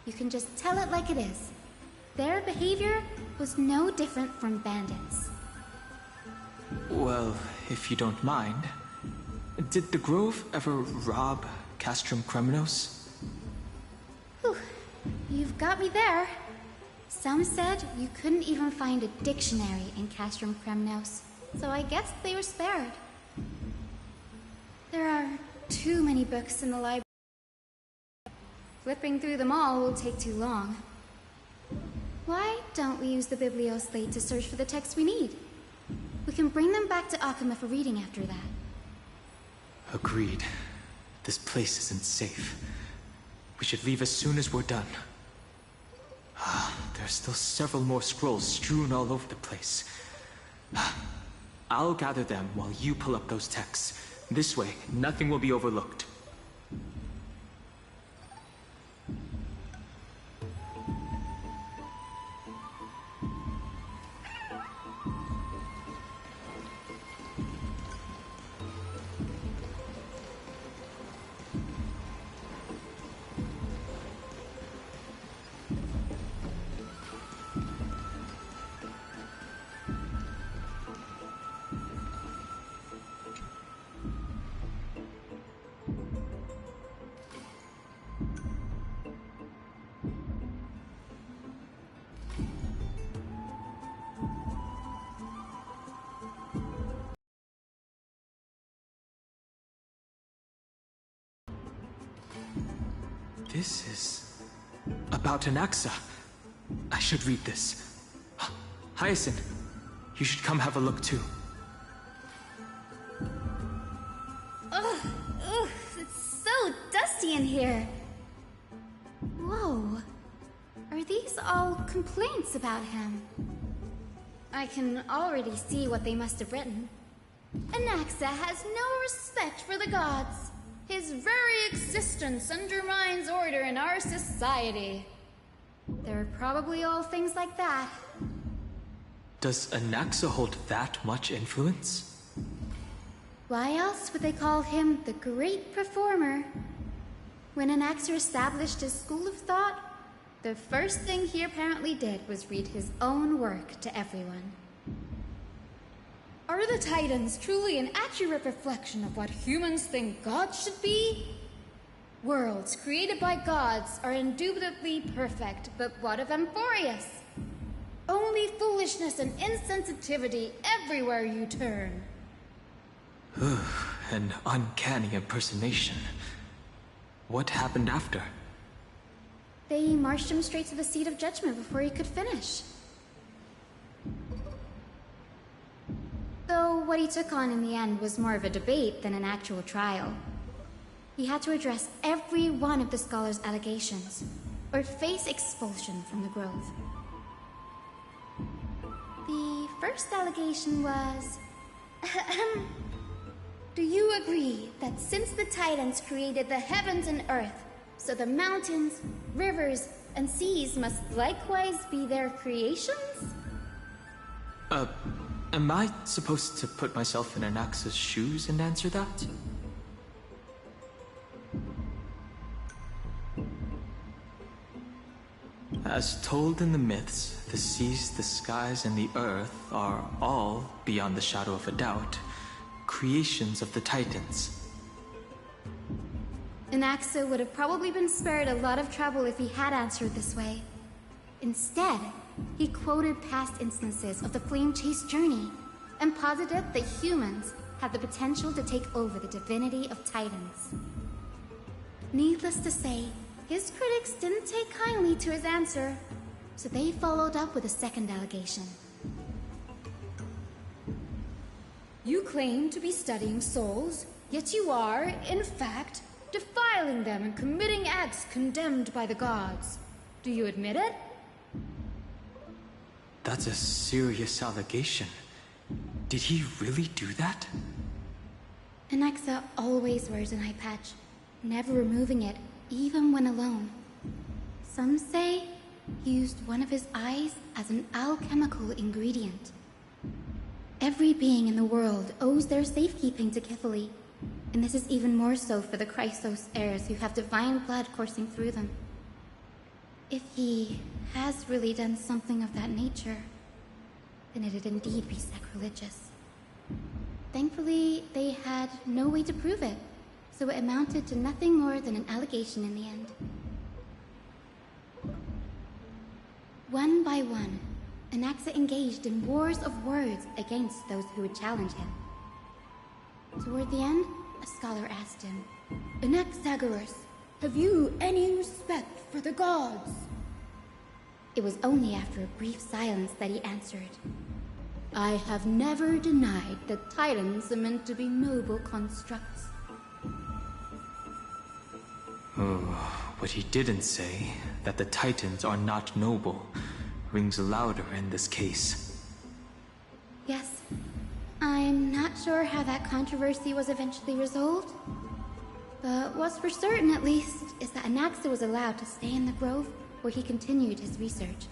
You can just tell it like it is. Their behavior was no different from bandits. Well, if you don't mind, did the Grove ever rob Castrum Kremnos? Whew, you've got me there. Some said you couldn't even find a dictionary in Castrum Kremnos, so I guess they were spared. There are too many books in the library. Flipping through them all will take too long. Why don't we use the Biblioslate to search for the texts we need? We can bring them back to Akuma for reading after that. Agreed. This place isn't safe. We should leave as soon as we're done. There's still several more scrolls strewn all over the place. I'll gather them while you pull up those texts. This way, nothing will be overlooked. This is about Anaxa. I should read this. Hyacinth, you should come have a look too. Ugh, it's so dusty in here. Whoa, are these all complaints about him? I can already see what they must have written. Anaxa has no respect for the gods. His very existence undermines order in our society. They're probably all things like that. Does Anaxa hold that much influence? Why else would they call him the Great Performer? When Anaxer established his school of thought, the first thing he apparently did was read his own work to everyone. Are the Titans truly an accurate reflection of what humans think gods should be? Worlds created by gods are indubitably perfect, but what of Amphorius? Only foolishness and insensitivity everywhere you turn. An uncanny impersonation. What happened after? They marched him straight to the seat of judgment before he could finish. Though what he took on in the end was more of a debate than an actual trial. He had to address every one of the scholar's allegations, or face expulsion from the Grove. The first allegation was... Do you agree that since the Titans created the heavens and earth, so the mountains, rivers, and seas must likewise be their creations? Am I supposed to put myself in Anaxa's shoes and answer that? As told in the myths, the seas, the skies, and the earth are all, beyond the shadow of a doubt, creations of the Titans. Anaxa would have probably been spared a lot of trouble if he had answered this way. Instead, he quoted past instances of the Flame Chase journey and posited that humans have the potential to take over the divinity of Titans. Needless to say, his critics didn't take kindly to his answer, so they followed up with a second allegation. You claim to be studying souls, yet you are, in fact, defiling them and committing acts condemned by the gods. Do you admit it? That's a serious allegation. Did he really do that? Anaxa always wears an eye patch, never removing it, even when alone. Some say he used one of his eyes as an alchemical ingredient. Every being in the world owes their safekeeping to Kithily, and this is even more so for the Chrysos heirs who have divine blood coursing through them. If he has really done something of that nature, then it'd indeed be sacrilegious. Thankfully, they had no way to prove it, so it amounted to nothing more than an allegation in the end. One by one, Anaxa engaged in wars of words against those who would challenge him. Toward the end, a scholar asked him, Anaxagoras, have you any respect for the gods? It was only after a brief silence that he answered, I have never denied that Titans are meant to be noble constructs. What he didn't say, that the Titans are not noble, rings louder in this case. Yes. I'm not sure how that controversy was eventually resolved. But what's for certain, at least, is that Anaxa was allowed to stay in the Grove where he continued his research,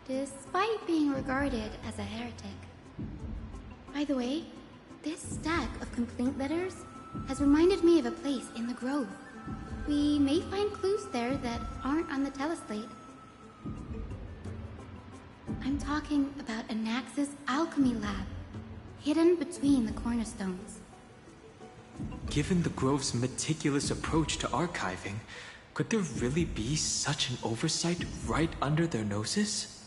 despite being regarded as a heretic. By the way, this stack of complaint letters has reminded me of a place in the Grove. We may find clues there that aren't on the teleslate. I'm talking about Anaxa's alchemy lab, hidden between the cornerstones. Given the Grove's meticulous approach to archiving, could there really be such an oversight right under their noses?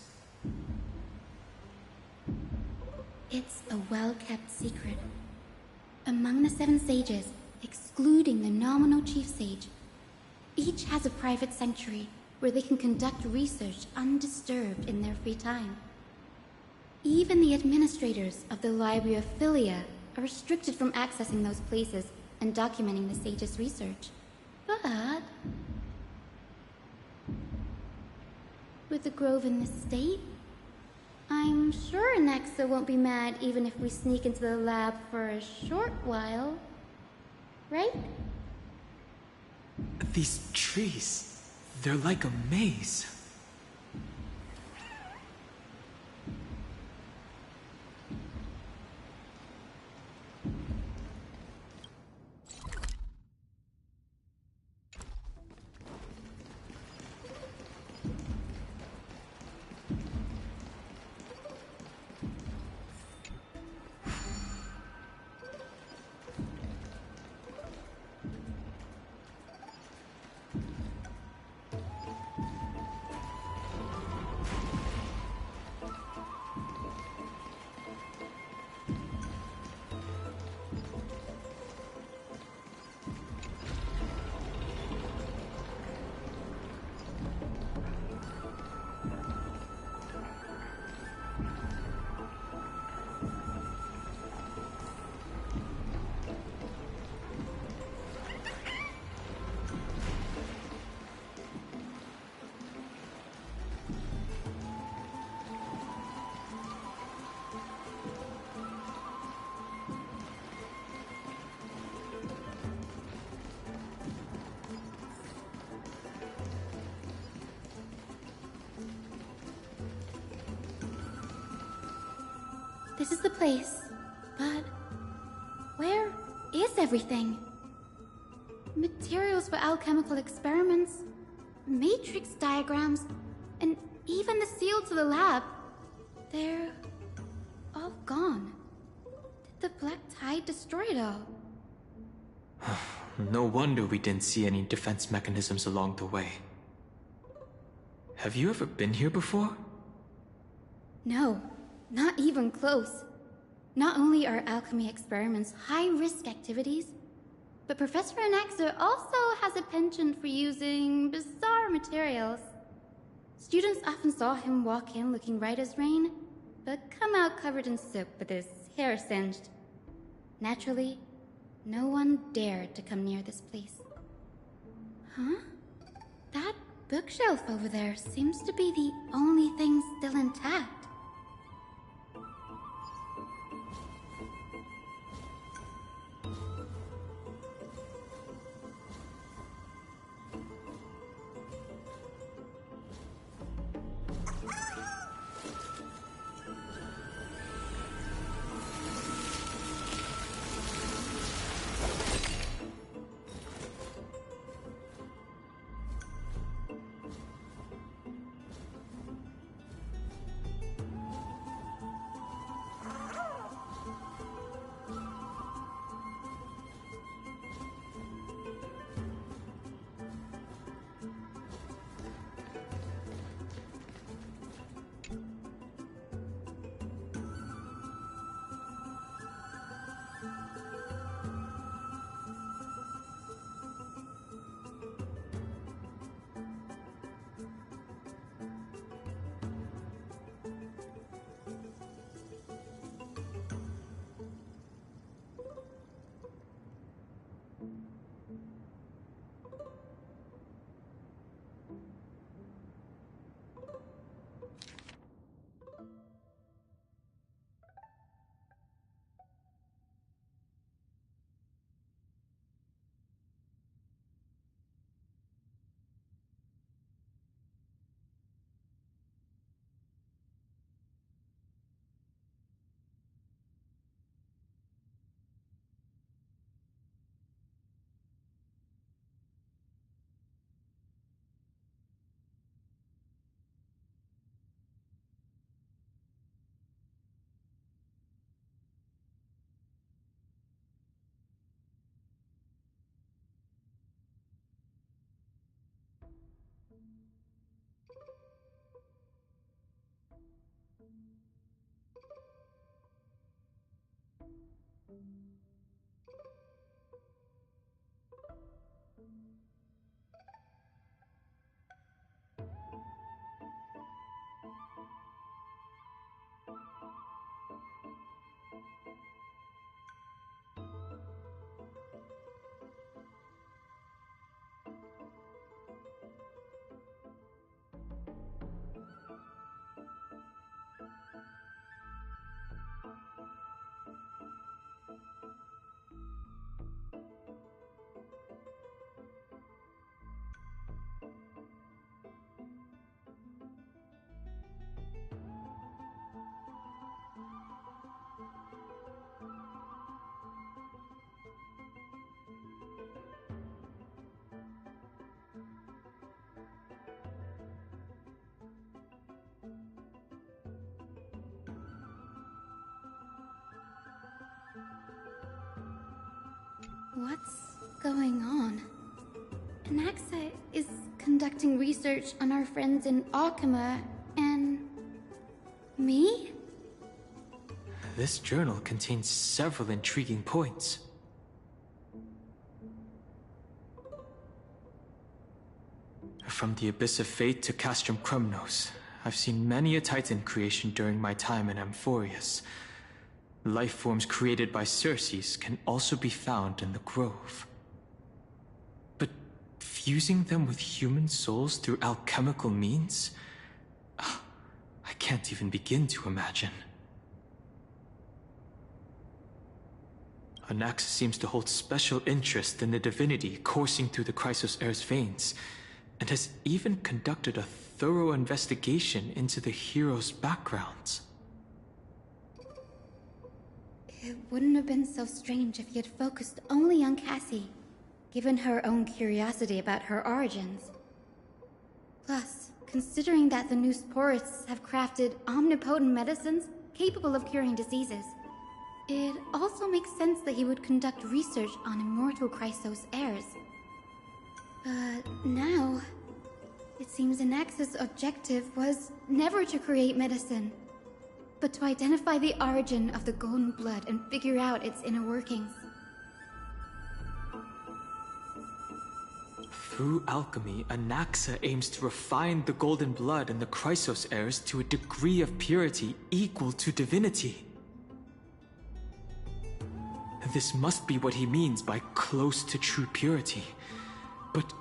It's a well-kept secret. Among the 7 sages, excluding the nominal chief sage, each has a private sanctuary where they can conduct research undisturbed in their free time. Even the administrators of the Library of Philia are restricted from accessing those places and documenting the sage's research. But with the Grove in this state, I'm sure Anaxa won't be mad even if we sneak into the lab for a short while. Right? These trees, they're like a maze. This is the place, but where is everything? Materials for alchemical experiments, matrix diagrams, and even the seal to the lab. They're all gone. Did the Black Tide destroy it all? No wonder we didn't see any defense mechanisms along the way. Have you ever been here before? No, not even close. Not only are alchemy experiments high-risk activities, but Professor Anaxa also has a penchant for using bizarre materials. Students often saw him walk in looking right as rain, but come out covered in soap with his hair singed. Naturally, no one dared to come near this place. Huh? That bookshelf over there seems to be the only thing still intact. What's going on? Anaxa is conducting research on our friends in Alchema, and... me? This journal contains several intriguing points. From the Abyss of Fate to Castrum Krumnos, I've seen many a Titan creation during my time in Amphorius. Life forms created by Circes can also be found in the Grove. But fusing them with human souls through alchemical means? I can't even begin to imagine. Anaxa seems to hold special interest in the divinity coursing through the Chrysos Heir's veins, and has even conducted a thorough investigation into the heroes' backgrounds. It wouldn't have been so strange if he had focused only on Cassie, given her own curiosity about her origins. Plus, considering that the Newsporists have crafted omnipotent medicines capable of curing diseases, it also makes sense that he would conduct research on immortal Chrysos heirs. But now, it seems Anax's objective was never to create medicine, but to identify the origin of the golden blood and figure out its inner workings. Through alchemy, Anaxa aims to refine the golden blood in the Chrysos heirs to a degree of purity equal to divinity. This must be what he means by close to true purity. But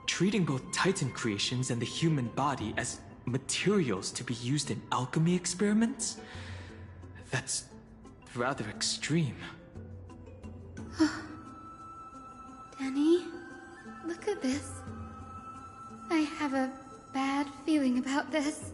treating both Titan creations and the human body as materials to be used in alchemy experiments? That's rather extreme. Danny, look at this. I have a bad feeling about this.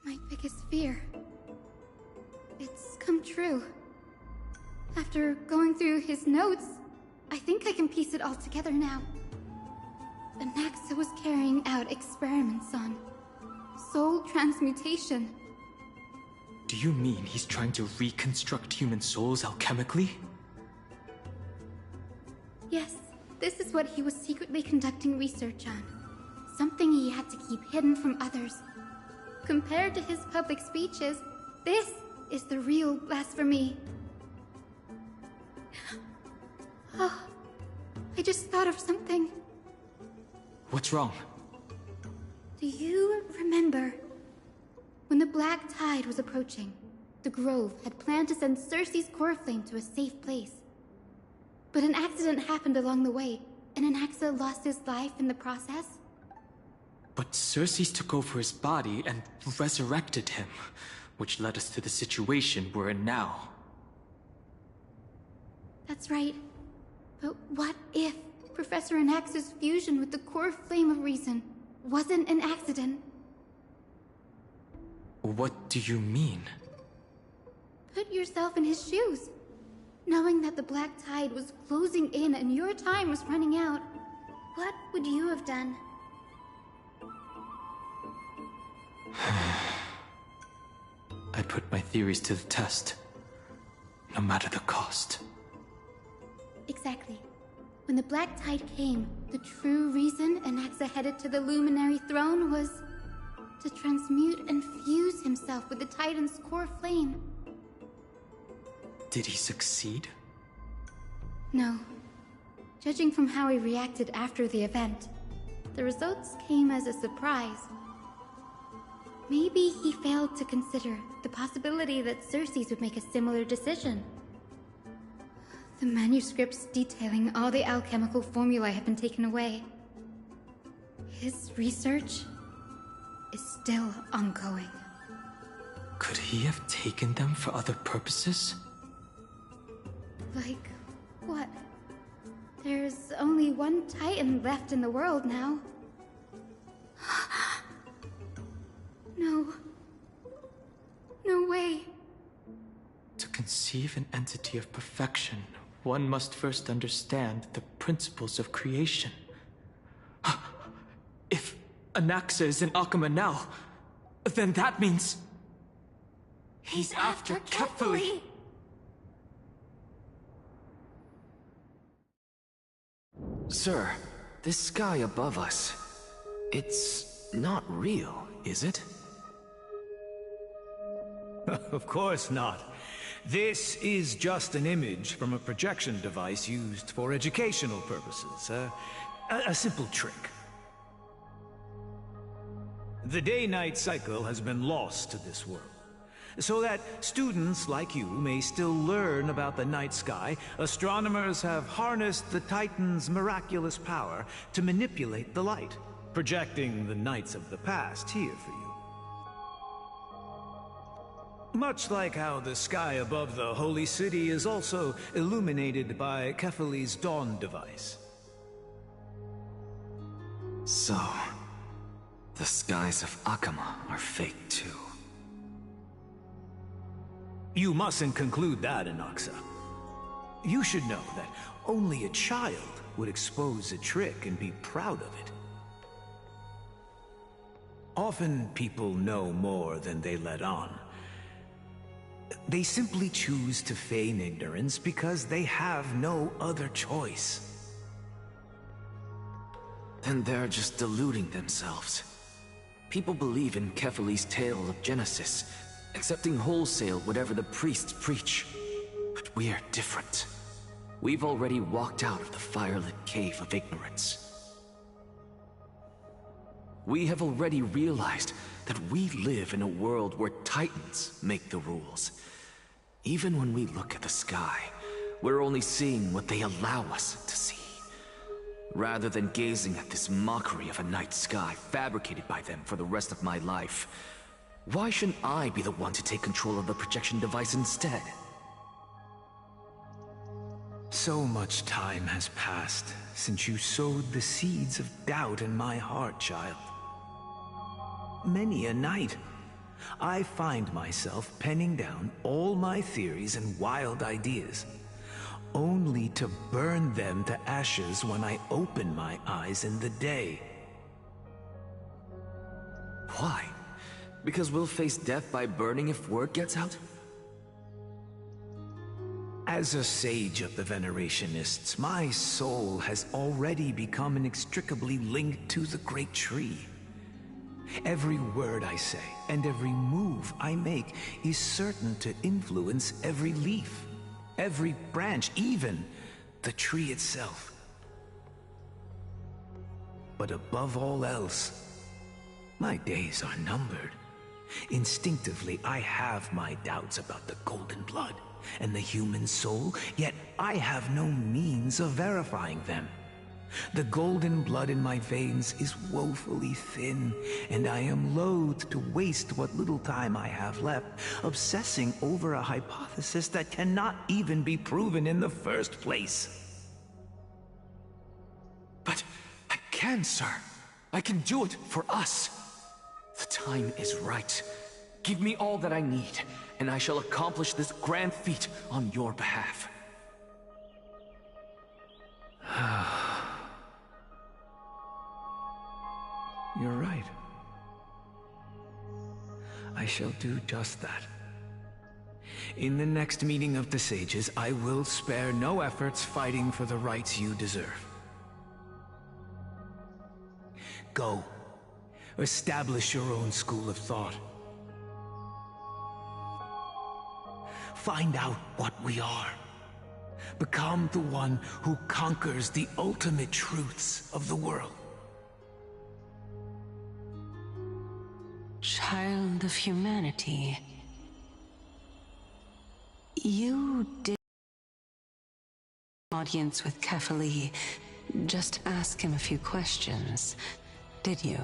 My biggest fear. It's come true. After going through his notes, I think I can piece it all together now. Anaxa was carrying out experiments on soul transmutation. Do you mean he's trying to reconstruct human souls alchemically? Yes, this is what he was secretly conducting research on. Something he had to keep hidden from others. Compared to his public speeches, this is the real blasphemy. Oh, I just thought of something. What's wrong? Do you remember? When the Black Tide was approaching, the Grove had planned to send Cersei's core flame to a safe place. But an accident happened along the way, and Anaxa lost his life in the process. But Cersei took over his body and resurrected him, which led us to the situation we're in now. That's right. But what if Professor Anax's fusion with the core flame of reason wasn't an accident? What do you mean? Put yourself in his shoes. Knowing that the Black Tide was closing in and your time was running out, what would you have done? I'd put my theories to the test, no matter the cost. Exactly. When the Black Tide came, the true reason Anaxa headed to the Luminary Throne was to transmute and fuse himself with the Titan's core flame. Did he succeed? No. Judging from how he reacted after the event, the results came as a surprise. Maybe he failed to consider the possibility that Xerxes would make a similar decision. The manuscripts detailing all the alchemical formulae have been taken away. His research is still ongoing. Could he have taken them for other purposes? Like what? There's only one Titan left in the world now. No. No way. To conceive an entity of perfection, one must first understand the principles of creation. If Anaxa is in Akama now, then that means... He's after Kefali! Sir, this sky above us, it's not real, is it? Of course not. This is just an image from a projection device used for educational purposes. A simple trick. The day-night cycle has been lost to this world, so that students like you may still learn about the night sky. Astronomers have harnessed the Titan's miraculous power to manipulate the light, projecting the nights of the past here for you. Much like how the sky above the Holy City is also illuminated by Kefali's dawn device. So, the skies of Akama are fake too. You mustn't conclude that, Anaxa. You should know that only a child would expose a trick and be proud of it. Often people know more than they let on. They simply choose to feign ignorance because they have no other choice. Then they're just deluding themselves. People believe in Kefali's tale of Genesis, accepting wholesale whatever the priests preach. But we're different. We've already walked out of the firelit cave of ignorance. We have already realized that we live in a world where Titans make the rules. Even when we look at the sky, we're only seeing what they allow us to see. Rather than gazing at this mockery of a night sky fabricated by them for the rest of my life, why shouldn't I be the one to take control of the projection device instead? So much time has passed since you sowed the seeds of doubt in my heart, child. Many a night, I find myself penning down all my theories and wild ideas, only to burn them to ashes when I open my eyes in the day. Why? Because we'll face death by burning if word gets out? As a sage of the Venerationists, my soul has already become inextricably linked to the great tree. Every word I say and every move I make is certain to influence every leaf, every branch, even the tree itself. But above all else, my days are numbered. Instinctively, I have my doubts about the golden blood and the human soul, yet I have no means of verifying them. The golden blood in my veins is woefully thin, and I am loath to waste what little time I have left obsessing over a hypothesis that cannot even be proven in the first place. But I can, sir. I can do it for us. The time is right. Give me all that I need, and I shall accomplish this grand feat on your behalf. You're right. I shall do just that. In the next meeting of the sages, I will spare no efforts fighting for the rights you deserve. Go. Establish your own school of thought. Find out what we are. Become the one who conquers the ultimate truths of the world. Child of humanity. You did audience with Kefali. Just ask him a few questions, did you?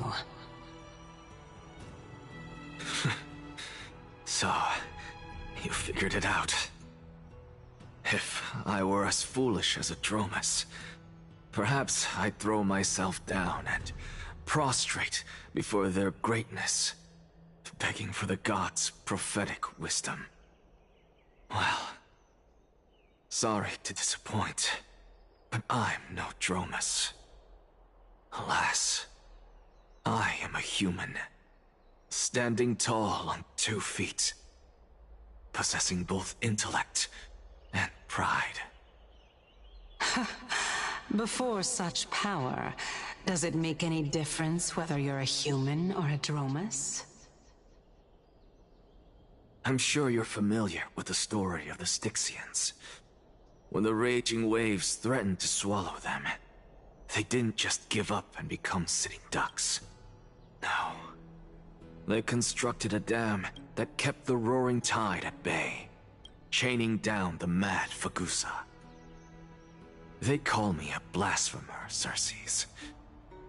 So, you figured it out. If I were as foolish as a Dromus, perhaps I'd throw myself down and prostrate before their greatness, begging for the gods' prophetic wisdom. Well, sorry to disappoint, but I'm no Dromus. Alas, I am a human, standing tall on 2 feet, possessing both intellect and pride. Before such power, does it make any difference whether you're a human or a Dromus? I'm sure you're familiar with the story of the Styxians. When the raging waves threatened to swallow them, they didn't just give up and become sitting ducks. No. They constructed a dam that kept the roaring tide at bay, chaining down the mad Fagusa. They call me a blasphemer, Xerxes.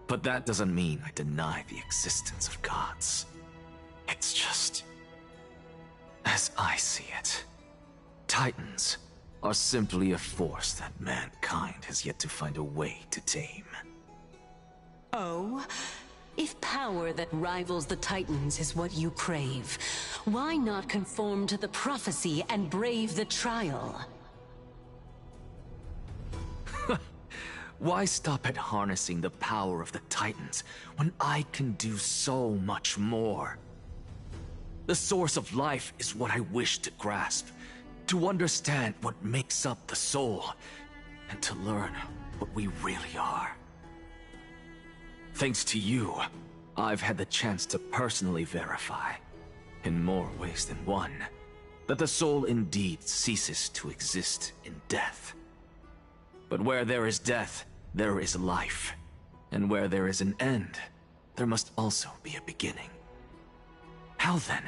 But that doesn't mean I deny the existence of gods. It's just... as I see it, Titans are simply a force that mankind has yet to find a way to tame. Oh? If power that rivals the Titans is what you crave, why not conform to the prophecy and brave the trial? Why stop at harnessing the power of the Titans when I can do so much more? The source of life is what I wish to grasp, to understand what makes up the soul, and to learn what we really are. Thanks to you, I've had the chance to personally verify, in more ways than one, that the soul indeed ceases to exist in death. But where there is death, there is life. And where there is an end, there must also be a beginning. How then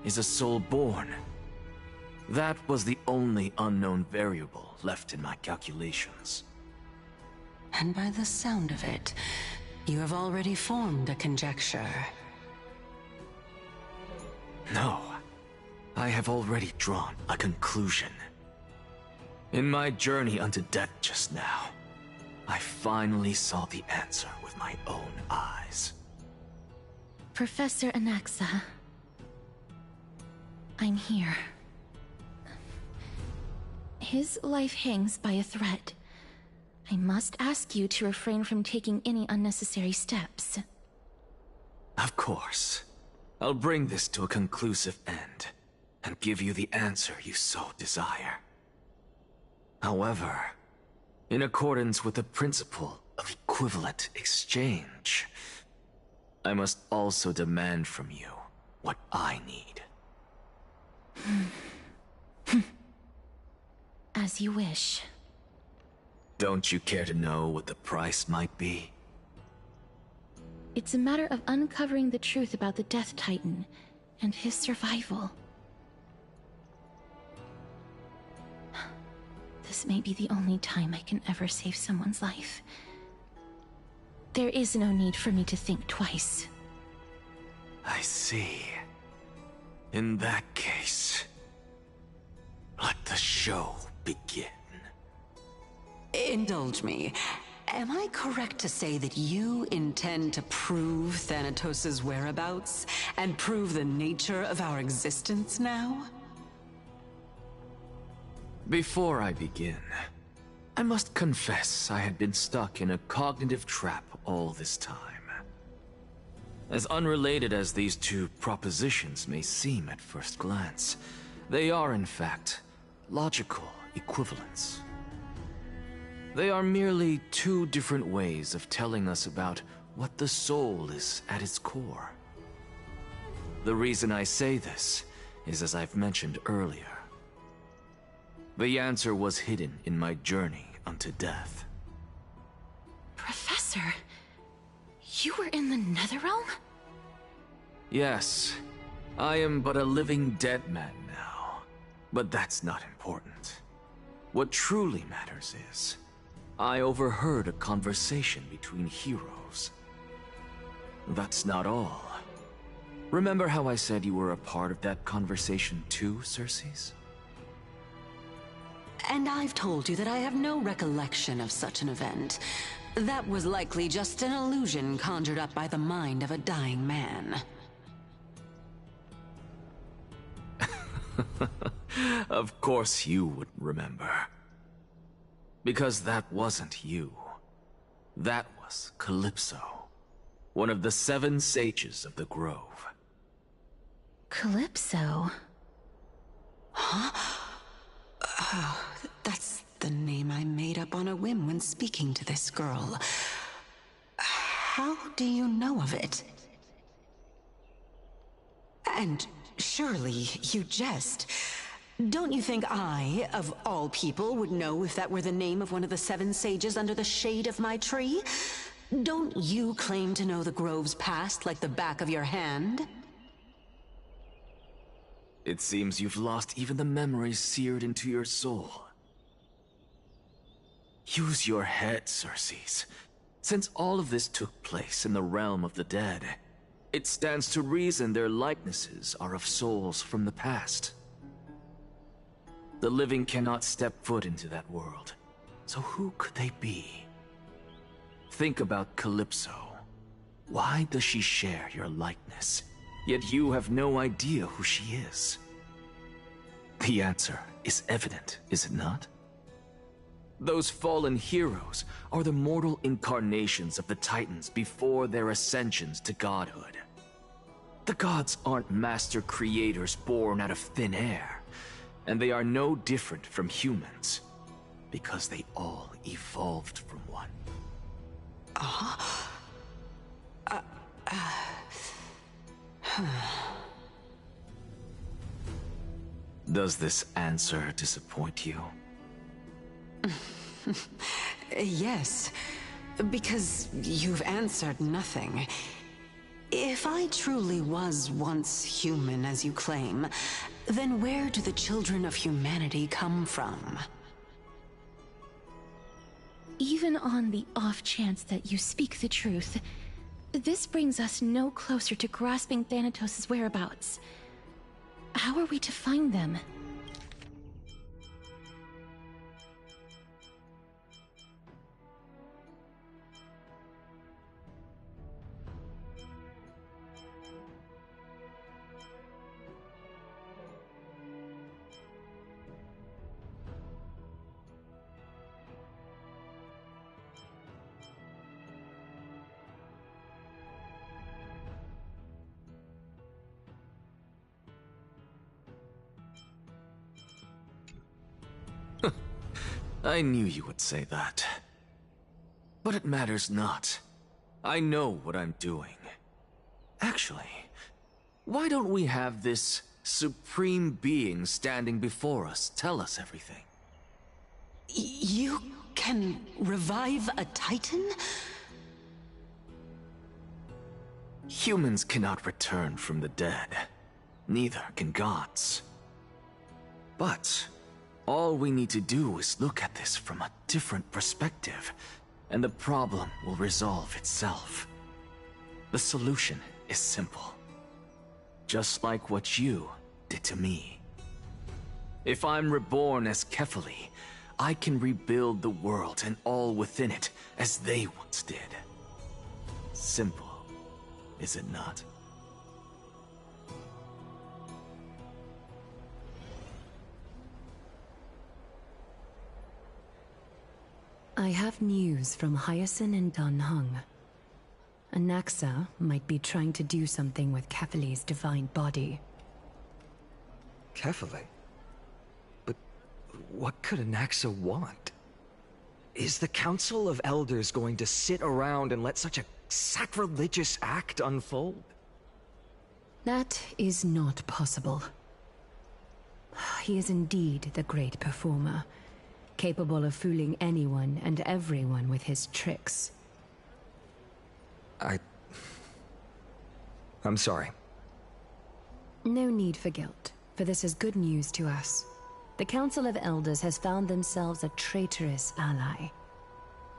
is a soul born? That was the only unknown variable left in my calculations. And by the sound of it, you have already formed a conjecture. No, I have already drawn a conclusion. In my journey unto death just now, I finally saw the answer with my own eyes. Professor Anaxa, I'm here. His life hangs by a thread. I must ask you to refrain from taking any unnecessary steps. Of course. I'll bring this to a conclusive end, and give you the answer you so desire. However, in accordance with the principle of equivalent exchange, I must also demand from you what I need. As you wish. Don't you care to know what the price might be? It's a matter of uncovering the truth about the Death Titan and his survival. This may be the only time I can ever save someone's life. There is no need for me to think twice. I see. In that case, let the show begin. Indulge me. Am I correct to say that you intend to prove Thanatos' whereabouts and prove the nature of our existence now? Before I begin, I must confess I had been stuck in a cognitive trap all this time. As unrelated as these two propositions may seem at first glance, they are in fact logical equivalents. They are merely two different ways of telling us about what the soul is at its core. The reason I say this is as I've mentioned earlier. The answer was hidden in my journey unto death. Professor, you were in the Netherrealm? Yes, I am but a living dead man now. But that's not important. What truly matters is, I overheard a conversation between heroes. That's not all. Remember how I said you were a part of that conversation too, Circes? And I've told you that I have no recollection of such an event. That was likely just an illusion conjured up by the mind of a dying man. Of course you would remember. Because that wasn't you. That was Calypso, one of the 7 sages of the Grove. Calypso? Huh? Oh, that's the name I made up on a whim when speaking to this girl. How do you know of it? And surely you jest. Don't you think I, of all people, would know if that were the name of one of the 7 sages under the shade of my tree? Don't you claim to know the Grove's past like the back of your hand? It seems you've lost even the memories seared into your soul. Use your head, Circes. Since all of this took place in the realm of the dead, it stands to reason their likenesses are of souls from the past. The living cannot step foot into that world, so who could they be? Think about Calypso. Why does she share your likeness, yet you have no idea who she is? The answer is evident, is it not? Those fallen heroes are the mortal incarnations of the Titans before their ascensions to godhood. The gods aren't master creators born out of thin air. And they are no different from humans, because they all evolved from one. Does this answer disappoint you? Yes, because you've answered nothing. If I truly was once human, as you claim, then where do the children of humanity come from? Even on the off chance that you speak the truth, this brings us no closer to grasping Thanatos' whereabouts. How are we to find them? I knew you would say that. But it matters not. I know what I'm doing. Actually, why don't we have this supreme being standing before us tell us everything? You can revive a Titan? Humans cannot return from the dead. Neither can gods. But all we need to do is look at this from a different perspective, and the problem will resolve itself. The solution is simple. Just like what you did to me. If I'm reborn as Kefali, I can rebuild the world and all within it as they once did. Simple, is it not? I have news from Hyacinth and Danhung. Anaxa might be trying to do something with Kefali's divine body. Kefali? But what could Anaxa want? Is the Council of Elders going to sit around and let such a sacrilegious act unfold? That is not possible. He is indeed the great performer, capable of fooling anyone and everyone with his tricks. I'm sorry. No need for guilt, for this is good news to us. The Council of Elders has found themselves a traitorous ally.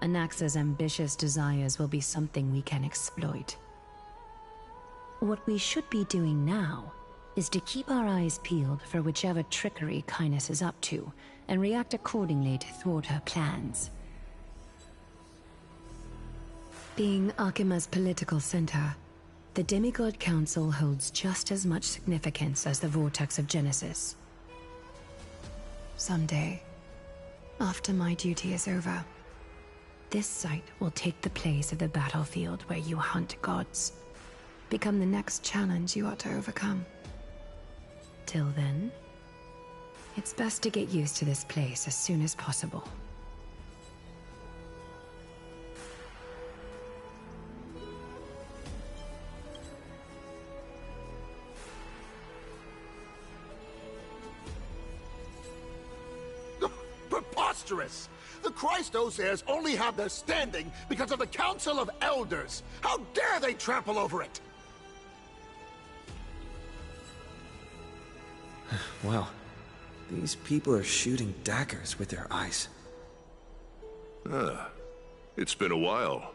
Anaxa's ambitious desires will be something we can exploit. What we should be doing now is to keep our eyes peeled for whichever trickery Kynus is up to, and react accordingly to thwart her plans. Being Akima's political center, the Demigod Council holds just as much significance as the Vortex of Genesis. Someday, after my duty is over, this site will take the place of the battlefield where you hunt gods. Become the next challenge you ought to overcome. Till then, it's best to get used to this place as soon as possible. Preposterous! The Christos heirs only have their standing because of the Council of Elders! How dare they trample over it! Wow. These people are shooting daggers with their eyes. It's been a while.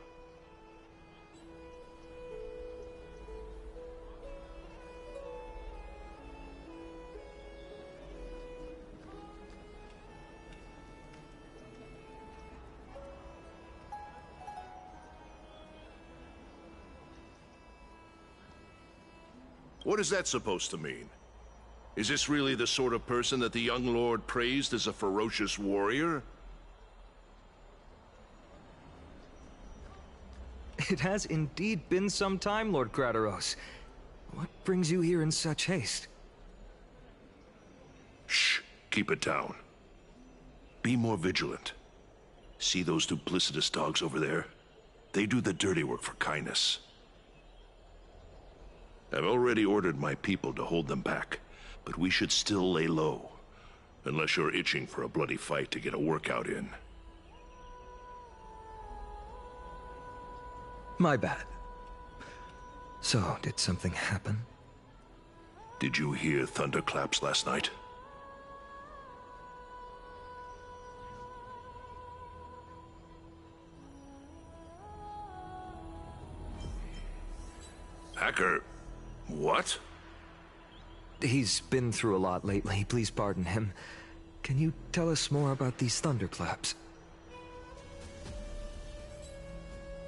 What is that supposed to mean? Is this really the sort of person that the young lord praised as a ferocious warrior? It has indeed been some time, Lord Krateros. What brings you here in such haste? Shh, keep it down. Be more vigilant. See those duplicitous dogs over there? They do the dirty work for Kynus. I've already ordered my people to hold them back, but we should still lay low. Unless you're itching for a bloody fight to get a workout in. My bad. So, did something happen? Did you hear thunderclaps last night? Hacker... what? He's been through a lot lately, please pardon him. Can you tell us more about these thunderclaps?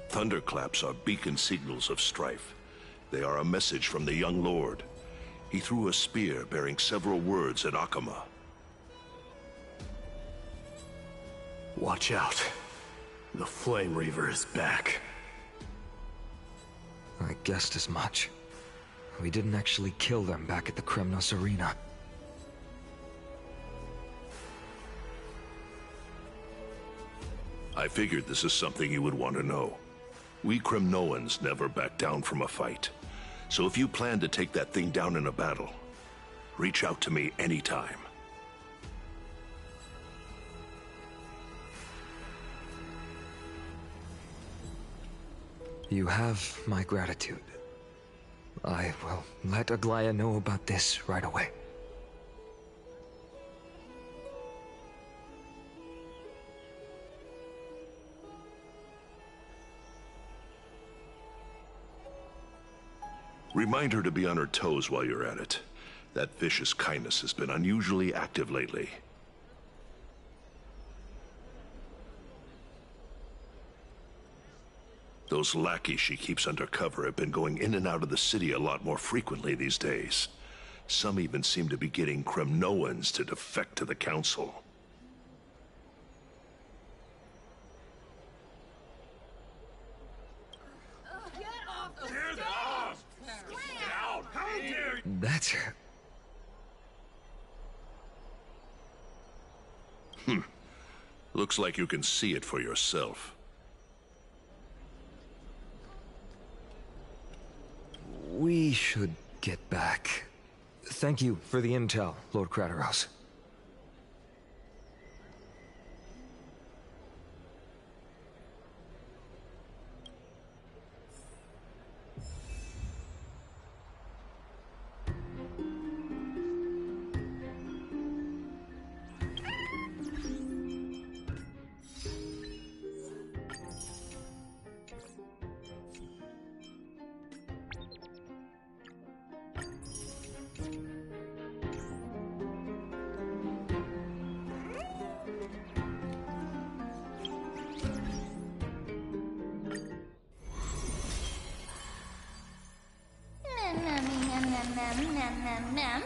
Thunderclaps are beacon signals of strife. They are a message from the young lord. He threw a spear bearing several words at Akama. Watch out. The Flame Reaver is back. I guessed as much. We didn't actually kill them back at the Kremnos Arena. I figured this is something you would want to know. We Kremnoans never back down from a fight. So if you plan to take that thing down in a battle, reach out to me anytime. You have my gratitude. I will let Aglaya know about this right away. Remind her to be on her toes while you're at it. That vicious Kynus has been unusually active lately. Those lackeys she keeps under cover have been going in and out of the city a lot more frequently these days. Some even seem to be getting Kremnoans to defect to the Council. That's... Looks like you can see it for yourself. We should get back. Thank you for the intel, Lord Krateros. Mem,